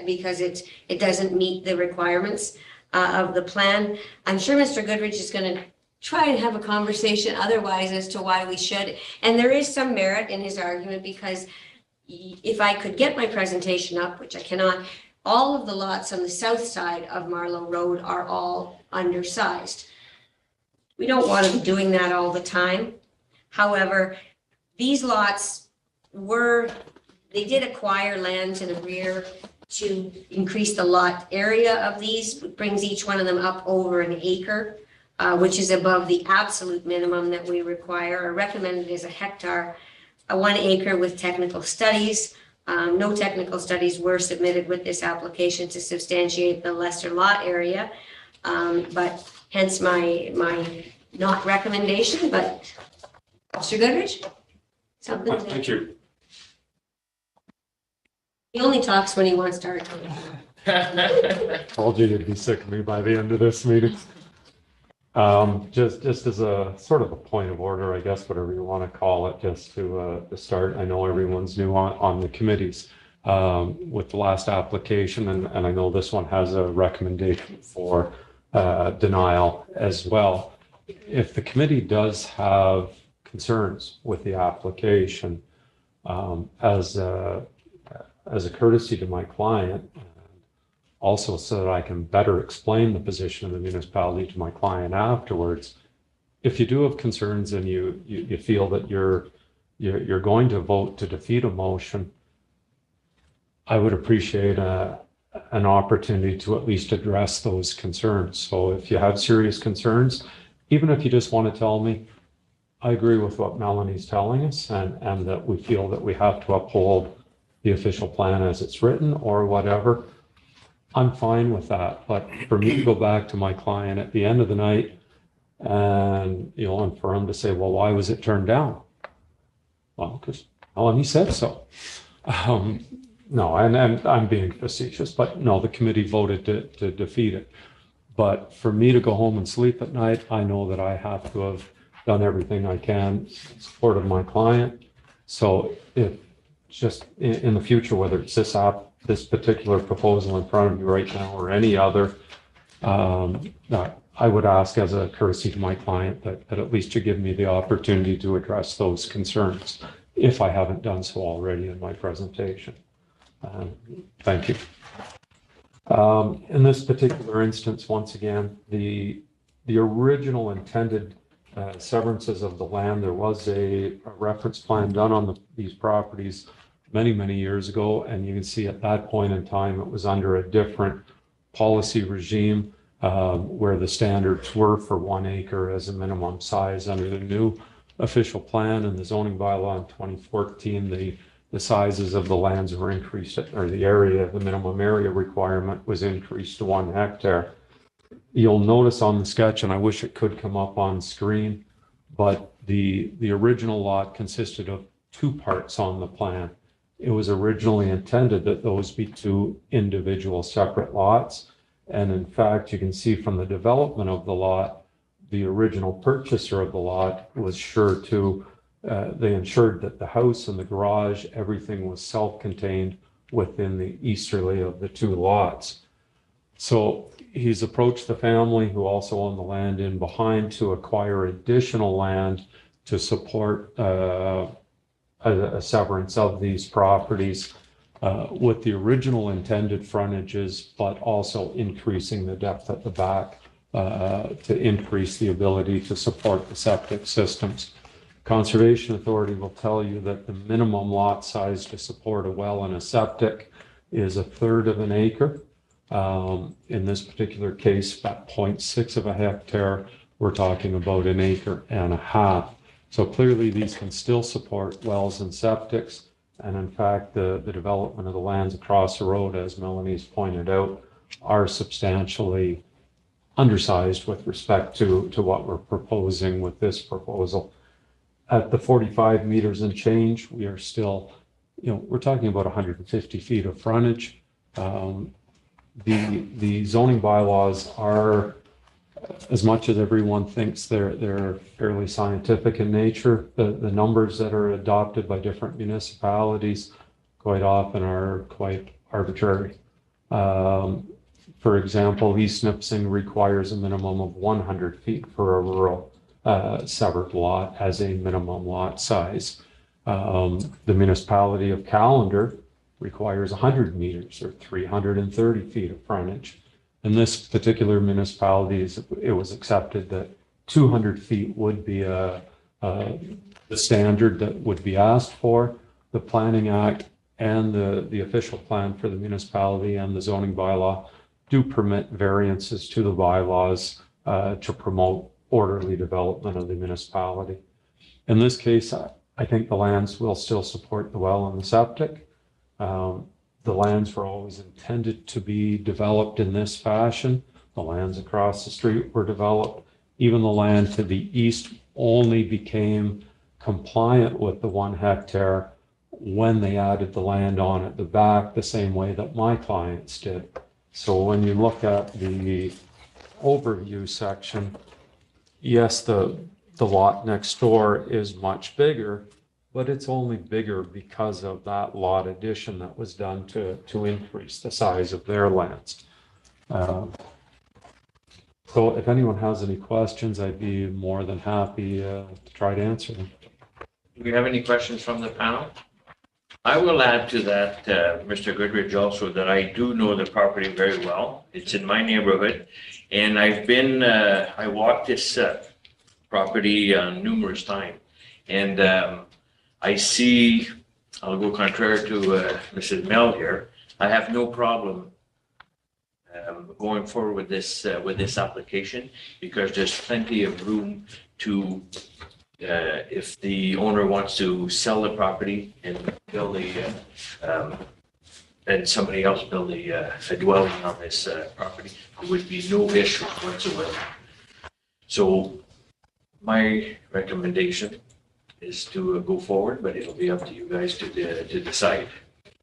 because it doesn't meet the requirements of the plan. I'm sure Mr. Goodrich is going to try and have a conversation otherwise as to why we should. And there is some merit in his argument because if I could get my presentation up, which I cannot, all of the lots on the south side of Marlow Road are all undersized. We don't want to be doing that all the time. However, these lots they did acquire land in the rear to increase the lot area of these. It brings each one of them up over an acre, which is above the absolute minimum that we require, or recommended is a hectare, a 1 acre with technical studies. No technical studies were submitted with this application to substantiate the lesser lot area, but hence my not recommendation, but Mr. Goodrich? Something. Thank you. He only talks when he wants to talking. Told you you'd be sick of me by the end of this meeting. Just as a sort of a point of order, I guess, whatever you want to call it, just to start. I know everyone's new on the committees with the last application, and I know this one has a recommendation for denial as well. If the committee does have concerns with the application, as a courtesy to my client, also so that I can better explain the position of the municipality to my client afterwards, if you do have concerns and you feel that you're going to vote to defeat a motion, I would appreciate an opportunity to at least address those concerns. So if you have serious concerns, even if you just want to tell me, I agree with what Melanie's telling us, and that we feel that we have to uphold the official plan as it's written or whatever, I'm fine with that. But for me to go back to my client at the end of the night and, and for him to say, well, why was it turned down? Well, because Melanie said so. No, and I'm being facetious, but no, the committee voted to defeat it. But for me to go home and sleep at night, I know that I have to have done everything I can in support of my client. So if just in the future, whether it's this particular proposal in front of you right now or any other, I would ask as a courtesy to my client that at least you give me the opportunity to address those concerns if I haven't done so already in my presentation. Thank you. In this particular instance, once again, the original intended severances of the land, there was a reference plan done on these properties many years ago, and you can see at that point in time it was under a different policy regime where the standards were for 1 acre as a minimum size. Under the new official plan and the zoning bylaw in 2014, the sizes of the lands were increased, or the area, the minimum area requirement was increased to 1 hectare. You'll notice on the sketch, and I wish it could come up on screen, but the original lot consisted of 2 parts on the plan. It was originally intended that those be 2 individual separate lots. And in fact, you can see from the development of the lot, the original purchaser of the lot was sure to, they ensured that the house and the garage, everything was self-contained within the easterly of the 2 lots. So he's approached the family who also own the land in behind to acquire additional land to support a severance of these properties with the original intended frontages, but also increasing the depth at the back to increase the ability to support the septic systems. Conservation Authority will tell you that the minimum lot size to support a well and a septic is 1/3 of an acre. In this particular case, about 0.6 of a hectare, we're talking about 1.5 acres. So clearly these can still support wells and septics. And in fact, the development of the lands across the road, as Melanie's pointed out, are substantially undersized with respect to what we're proposing with this proposal. At the 45 meters and change, we are still, we're talking about 150 feet of frontage. The zoning bylaws are, as much as everyone thinks they're fairly scientific in nature, the numbers that are adopted by different municipalities quite often are quite arbitrary. For example, East Nipissing requires a minimum of 100 feet for a rural severed lot as a minimum lot size. The municipality of Callander requires 100 meters or 330 feet of frontage. In this particular municipality, it was accepted that 200 feet would be the standard that would be asked for. The Planning Act and the official plan for the municipality and the zoning bylaw do permit variances to the bylaws to promote orderly development of the municipality. In this case, I think the lands will still support the well and the septic. The lands were always intended to be developed in this fashion. The lands across the street were developed. Even the land to the east only became compliant with the 1 hectare when they added the land on at the back, the same way that my clients did. So when you look at the overview section, yes, the lot next door is much bigger, but it's only bigger because of that lot addition that was done to increase the size of their lands. So if anyone has any questions, I'd be more than happy to try to answer them. Do we have any questions from the panel? I will add to that, Mr. Goodrich, also that I do know the property very well. It's in my neighborhood, and I walked this property numerous times, and I see, I'll go contrary to Mrs. Mel here, I have no problem going forward with this application, because there's plenty of room to, if the owner wants to sell the property and build and somebody else build a dwelling on this property, there would be no issue whatsoever. So my recommendation is to go forward, but it'll be up to you guys to decide.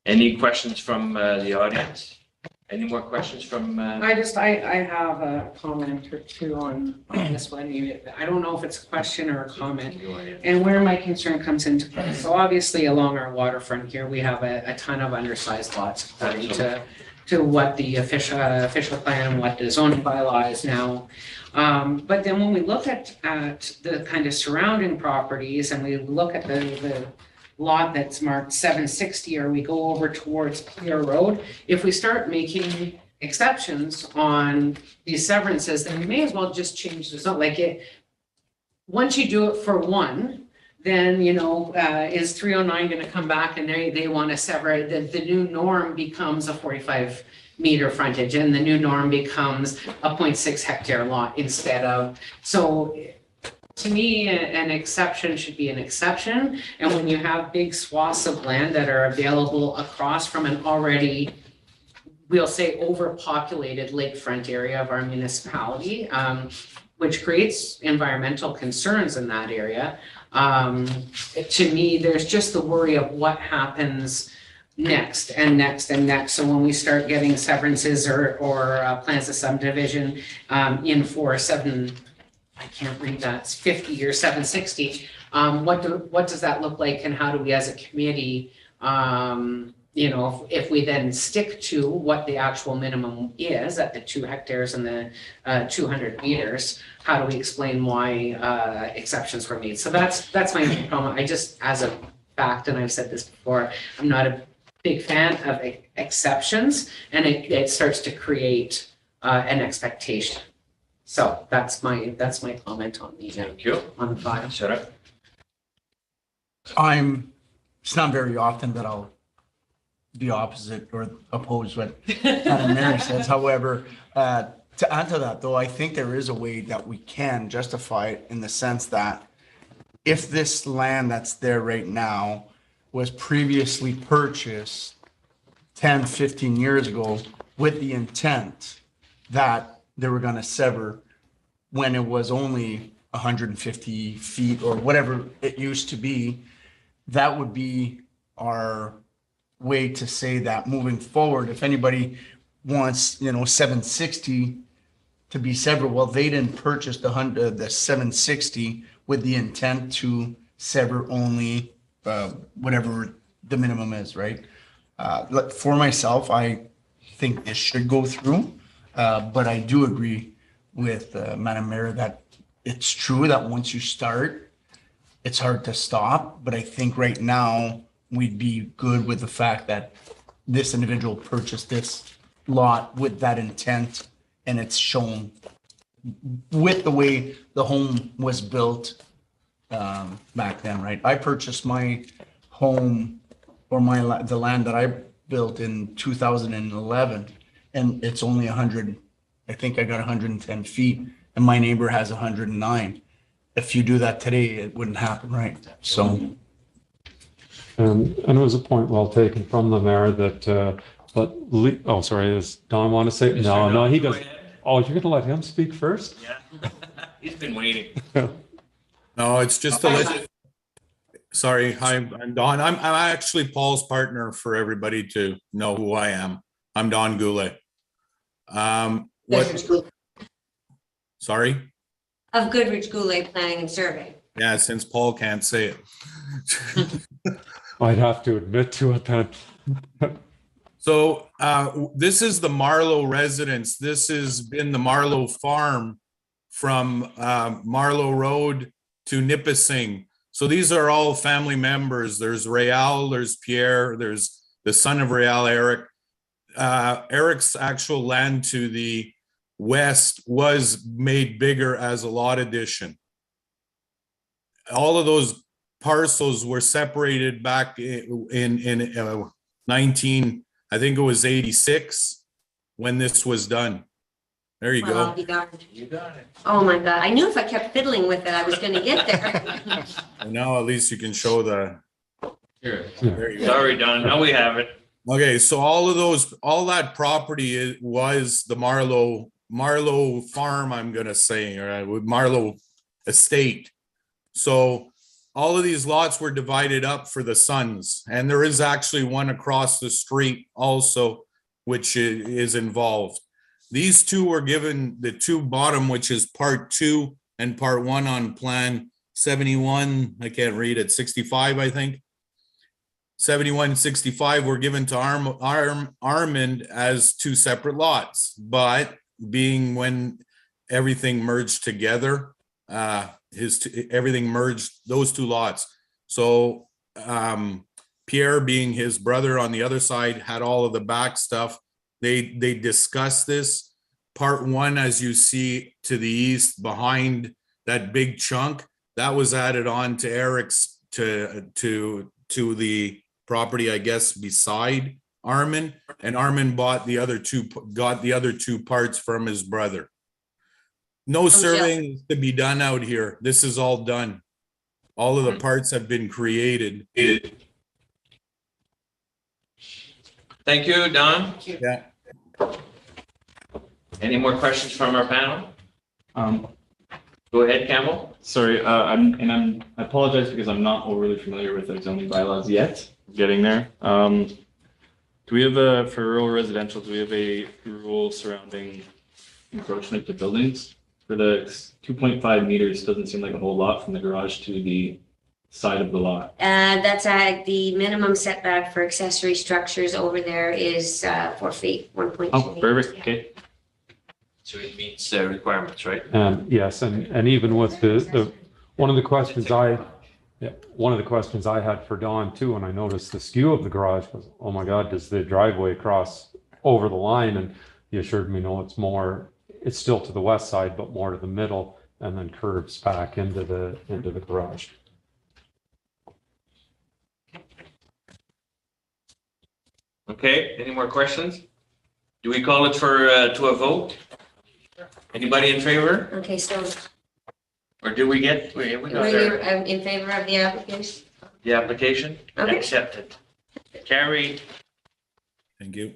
Any questions from the audience? Any more questions from? I have a comment or two on this one. I don't know if it's a question or a comment, and where my concern comes into play. So obviously along our waterfront here, we have a ton of undersized lots according to what the official plan and what the zoning bylaw is now. But then when we look at the kind of surrounding properties and we look at the lot that's marked 760, or we go over towards Clear Road, if we start making exceptions on these severances, then we may as well just change the zone. Like it, once you do it for one, then, you know, is 309 going to come back and they want to sever it? The new norm becomes a 45-meter frontage, and the new norm becomes a 0.6 hectare lot instead of, so to me, an exception should be an exception. And when you have big swaths of land that are available across from an already, we'll say, overpopulated lakefront area of our municipality, which creates environmental concerns in that area, to me, there's just the worry of what happens next and next and next. So when we start getting severances or plans of subdivision in for 7, I can't read that, it's 50 or 760. What does that look like, and how do we as a committee, you know, if we then stick to what the actual minimum is at the 2 hectares and the 200 meters, how do we explain why exceptions were made? So that's my main problem. I just, as a fact, and I've said this before, I'm not a big fan of exceptions, and it starts to create an expectation. So that's my comment on the on the file. Shut up. It's not very often that I'll be opposite or oppose what Madam Mayor says. However, to add to that, though, I think there is a way that we can justify it, in the sense that if this land that's there right now was previously purchased 10, 15 years ago with the intent that they were going to sever when it was only 150 feet or whatever it used to be, that would be our way to say that moving forward, if anybody wants, 760 to be severed, well, they didn't purchase the 760 with the intent to sever only whatever the minimum is, right? For myself, I think this should go through. But I do agree with Madam Mayor that it's true that once you start, it's hard to stop. But I think right now we'd be good with the fact that this individual purchased this lot with that intent, and it's shown with the way the home was built back then, right? I purchased my home or the land that I built in 2011, and it's only 100, I think I got 110 feet, and my neighbor has 109. If you do that today, it wouldn't happen, right? So. And it was a point well taken from the mayor that, oh, sorry, does Don want to say? No, he doesn't. Oh, you're going to let him speak first? Yeah. He's been waiting. No, it's just to let, sorry, hi, I'm Don. I'm actually Paul's partner for everybody to know who I am. I'm Don Goulet. Sorry? Of Goodrich Goulet Planning and Survey. Yeah, since Paul can't say it. I'd have to admit to it then. So this is the Marlowe residence. This has been the Marlowe farm from Marlowe Road to Nipissing. So these are all family members. There's Rael, there's Pierre, there's the son of Rael, Eric. Eric's actual land to the west was made bigger as a lot addition. All of those parcels were separated back in 19, I think it was 86 when this was done. There you Well, go. You got it. Oh my God, I knew if I kept fiddling with it, I was gonna get there. And now at least you can show the. Here. There you go. Sorry, Don. Now we have it. Okay, so all that property was the Marlowe farm, I'm gonna say, or with Marlowe estate. So all of these lots were divided up for the sons, and there is actually one across the street also, which is involved. These two were given the two bottom, which is part 2 and part 1 on plan 71. I can't read it, 65, I think. 71 and 65 were given to Armand as 2 separate lots, but being when everything merged together, everything merged those 2 lots. So Pierre, being his brother on the other side, had all of the back stuff. They discussed this. Part 1, as you see to the east behind that big chunk, that was added on to Eric's to the property, I guess, beside Armin, and Armin got the other two parts from his brother. No surveying to be done out here. This is all done. All of the parts have been created. Thank you, Don. Yeah. Any more questions from our panel? Go ahead, Campbell. Sorry, I apologize because I'm not overly familiar with the zoning bylaws yet. Getting there. Do we have for rural residential, do we have a rule surrounding encroachment to buildings? For the 2.5 meters, doesn't seem like a whole lot from the garage to the side of the lot. That's the minimum setback for accessory structures over there is 4 feet, 1.2. Oh, perfect, okay. So it meets the requirements, right? Yes, and even with the one of the questions I had for Dawn too, and I noticed the skew of the garage was, oh my God, does the driveway cross over the line? And he assured me, no, it's still to the west side, but more to the middle, and then curves back into the garage. Okay, any more questions? Do we call it to a vote? Anybody in favor? Okay, so Or do we get, we got we're there. in favor of the application? The application? Okay. Accepted. Carried. Thank you.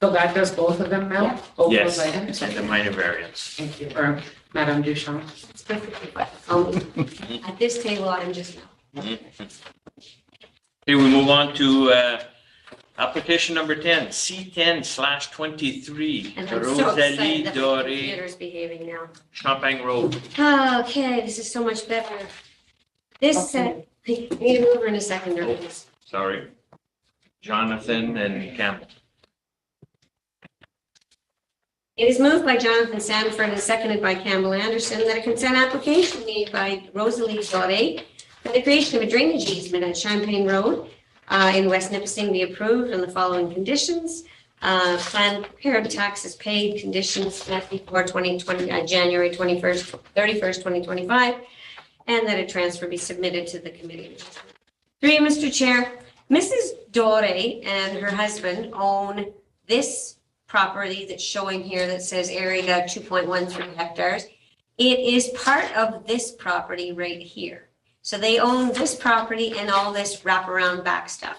So that does both of them, Mel? Both Yes, those items? and the minor variance. Thank you, for Madame Duchamp. At this table, I'm just. Okay, we move on to application number 10, C10/23. And I'm so Rosalie excited that my Doré, computer's behaving now. Champagne Road. Okay, this is so much better. This, I need to move her in a second, please. Sorry. Jonathan and Campbell. It is moved by Jonathan Sanford and seconded by Campbell Anderson that a consent application made by Rosalie Doré for the creation of a drainage easement at Champagne Road in West Nipissing be approved on the following conditions. Plan prepared, taxes paid, conditions met before 2020, January 21st, 31st, 2025, and that a transfer be submitted to the committee. 3, Mr. Chair, Mrs. Dore and her husband own this property that's showing here that says area 2.13 hectares. It is part of this property right here. So they own this property and all this wraparound back stuff.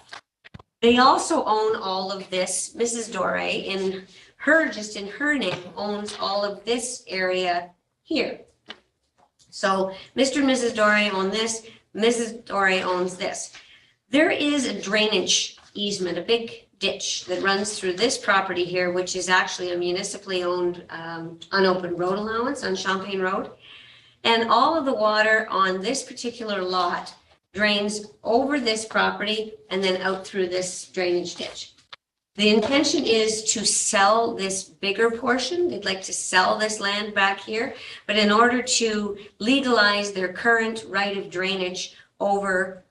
They also own all of this. Mrs. Dore, just in her name, owns all of this area here. So Mr. and Mrs. Dore own this, Mrs. Dore owns this. There is a drainage easement, a big ditch that runs through this property here, which is actually a municipally owned unopened road allowance on Champagne Road. And all of the water on this particular lot drains over this property and then out through this drainage ditch. The intention is to sell this bigger portion. They'd like to sell this land back here, but in order to legalize their current right of drainage over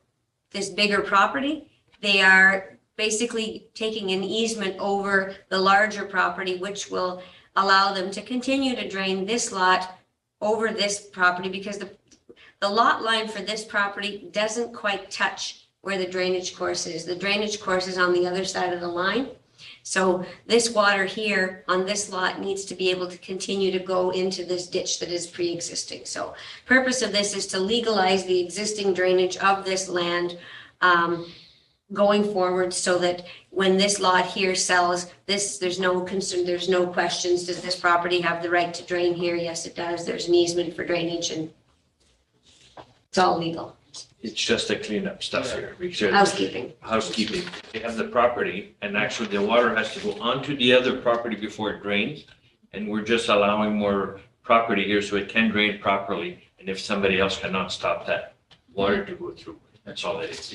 this bigger property, they are basically taking an easement over the larger property, which will allow them to continue to drain this lot over this property, because the lot line for this property doesn't quite touch where the drainage course is. The drainage course is on the other side of the line. So this water here on this lot needs to be able to continue to go into this ditch that is pre-existing. So purpose of this is to legalize the existing drainage of this land going forward, so that when this lot here sells, there's no concern, there's no questions. Does this property have the right to drain here? Yes, it does. There's an easement for drainage and it's all legal. It's just a cleanup stuff here. Because Housekeeping. Housekeeping. They have the property and actually the water has to go onto the other property before it drains. And we're just allowing more property here so it can drain properly. And if somebody else cannot stop that water to go through, that's all it is.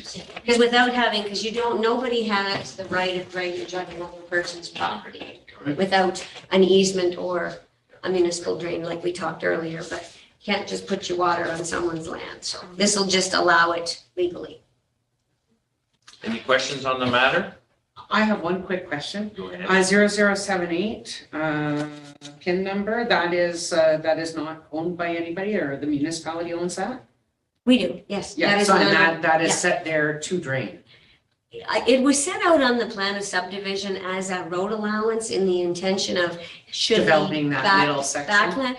Because nobody has the right of drainage on another person's property without an easement or a municipal drain like we talked earlier, but can't just put your water on someone's land. So this will just allow it legally. Any questions on the matter? I have one quick question. Go ahead. 0078 PIN number, that is not owned by anybody, or the municipality owns that? We do, yes. Yeah, is so another- that is yeah. set there to drain. It was set out on the plan of subdivision as a road allowance in the intention of should be Developing that middle section. backland.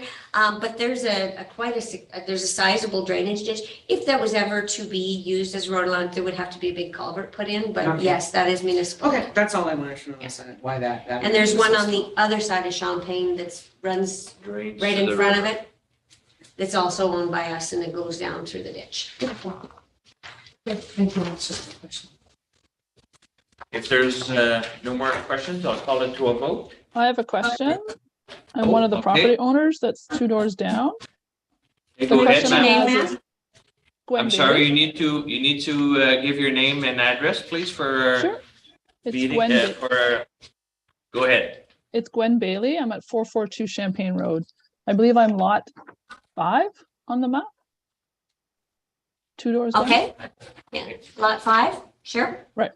But there's there's a sizable drainage ditch. If that was ever to be used as road allowance, there would have to be a big culvert put in, but Okay. yes, that is municipal. Okay, that's all I wanted to know, why that. And there's one on the other side of Champagne that runs Drains right to in the front river. of it. It's also owned by us and it goes down through the ditch. Thank you, that's just a question. If there's no more questions, I'll call it to a vote. I have a question. I'm one of the okay. property owners that's 2 doors down. Hey, The go ahead, question I ma'am. have is- Gwen I'm sorry, Bailey. you need to give your name and address, please, for Sure. It's meeting, Gwen, go ahead. it's Gwen Bailey. I'm at 442 Champagne Road. I believe I'm lot 5 on the map. 2 doors down. Okay, yeah, lot 5, sure. Right.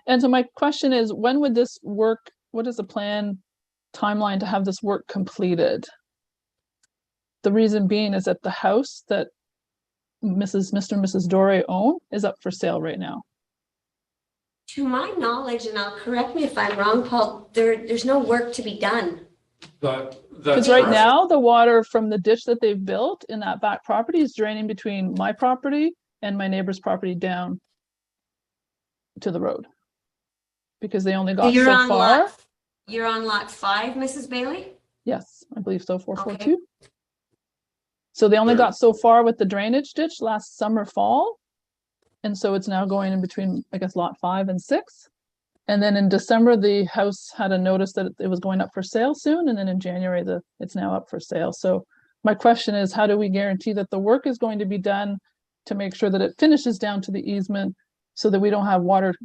And so my question is, when would this work? What is the plan timeline to have this work completed? The reason being is that the house that Mr. and Mrs. Dore own is up for sale right now. To my knowledge, and correct me if I'm wrong, Paul, there's no work to be done. Because right now, the water from the ditch that they've built in that back property is draining between my property and my neighbor's property down to the road. Because they only got You're so on far. You're on lot 5, Mrs. Bailey? Yes, I believe so, 442. So they only got so far with the drainage ditch last summer, fall. And so it's now going in between, I guess, lot 5 and 6. And then in December, the house had a notice that it was going up for sale soon. And then in January, it's now up for sale. So my question is, how do we guarantee that the work is going to be done to make sure that it finishes down to the easement so that we don't have water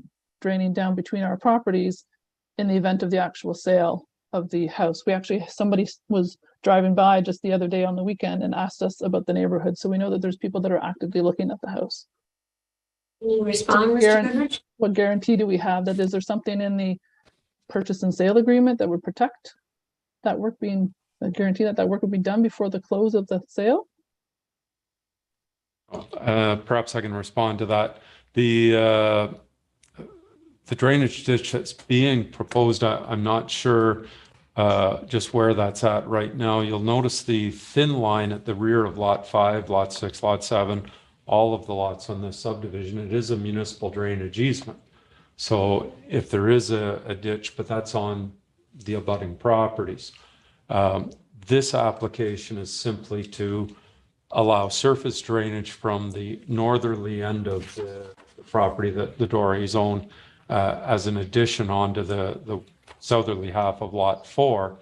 draining down between our properties in the event of the actual sale of the house? Somebody was driving by just the other day on the weekend and asked us about the neighborhood. So we know that there's people that are actively looking at the house. Can you respond, Mr. Guarantee- Goodrich? What guarantee do we have that, is there something in the purchase and sale agreement that would protect that work being, guarantee that that work would be done before the close of the sale? Perhaps I can respond to that. The drainage ditch that's being proposed, I'm not sure just where that's at right now. You'll notice the thin line at the rear of Lot 5, Lot 6, Lot 7, all of the lots on this subdivision. It is a municipal drainage easement. So if there is a ditch, but that's on the abutting properties. This application is simply to allow surface drainage from the northerly end of the property that the Dorés own as an addition onto the southerly half of Lot 4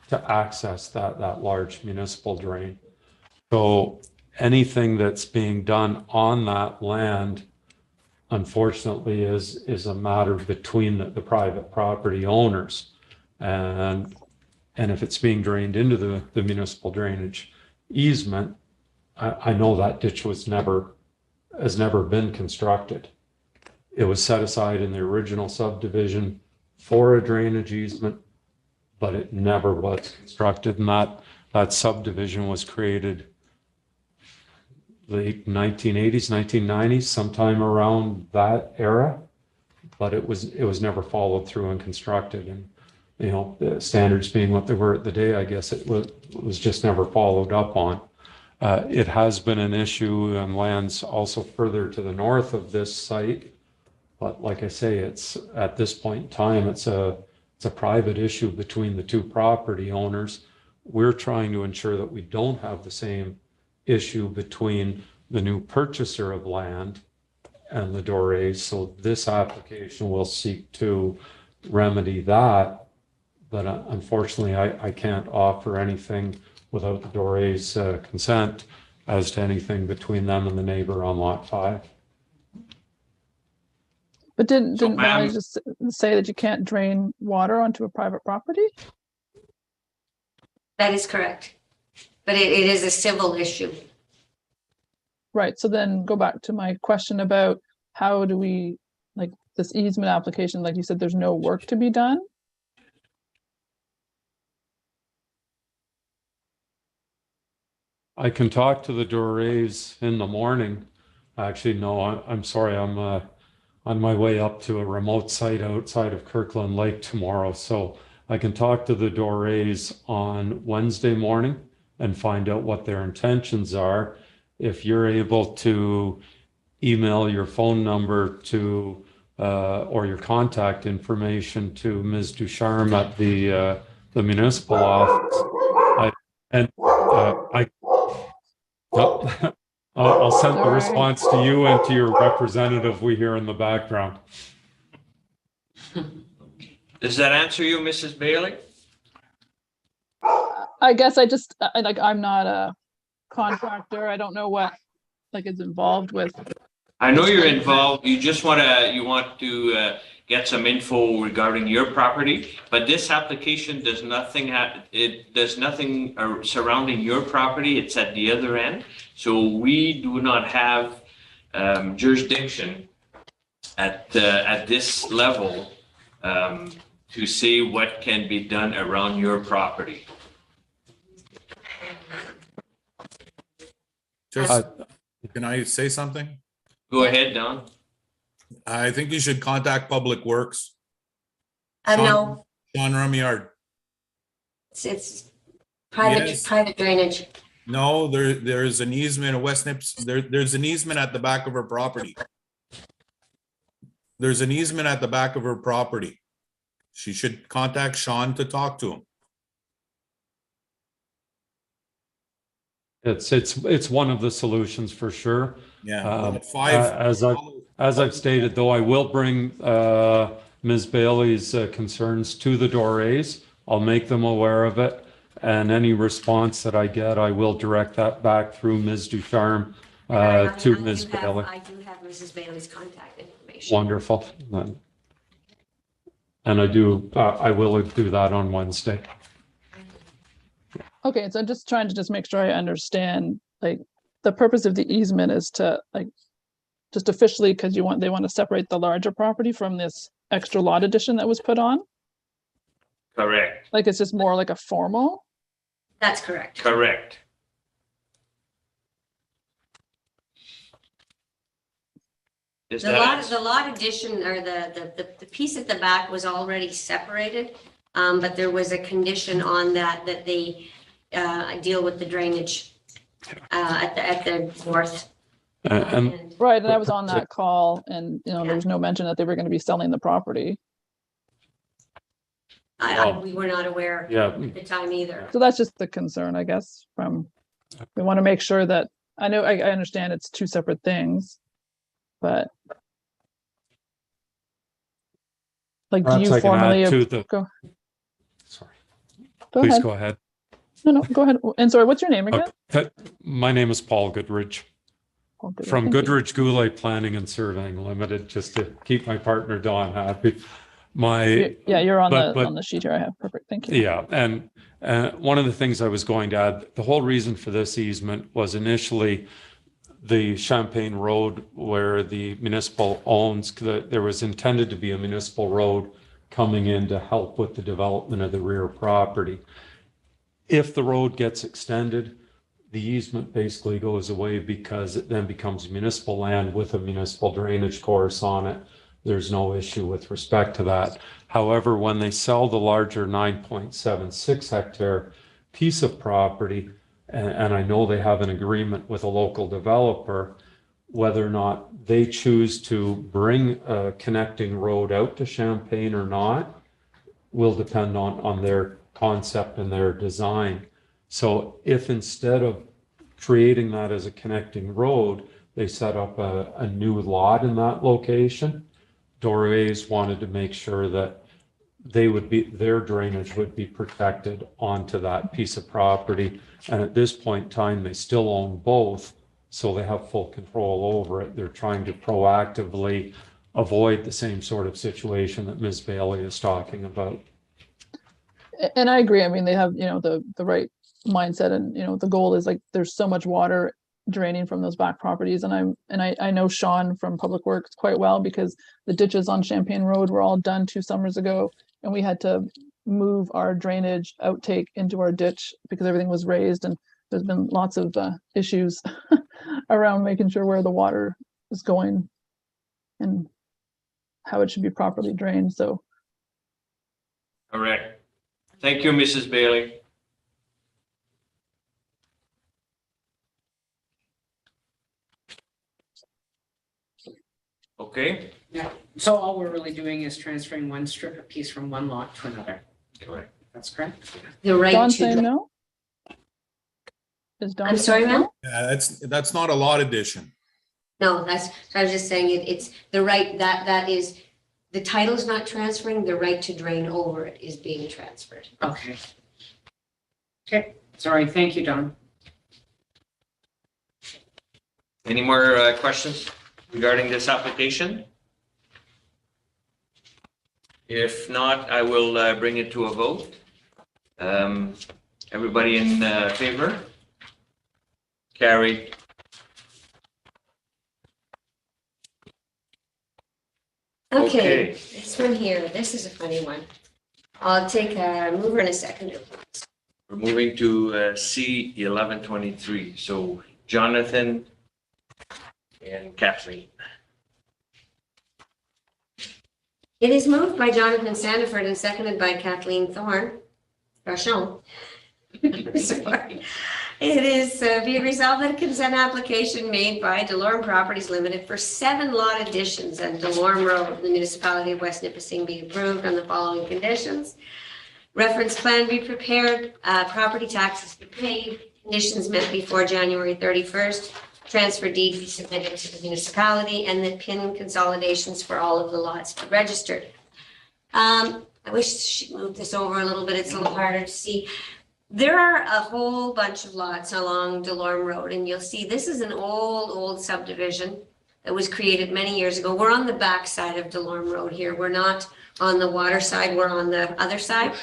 to access that large municipal drain. So anything that's being done on that land, unfortunately, is a matter between the private property owners. And if it's being drained into the municipal drainage easement, I know that ditch has never been constructed. It was set aside in the original subdivision for a drainage easement, but it never was constructed. And that subdivision was created late 1980s, 1990s, sometime around that era, but it was never followed through and constructed. And you know, the standards being what they were at the day, I guess it was just never followed up on. It has been an issue on lands also further to the north of this site. But like I say, it's at this point in time, it's a private issue between the two property owners. We're trying to ensure that we don't have the same issue between the new purchaser of land and the Dorés. So this application will seek to remedy that. But unfortunately, I can't offer anything without the Dorés' consent as to anything between them and the neighbor on Lot 5. But didn't So, Valley ma'am- just say that you can't drain water onto a private property? That is correct. But it is a civil issue. Right, so then go back to my question about how do we, like, this easement application, like you said, there's no work to be done? I can talk to the Dorés in the morning. Actually, no, I'm sorry. I'm on my way up to a remote site outside of Kirkland Lake tomorrow. So I can talk to the Dorés on Wednesday morning and find out what their intentions are. If you're able to email your phone number to or your contact information to Ms. Ducharme at the municipal office, I'll send the response to you and to your representative we hear in the background. Does that answer you, Mrs. Bailey? I guess I'm not a contractor. I don't know what, like, is involved with. I know you're involved. You just want to get some info regarding your property, but this application does nothing surrounding your property. It's at the other end. So we do not have jurisdiction at this level to see what can be done around your property. Just, can I say something? Go ahead, Don. I think you should contact Public Works. No, Sean Rumyard. it's private, Yes. private drainage. No, there's an easement at West Nips. There's an easement at the back of her property. There's an easement at the back of her property. She should contact Sean to talk to him. It's one of the solutions for sure. Yeah. Um, Lot 5. As I've stated, though, I will bring Ms. Bailey's concerns to the Dorés. I'll make them aware of it, and any response that I get, I will direct that back through Ms. Ducharme to Ms. Bailey. I do have Mrs. Bailey's contact information. Wonderful. And I will do that on Wednesday. Okay, so I'm just trying to make sure I understand, like, the purpose of the easement is to, like, just officially, because they want to separate the larger property from this extra lot addition that was put on. Correct, Like it's just more like a formal. That's correct. correct. Is The that, lot addition or the piece at the back was already separated, but there was a condition on that they deal with the drainage at the north. And Right, and I was on that call, and there was no mention that they were going to be selling the property. We were not aware at the time either. So that's just the concern, I guess, we want to make sure that, I understand it's two separate things, but like, do perhaps you I can formally? add to the, Go please ahead. go ahead. No, go ahead. And sorry, what's your name again? My name is Paul Goodrich. Paul Goodrich, From thank you. Goodrich Goulet Planning and Surveying Limited, just to keep my partner Don happy. You're on but- on the sheet here I have. Perfect, thank you. Yeah, and one of the things I was going to add, the whole reason for this easement was initially the Champagne Road where the municipal owns, there was intended to be a municipal road coming in to help with the development of the rear property. If the road gets extended, the easement basically goes away because it then becomes municipal land with a municipal drainage course on it. There's no issue with respect to that. However, when they sell the larger 9.76 hectare piece of property, and I know they have an agreement with a local developer, whether or not they choose to bring a connecting road out to Champagne or not will depend on their concept and their design. So if instead of creating that as a connecting road, they set up a new lot in that location, Dorés wanted to make sure that their drainage would be protected onto that piece of property. And at this point in time, they still own both, so they have full control over it. They're trying to proactively avoid the same sort of situation that Ms. Bailey is talking about. And I agree. I mean, they have, the right mindset, and, the goal is like, there's so much water draining from those back properties. And I know Sean from Public Works quite well, because the ditches on Champagne Road were all done 2 summers ago, and we had to move our drainage outtake into our ditch because everything was raised, and there's been lots of issues around making sure where the water is going and how it should be properly drained. So correct. Thank you, Mrs. Bailey. Okay. Yeah, so all we're really doing is transferring one strip of piece from one lot to another. Correct. That's correct? The right Don to. saying no? Is Don I'm sorry, saying no? ma'am? Yeah, that's not a lot addition. No, I was just saying it's the right, that is, the title's not transferring, the right to drain over it is being transferred. Okay. Okay, sorry, thank you, Don. Any more questions regarding this application? If not, I will bring it to a vote. Everybody in favor? Carried. Okay, this one here, this is a funny one. I'll take a mover and a seconder. We're moving to C 1123. So Jonathan and Kathleen. It is moved by Jonathan Sandiford and seconded by Kathleen Rachon. Sorry. It is be resolved that a consent application made by Delorme Properties Limited for 7 lot additions at Delorme Road, the municipality of West Nipissing, be approved on the following conditions. Reference plan be prepared, property taxes be paid, conditions met before January 31st, transfer deed be submitted to the municipality, and the PIN consolidations for all of the lots be registered. I wish she moved this over a little bit, it's a little harder to see. There are a whole bunch of lots along Delorme Road, and you'll see this is an old subdivision that was created many years ago. We're on the back side of Delorme Road here. We're not on the water side, we're on the other side.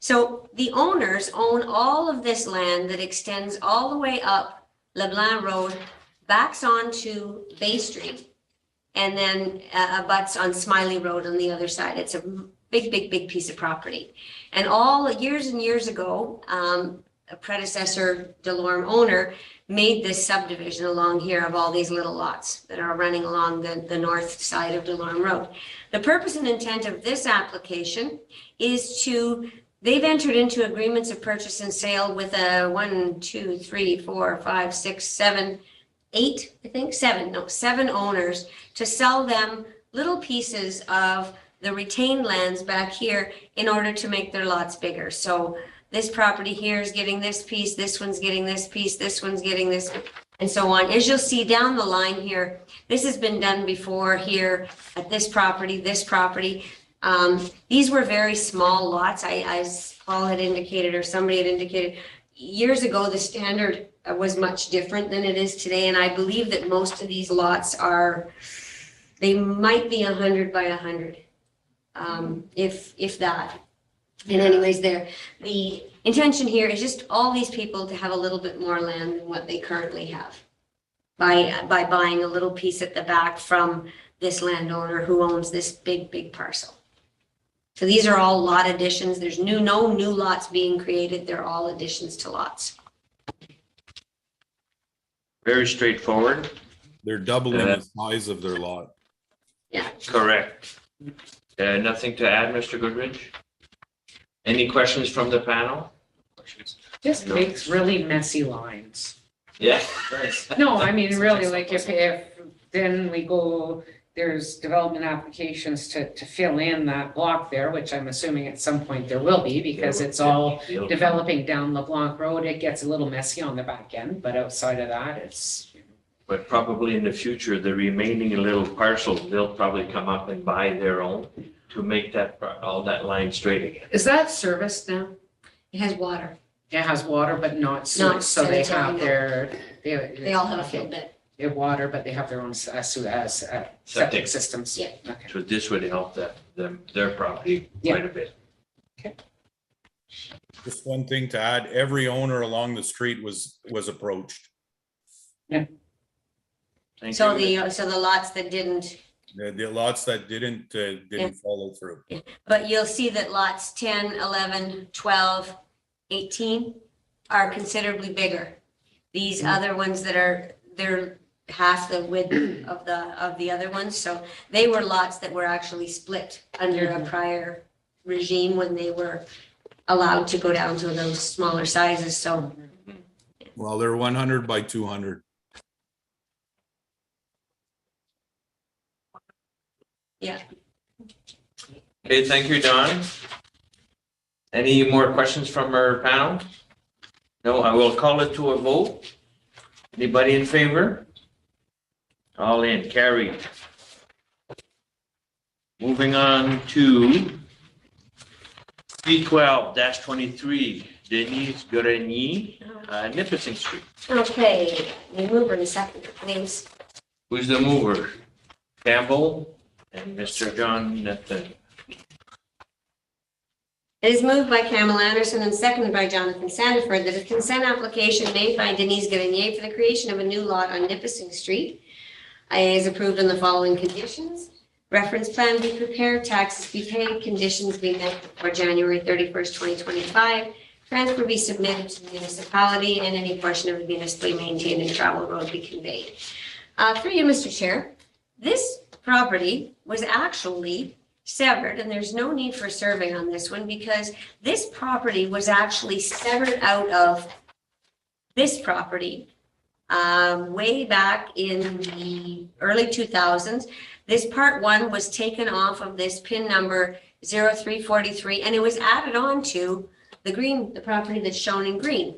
So the owners own all of this land that extends all the way up LeBlanc Road, backs onto Bay Street, and then abuts on Smiley Road on the other side. It's a big piece of property. And all years and years ago, a predecessor Delorme owner made this subdivision along here of all these little lots that are running along the north side of Delorme Road. The purpose and intent of this application is they've entered into agreements of purchase and sale with 7 owners to sell them little pieces of the retained lands back here in order to make their lots bigger. So this property here is getting this piece, this one's getting this piece, this one's getting this, and so on. As you'll see down the line here, this has been done before here at this property, this property. These were very small lots. As Paul had indicated, or somebody had indicated, years ago, the standard was much different than it is today. And I believe that most of these lots they might be 100 by 100, if that. And anyways, the intention here is just all these people to have a little bit more land than what they currently have by buying a little piece at the back from this landowner who owns this big parcel. So these are all lot additions. There's no new lots being created. They're all additions to lots. Very straightforward. They're doubling the size of their lot. Yeah. Correct. Nothing to add, Mr. Goodrich? Any questions from the panel? Just makes really messy lines. Yeah. No, I mean, really, like if then we go, there's development applications to fill in that block there, which I'm assuming at some point there will be, because it's all developing down LeBlanc Road. It gets a little messy on the back end, but outside of that, it's. But probably in the future, the remaining little parcels, they'll probably come up and buy their own to make all that line straight again. Is that serviced now? It has water. It has water, but not sewer, so they have They all have a field bed. They have water, but they have their own septic systems. Yeah. Okay. So this would help their property quite a bit. Okay. Just one thing to add, every owner along the street was approached. Yeah. So the lots that didn't. The lots that didn't follow through. Yeah. But you'll see that lots 10, 11, 12, 18 are considerably bigger. These other ones they're half the width of the other ones. So they were lots that were actually split under a prior regime when they were allowed to go down to those smaller sizes. So. Well, they're 100 by 200. Yeah. Okay, thank you, Don. Any more questions from our panel? No, I will call it to a vote. Anybody in favor? All in, carried. Moving on to 312-23, Denise Grenier, Nipissing Street. Okay, the mover in a second, please. Who's the mover? Campbell and Mr. John Nathan. It is moved by Campbell Anderson and seconded by Jonathan Sandiford that a consent application made by Denise Grenier for the creation of a new lot on Nipissing Street is approved on the following conditions. Reference plan be prepared, taxes be paid, conditions be met before January 31st, 2025. Transfer be submitted to the municipality and any portion of the municipally maintained and travel road be conveyed. Through you, Mr. Chair, this property was actually severed, and there's no need for survey on this one because this property was actually severed out of this property way back in the early 2000s. This part one was taken off of this pin number 0343 and it was added on to the property that's shown in green.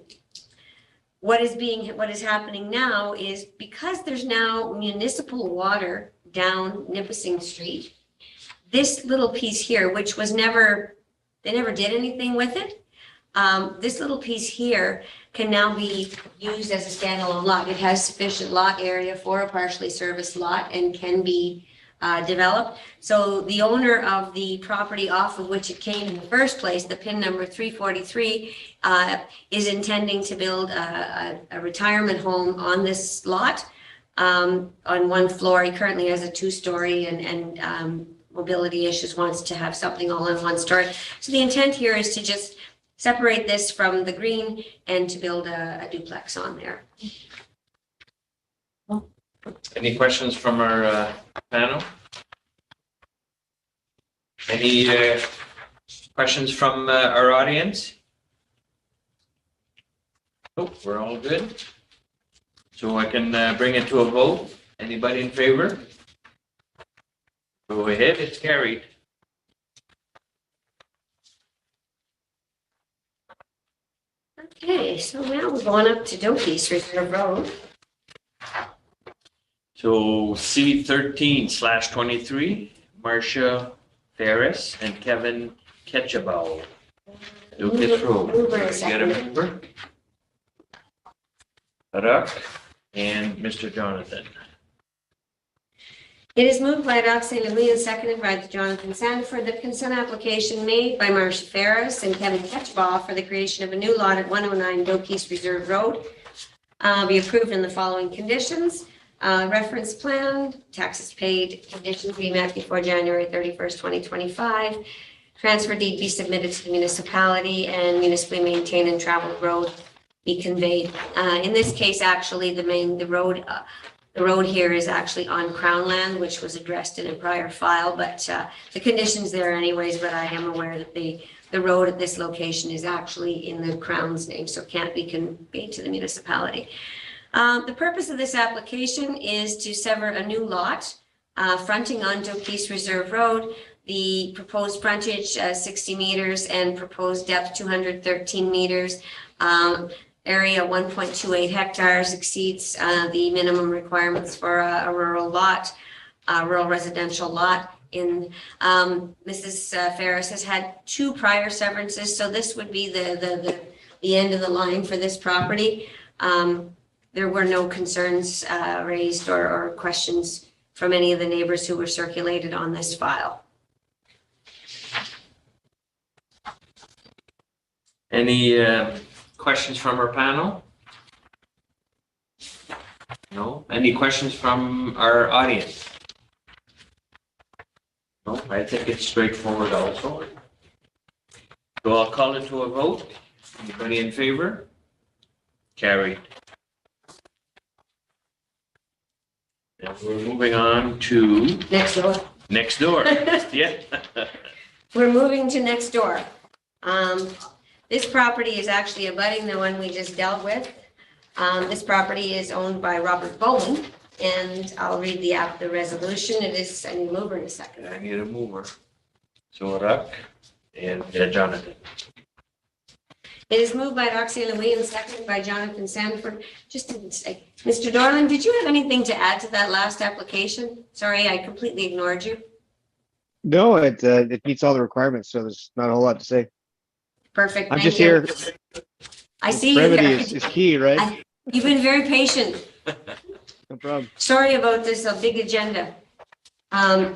What is happening now is because there's now municipal water down Nipissing Street, this little piece here, which was they never did anything with it. This little piece here can now be used as a standalone lot. It has sufficient lot area for a partially serviced lot and can be developed. So the owner of the property off of which it came in the first place, the pin number 343, is intending to build a retirement home on this lot. on one floor. He currently has a 2-story and mobility issues, wants to have something all in one story. So the intent here is to just separate this from the green and to build a duplex on there. Any questions from our panel? Any questions from our audience? Oh, we're all good. So I can bring it to a vote. Anybody in favor? Go ahead, it's carried. Okay, so now we're going up to Doki's Reserve Road. So C13/23, Marcia Ferris and Kevin Ketchabau. Lucas Road. Get a mover? Arak and Mr. Jonathan. It is moved by Roxanne Louis and seconded by Jonathan Sandiford that consent application made by Marcia Ferris and Kevin Ketchbaugh for the creation of a new lot at 109 Doki's Reserve Road be approved in the following conditions. Reference plan, taxes paid, conditions be met before January 31st, 2025. Transfer deed be submitted to the municipality and municipally maintained and traveled road be conveyed. In this case, actually, the road here is actually on Crown land, which was addressed in a prior file, but the condition's there anyways, but I am aware that the road at this location is actually in the Crown's name, so can't be conveyed to the municipality. The purpose of this application is to sever a new lot fronting on Doki's Reserve Road. The proposed frontage 60 meters and proposed depth 213 meters. Area 1.28 hectares exceeds the minimum requirements for a rural lot, rural residential lot. Mrs. Ferris has had 2 prior severances, so this would be the end of the line for this property. There were no concerns raised or questions from any of the neighbors who were circulated on this file. Any questions from our panel? No? Any questions from our audience? No, I think it's straightforward also. So I'll call it to a vote. Anybody in favor? Carried. And we're moving on to Next door. next door. Yeah. We're moving to next door. This property is actually abutting the one we just dealt with. This property is owned by Robert Bowen, and I'll read the resolution. It is, I need a mover in a second. I need a mover. So Arak and Jonathan. It is moved by Roxanne Louis and seconded by Jonathan Sandiford. Just to say, Mr. Dorland, did you have anything to add to that last application? Sorry, I completely ignored you. No, it meets all the requirements, so there's not a whole lot to say. Perfect. I'm thank just you. here. I see Brevity you. is key, right? You've been very patient. No problem. Sorry about this, a big agenda.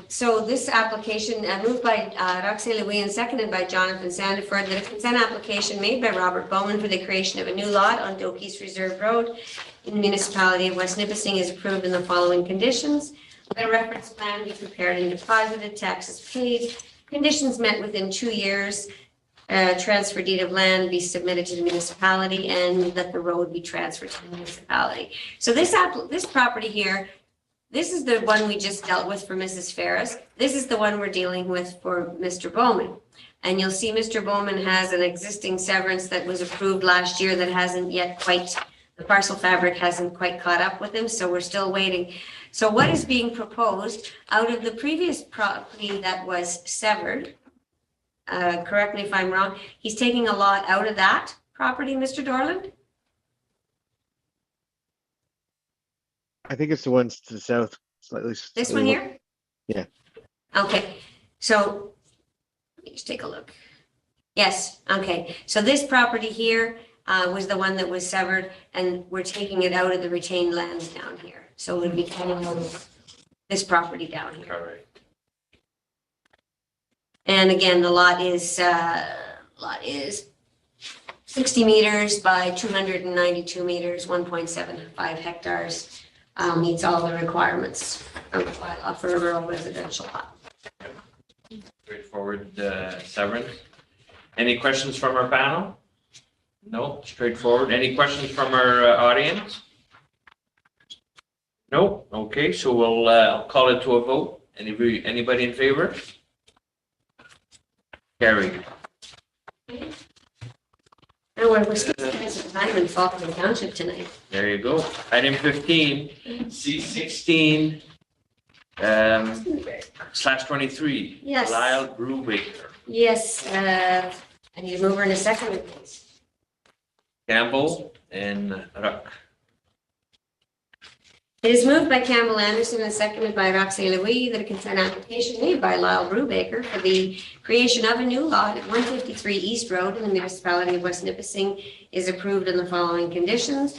So this application moved by Roxanne Louis and seconded by Jonathan Sandiford, that a consent application made by Robert Bowman for the creation of a new lot on Doki's Reserve Road in the municipality of West Nipissing is approved in the following conditions. A reference plan be prepared and deposited, taxes paid, conditions met within 2 years, transfer deed of land be submitted to the municipality, and that the road be transferred to the municipality. So this property here, this is the one we just dealt with for Mrs. Ferris. This is the one we're dealing with for Mr. Bowman. And you'll see Mr. Bowman has an existing severance that was approved last year that hasn't yet quite, the parcel fabric hasn't quite caught up with him, so we're still waiting. So what is being proposed out of the previous property that was severed, correct me if I'm wrong, he's taking a lot out of that property, Mr. Dorland? I think it's the ones to the south, slightly. This one here? Yeah. Okay, so let me just take a look. Yes, okay, so this property here was the one that was severed, and we're taking it out of the retained lands down here. So it would be coming out of this property down here. All right. And again, the lot is 60 meters by 292 meters, 1.75 hectares. meets all the requirements of the bylaw for a rural residential lot. Straightforward, Severance. Any questions from our panel? No, straightforward. Any questions from our audience? No, okay, so we'll I'll call it to a vote. Anybody in favor? Carried. And we're still spending some time in Falkland Township tonight. There you go. Item 15, C16 /23. Yes. Lyle Brubaker. Yes, I need a mover and a second, please. Campbell and Ruck. It is moved by Campbell Anderson and seconded by Roxanne Louis that a consent application made by Lyle Brubaker for the creation of a new lot at 153 East Road in the municipality of West Nipissing is approved in the following conditions.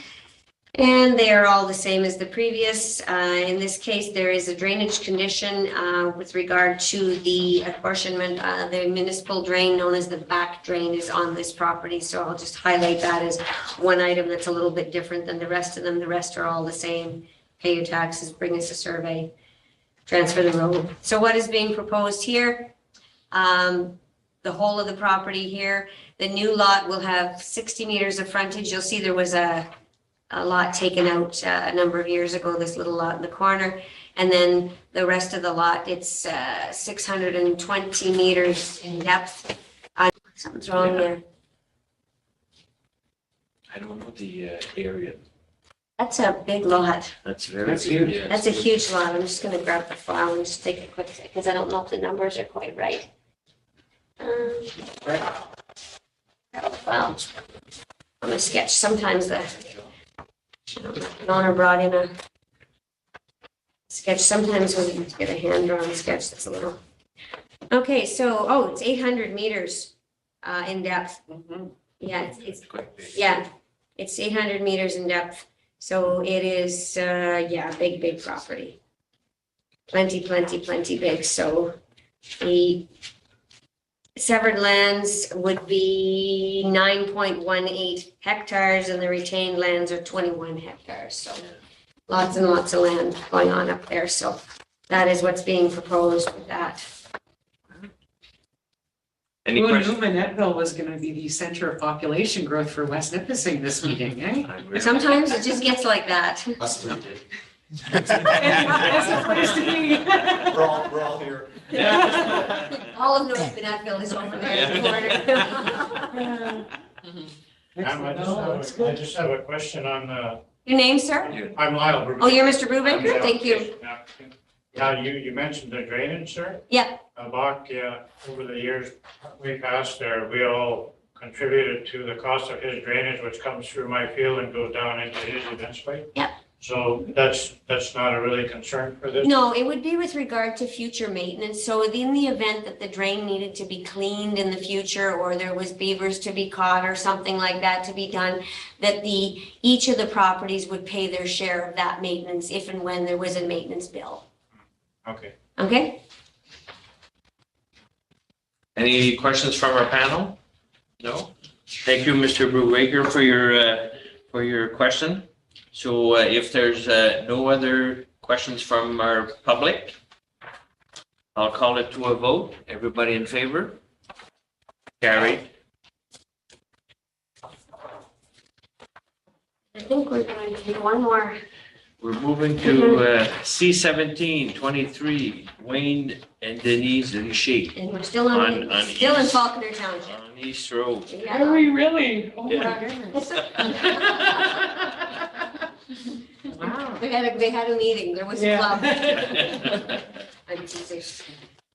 And they are all the same as the previous. In this case, there is a drainage condition with regard to the apportionment. The municipal drain known as the back drain is on this property. So I'll just highlight that as one item that's a little bit different than the rest of them. The rest are all the same. Pay your taxes, bring us a survey, transfer the road. So what is being proposed here? The whole of the property here. The new lot will have 60 meters of frontage. You'll see there was a lot taken out a number of years ago, this little lot in the corner. And then the rest of the lot, it's 620 meters in depth. Something's wrong there. I don't know the area. That's a big lot. That's very huge. That's a huge lot. I'm just gonna grab the file and just take a quick second, because I don't know if the numbers are quite right. Grab the file. I'm gonna sketch. Sometimes the owner brought in a sketch. Sometimes when you get a hand-drawn sketch, that's a little. Okay, so, it's 800 meters in depth. Yeah, it's 800 meters in depth. So it is, big property. Plenty big. So the severed lands would be 9.18 hectares and the retained lands are 21 hectares. So lots and lots of land going on up there. So that is what's being proposed with that. Any Who knew questions? Manettville was gonna be the center of population growth for West Nipissing this meeting, eh? Sometimes it just gets like that. As opposed to me. We're all here. All of North Manettville is over there in the corner. I just have a question on, Your name, sir? I'm Lyle Brubaker. Oh, you're Mr. Brubaker? Thank you. Yeah, you mentioned the drainage, sir? Yeah. Bach, over the years, we passed there, we all contributed to the cost of his drainage, which comes through my field and goes down into his eventually. Yep. So that's not a really concern for this? No, it would be with regard to future maintenance. So in the event that the drain needed to be cleaned in the future, or there was beavers to be caught or something like that to be done, that each of the properties would pay their share of that maintenance if and when there was a maintenance bill. Okay. Okay? Any questions from our panel? No? Thank you, Mr. Brubaker, for your question. So if there's no other questions from our public, I'll call it to a vote. Everybody in favor? Carried. I think we're going to do one more. We're moving to C1723, Wayne and Denise Richer. And we're still in Falconer Township. On East Road. Yeah. Are we really? Oh Yeah. my goodness. Wow. They had a meeting. There was a Yeah. club. I'm teasing.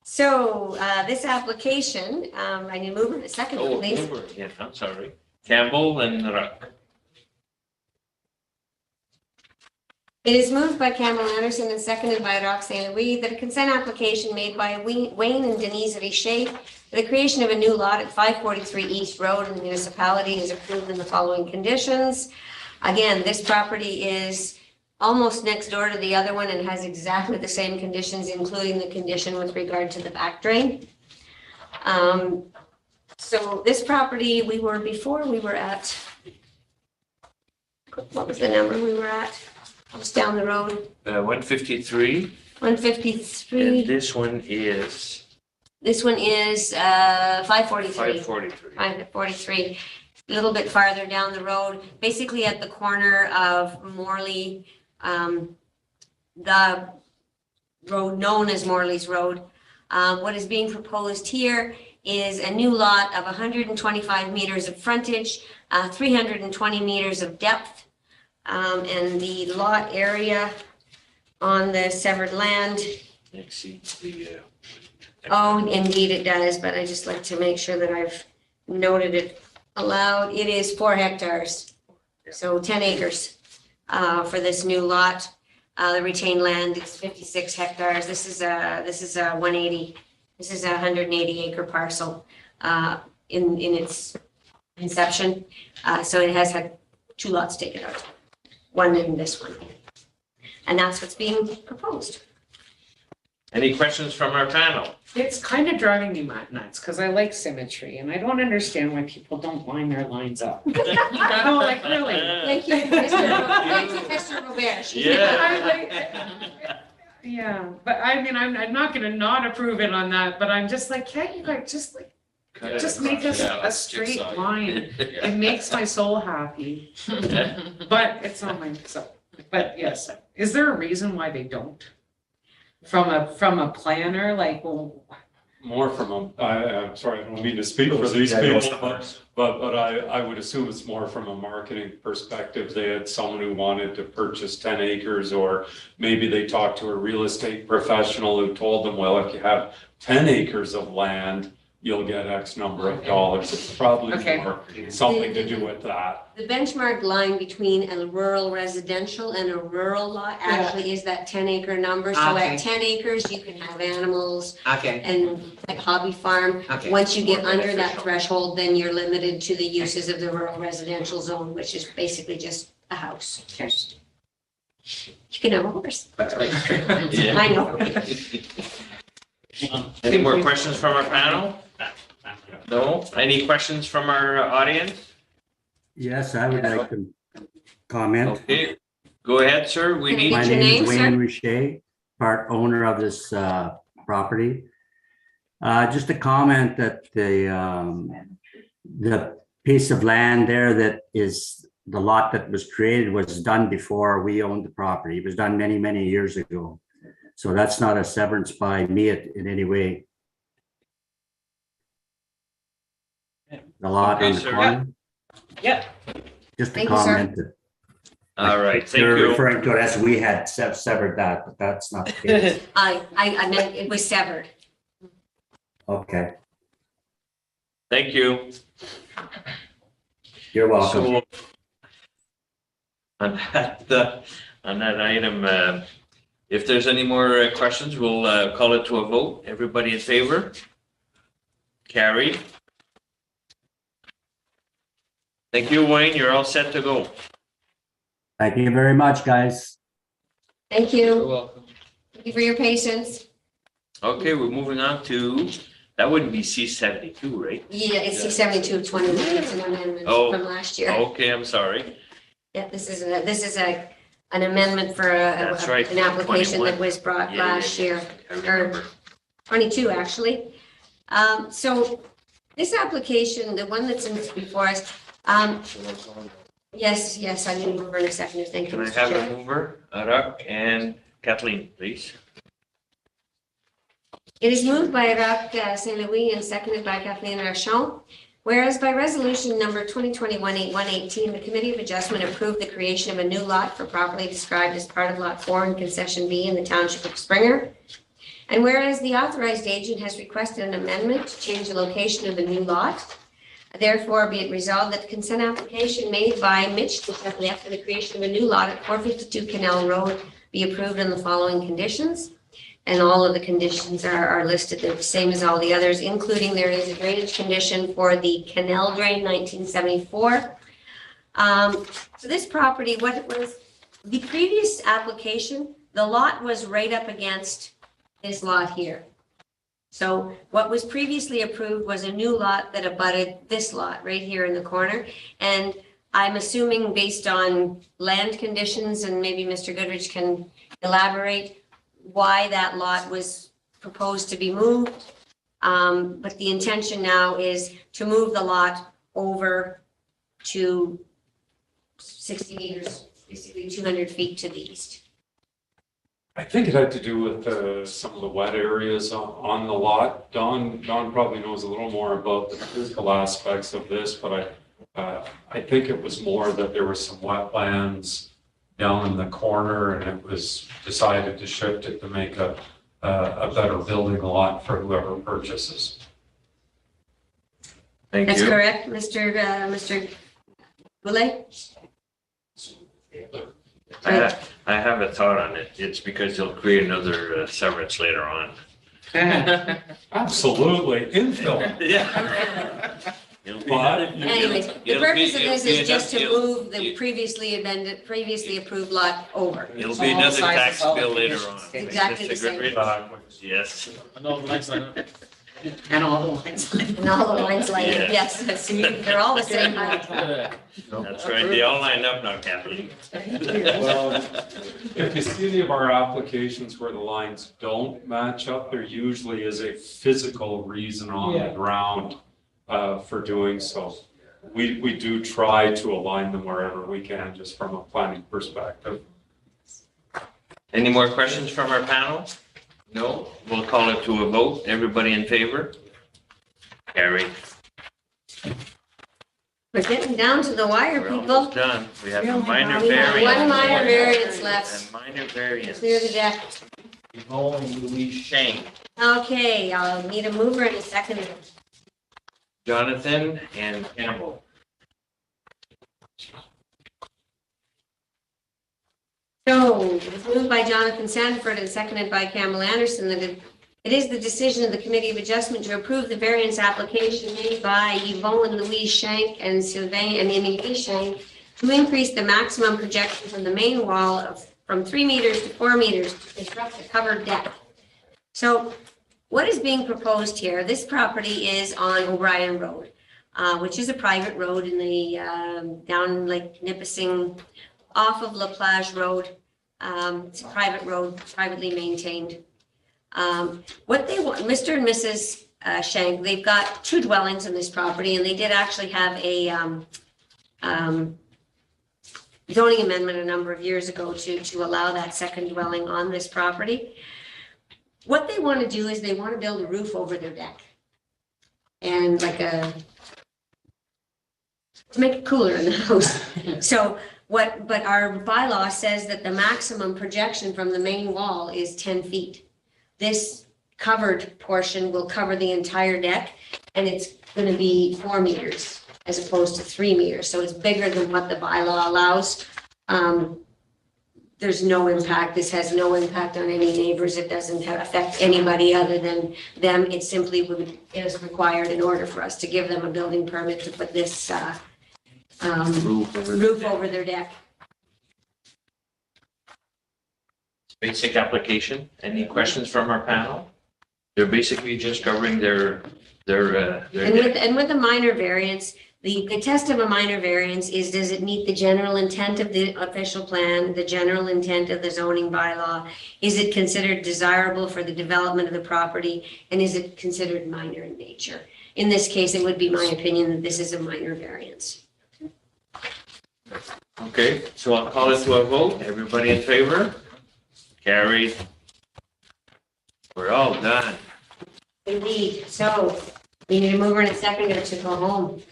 So this application, I need a mover and a second, Oh, please. over. Yeah, I'm sorry. Campbell and Ruck. It is moved by Campbell Anderson and seconded by Roxanne Louis that a consent application made by Wayne and Denise Richer for the creation of a new lot at 543 East Road in the municipality is approved in the following conditions. Again, this property is almost next door to the other one and has exactly the same conditions, including the condition with regard to the back drain. So this property, we were at, what was the number we were at? Just down the road, 153, 153. and this one is This one is 543. 543. 543, a little bit farther down the road, basically at the corner of Morley, the road known as Morley's Road. What is being proposed here is a new lot of 125 meters of frontage, 320 meters of depth. And the lot area on the severed land, Exceeds the, oh, indeed it does, but I just like to make sure that I've noted it aloud. It is 4 hectares, so 10 acres for this new lot. The retained land is 56 hectares. This is a 180. This is a 180 acre parcel in its inception. So it has had 2 lots taken out, one in this one, and that's what's being proposed. Any questions from our panel? It's kind of driving me nuts because I like symmetry and I don't understand why people don't line their lines up. No, like really. Thank you, Mr. Robert. Yeah, but I mean, I'm not gonna not approve it on that, but I'm just like, can't you guys just like, just make us a straight line? It makes my soul happy. But it's not my, so, but yes, is there a reason why they don't? From a planner, like, well. More from I'm sorry, I don't mean to speak for these people, but I would assume it's more from a marketing perspective. They had someone who wanted to purchase 10 acres, or maybe they talked to a real estate professional who told them, well, if you have 10 acres of land, you'll get X number of dollars. It's probably more something to do with that. The benchmark line between a rural residential and a rural lot actually is that 10 acre number. So Okay. at 10 acres, you can have animals Okay. and like hobby farm. Okay. Once you get under that threshold, then you're limited to the uses of the rural residential zone, which is basically just a house. You can have a horse. Yeah. I know. Any more questions from our panel? No? Any questions from our audience? Yes, I would like to comment. Okay, go ahead, sir. We need. My name is Wayne Richer, part owner of this property. Just a comment that the piece of land there that is the lot that was created was done before we owned the property. It was done many, many years ago. So that's not a severance by me in any way. The lot on the corner. Yep. Just a Thank you, sir. comment. that All right, thank You're you. referring to it as we had severed that, but that's not the case. I meant it was severed. Okay, Thank you. you're welcome. So on that item, if there's any more questions, we'll call it to a vote. Everybody in favor? Carried. Thank you, Wayne. You're all set to go. Thank you very much, guys. Thank You're you. welcome. Thank you for your patience. Okay, we're moving on to, that wouldn't be C72, right? Yeah, it's C-7221. It's an amendment Oh. from last year. Okay, I'm sorry. Yeah, this is an amendment for That's right, an application 21. that was brought Yeah, yeah, last yeah. year, I or remember. 22, actually. So this application, the one that's before us, yes, I need to move in a second. Thank you, Can I Mr. have Chair. a mover, Arak and Kathleen, please? It is moved by Rock St. Louis and seconded by Kathleen Rachon. Whereas by resolution number 2021-118, the Committee of Adjustment approved the creation of a new lot for properly described as part of Lot 4 in Concession B in the Township of Springer. And whereas the authorized agent has requested an amendment to change the location of the new lot, therefore be it resolved that the consent application made by Mitch DeCheflette for the creation of a new lot at 452 Canal Road be approved in the following conditions. And all of the conditions are listed the same as all the others, including there is a drainage condition for the canal drain 1974. So this property, what it was, the previous application, the lot was right up against this lot here. So what was previously approved was a new lot that abutted this lot right here in the corner. And I'm assuming based on land conditions, and maybe Mr. Goodrich can elaborate why that lot was proposed to be moved. But the intention now is to move the lot over to 60 meters, basically 200 feet to the east. I think it had to do with some of the wet areas on the lot. Don probably knows a little more about the physical aspects of this, but I think it was more that there were some wetlands down in the corner, and it was decided to shift it to make a better building lot for whoever purchases. Thank you. That's correct, Mr. Goulet? I have a thought on it. It's because they'll create another severance later on. Absolutely, infill. Yeah. Anyways, the purpose of this is just to move the previously approved lot over. It'll be another tax bill later on. Exactly the Mr. same. Goodrich? Yes. And all the lines line up. And all the lines line up. And all the lines line up, Yes. yes, see, they're all the same height. That's right. They all line up now, Kathleen. Well, if you see any of our applications where the lines don't match up, there usually is a physical reason on the ground for doing so. We do try to align them wherever we can, just from a planning perspective. Any more questions from our panel? No? We'll call it to a vote. Everybody in favor? Carried. We're getting down to the wire, We're people. almost done. We have a minor We have variance. one minor variance left. A minor variance. Clear the deck. Yvonne Louise Shane. Okay, I'll need a mover and a second. Jonathan and Campbell. So, it's moved by Jonathan Sanford and seconded by Campbell Anderson that it is the decision of the Committee of Adjustment to approve the variance application made by Yvonne Louise Shank and Sylvain and Emily Shank to increase the maximum projection from the main wall from 3 meters to 4 meters to construct a covered deck. So, what is being proposed here? This property is on O'Brien Road, which is a private road in the down Lake Nipissing, off of La Plage Road. It's a private road, privately maintained. What they want, Mr. and Mrs. Shank, they've got 2 dwellings in this property, and they did actually have a zoning amendment a number of years ago to allow that second dwelling on this property. What they want to do is they want to build a roof over their deck. And like to make it cooler in the house. So but our bylaw says that the maximum projection from the main wall is 10 feet. This covered portion will cover the entire deck, and it's going to be 4 meters as opposed to 3 meters. So it's bigger than what the bylaw allows. There's no impact. This has no impact on any neighbors. It doesn't affect anybody other than them. It simply is required in order for us to give them a building permit to put this roof over their deck. Basic application. Any questions from our panel? They're basically just covering their And with a minor variance, the test of a minor variance is, does it meet the general intent of the official plan, the general intent of the zoning bylaw? Is it considered desirable for the development of the property? And is it considered minor in nature? In this case, it would be my opinion that this is a minor variance. Okay, so I'll call it to a vote. Everybody in favor? Carried. We're all done. Indeed. So we need a mover and a seconder to go home.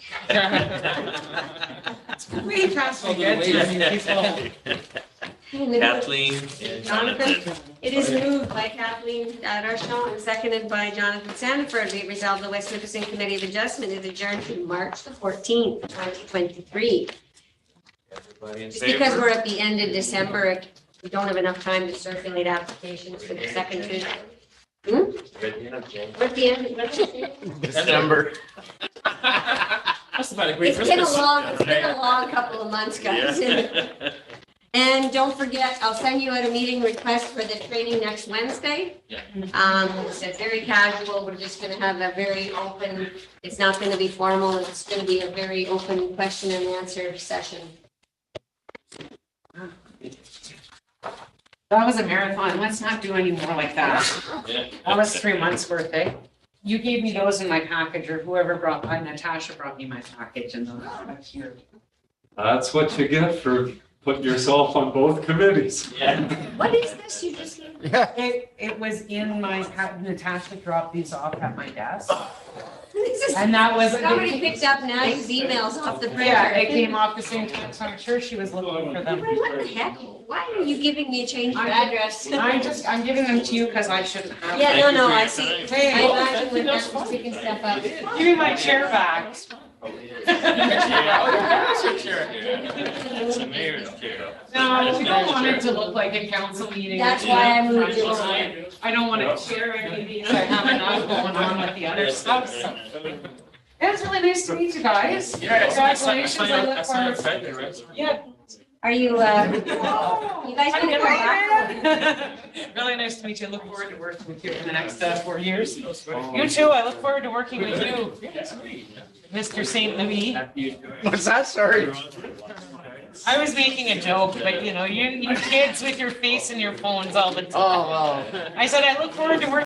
Way fast to get to. Kathleen and Jonathan. It is moved by Kathleen Darchon and seconded by Jonathan Sanford. We resolve the West Nipissing Committee of Adjustment is adjourned to March the 14th, 2023. Everybody in Just because favor? we're at the end of December, we don't have enough time to circulate applications for the second Tuesday. We're at the end of December. That's about a great It's been a long couple of months, guys. And don't forget, I'll send you out a meeting request for the training next Wednesday. Yeah. It's very casual. We're just gonna have a very open, it's not gonna be formal. It's gonna be a very open question and answer session. That was a marathon. Let's not do any more like that. That was 3 months worth, eh? You gave me those in my package, or whoever brought, Natasha brought me my package and those are here. That's what you get for putting yourself on both committees. Yeah. What is this you just gave? Yeah. It was in my, Natasha dropped these off at my desk. This is- And that was. Somebody picked up Natalie's emails off the printer. Yeah, it came off the same time, so I'm sure she was looking for them. What the heck? Why are you giving me a change of address? I'm giving them to you because I shouldn't have. Yeah, no, I see. Hey, I imagine with that picking stuff up. give me my chair back. It's the mayor's chair. No, we don't want it to look like a council meeting. That's why I moved it over. I don't want to share any of these. I have enough going on with the other stuff. So. It's really nice to meet you guys. Congratulations. I look forward. Yeah. Are you, you guys gonna come back? Really nice to meet you. I look forward to working with you for the next 4 years. You too. I look forward to working with you, Mr. St. Louis. What's that? Sorry. I was making a joke, but you know, you kids with your face in your phones all the time. Oh, well. I said, I look forward to working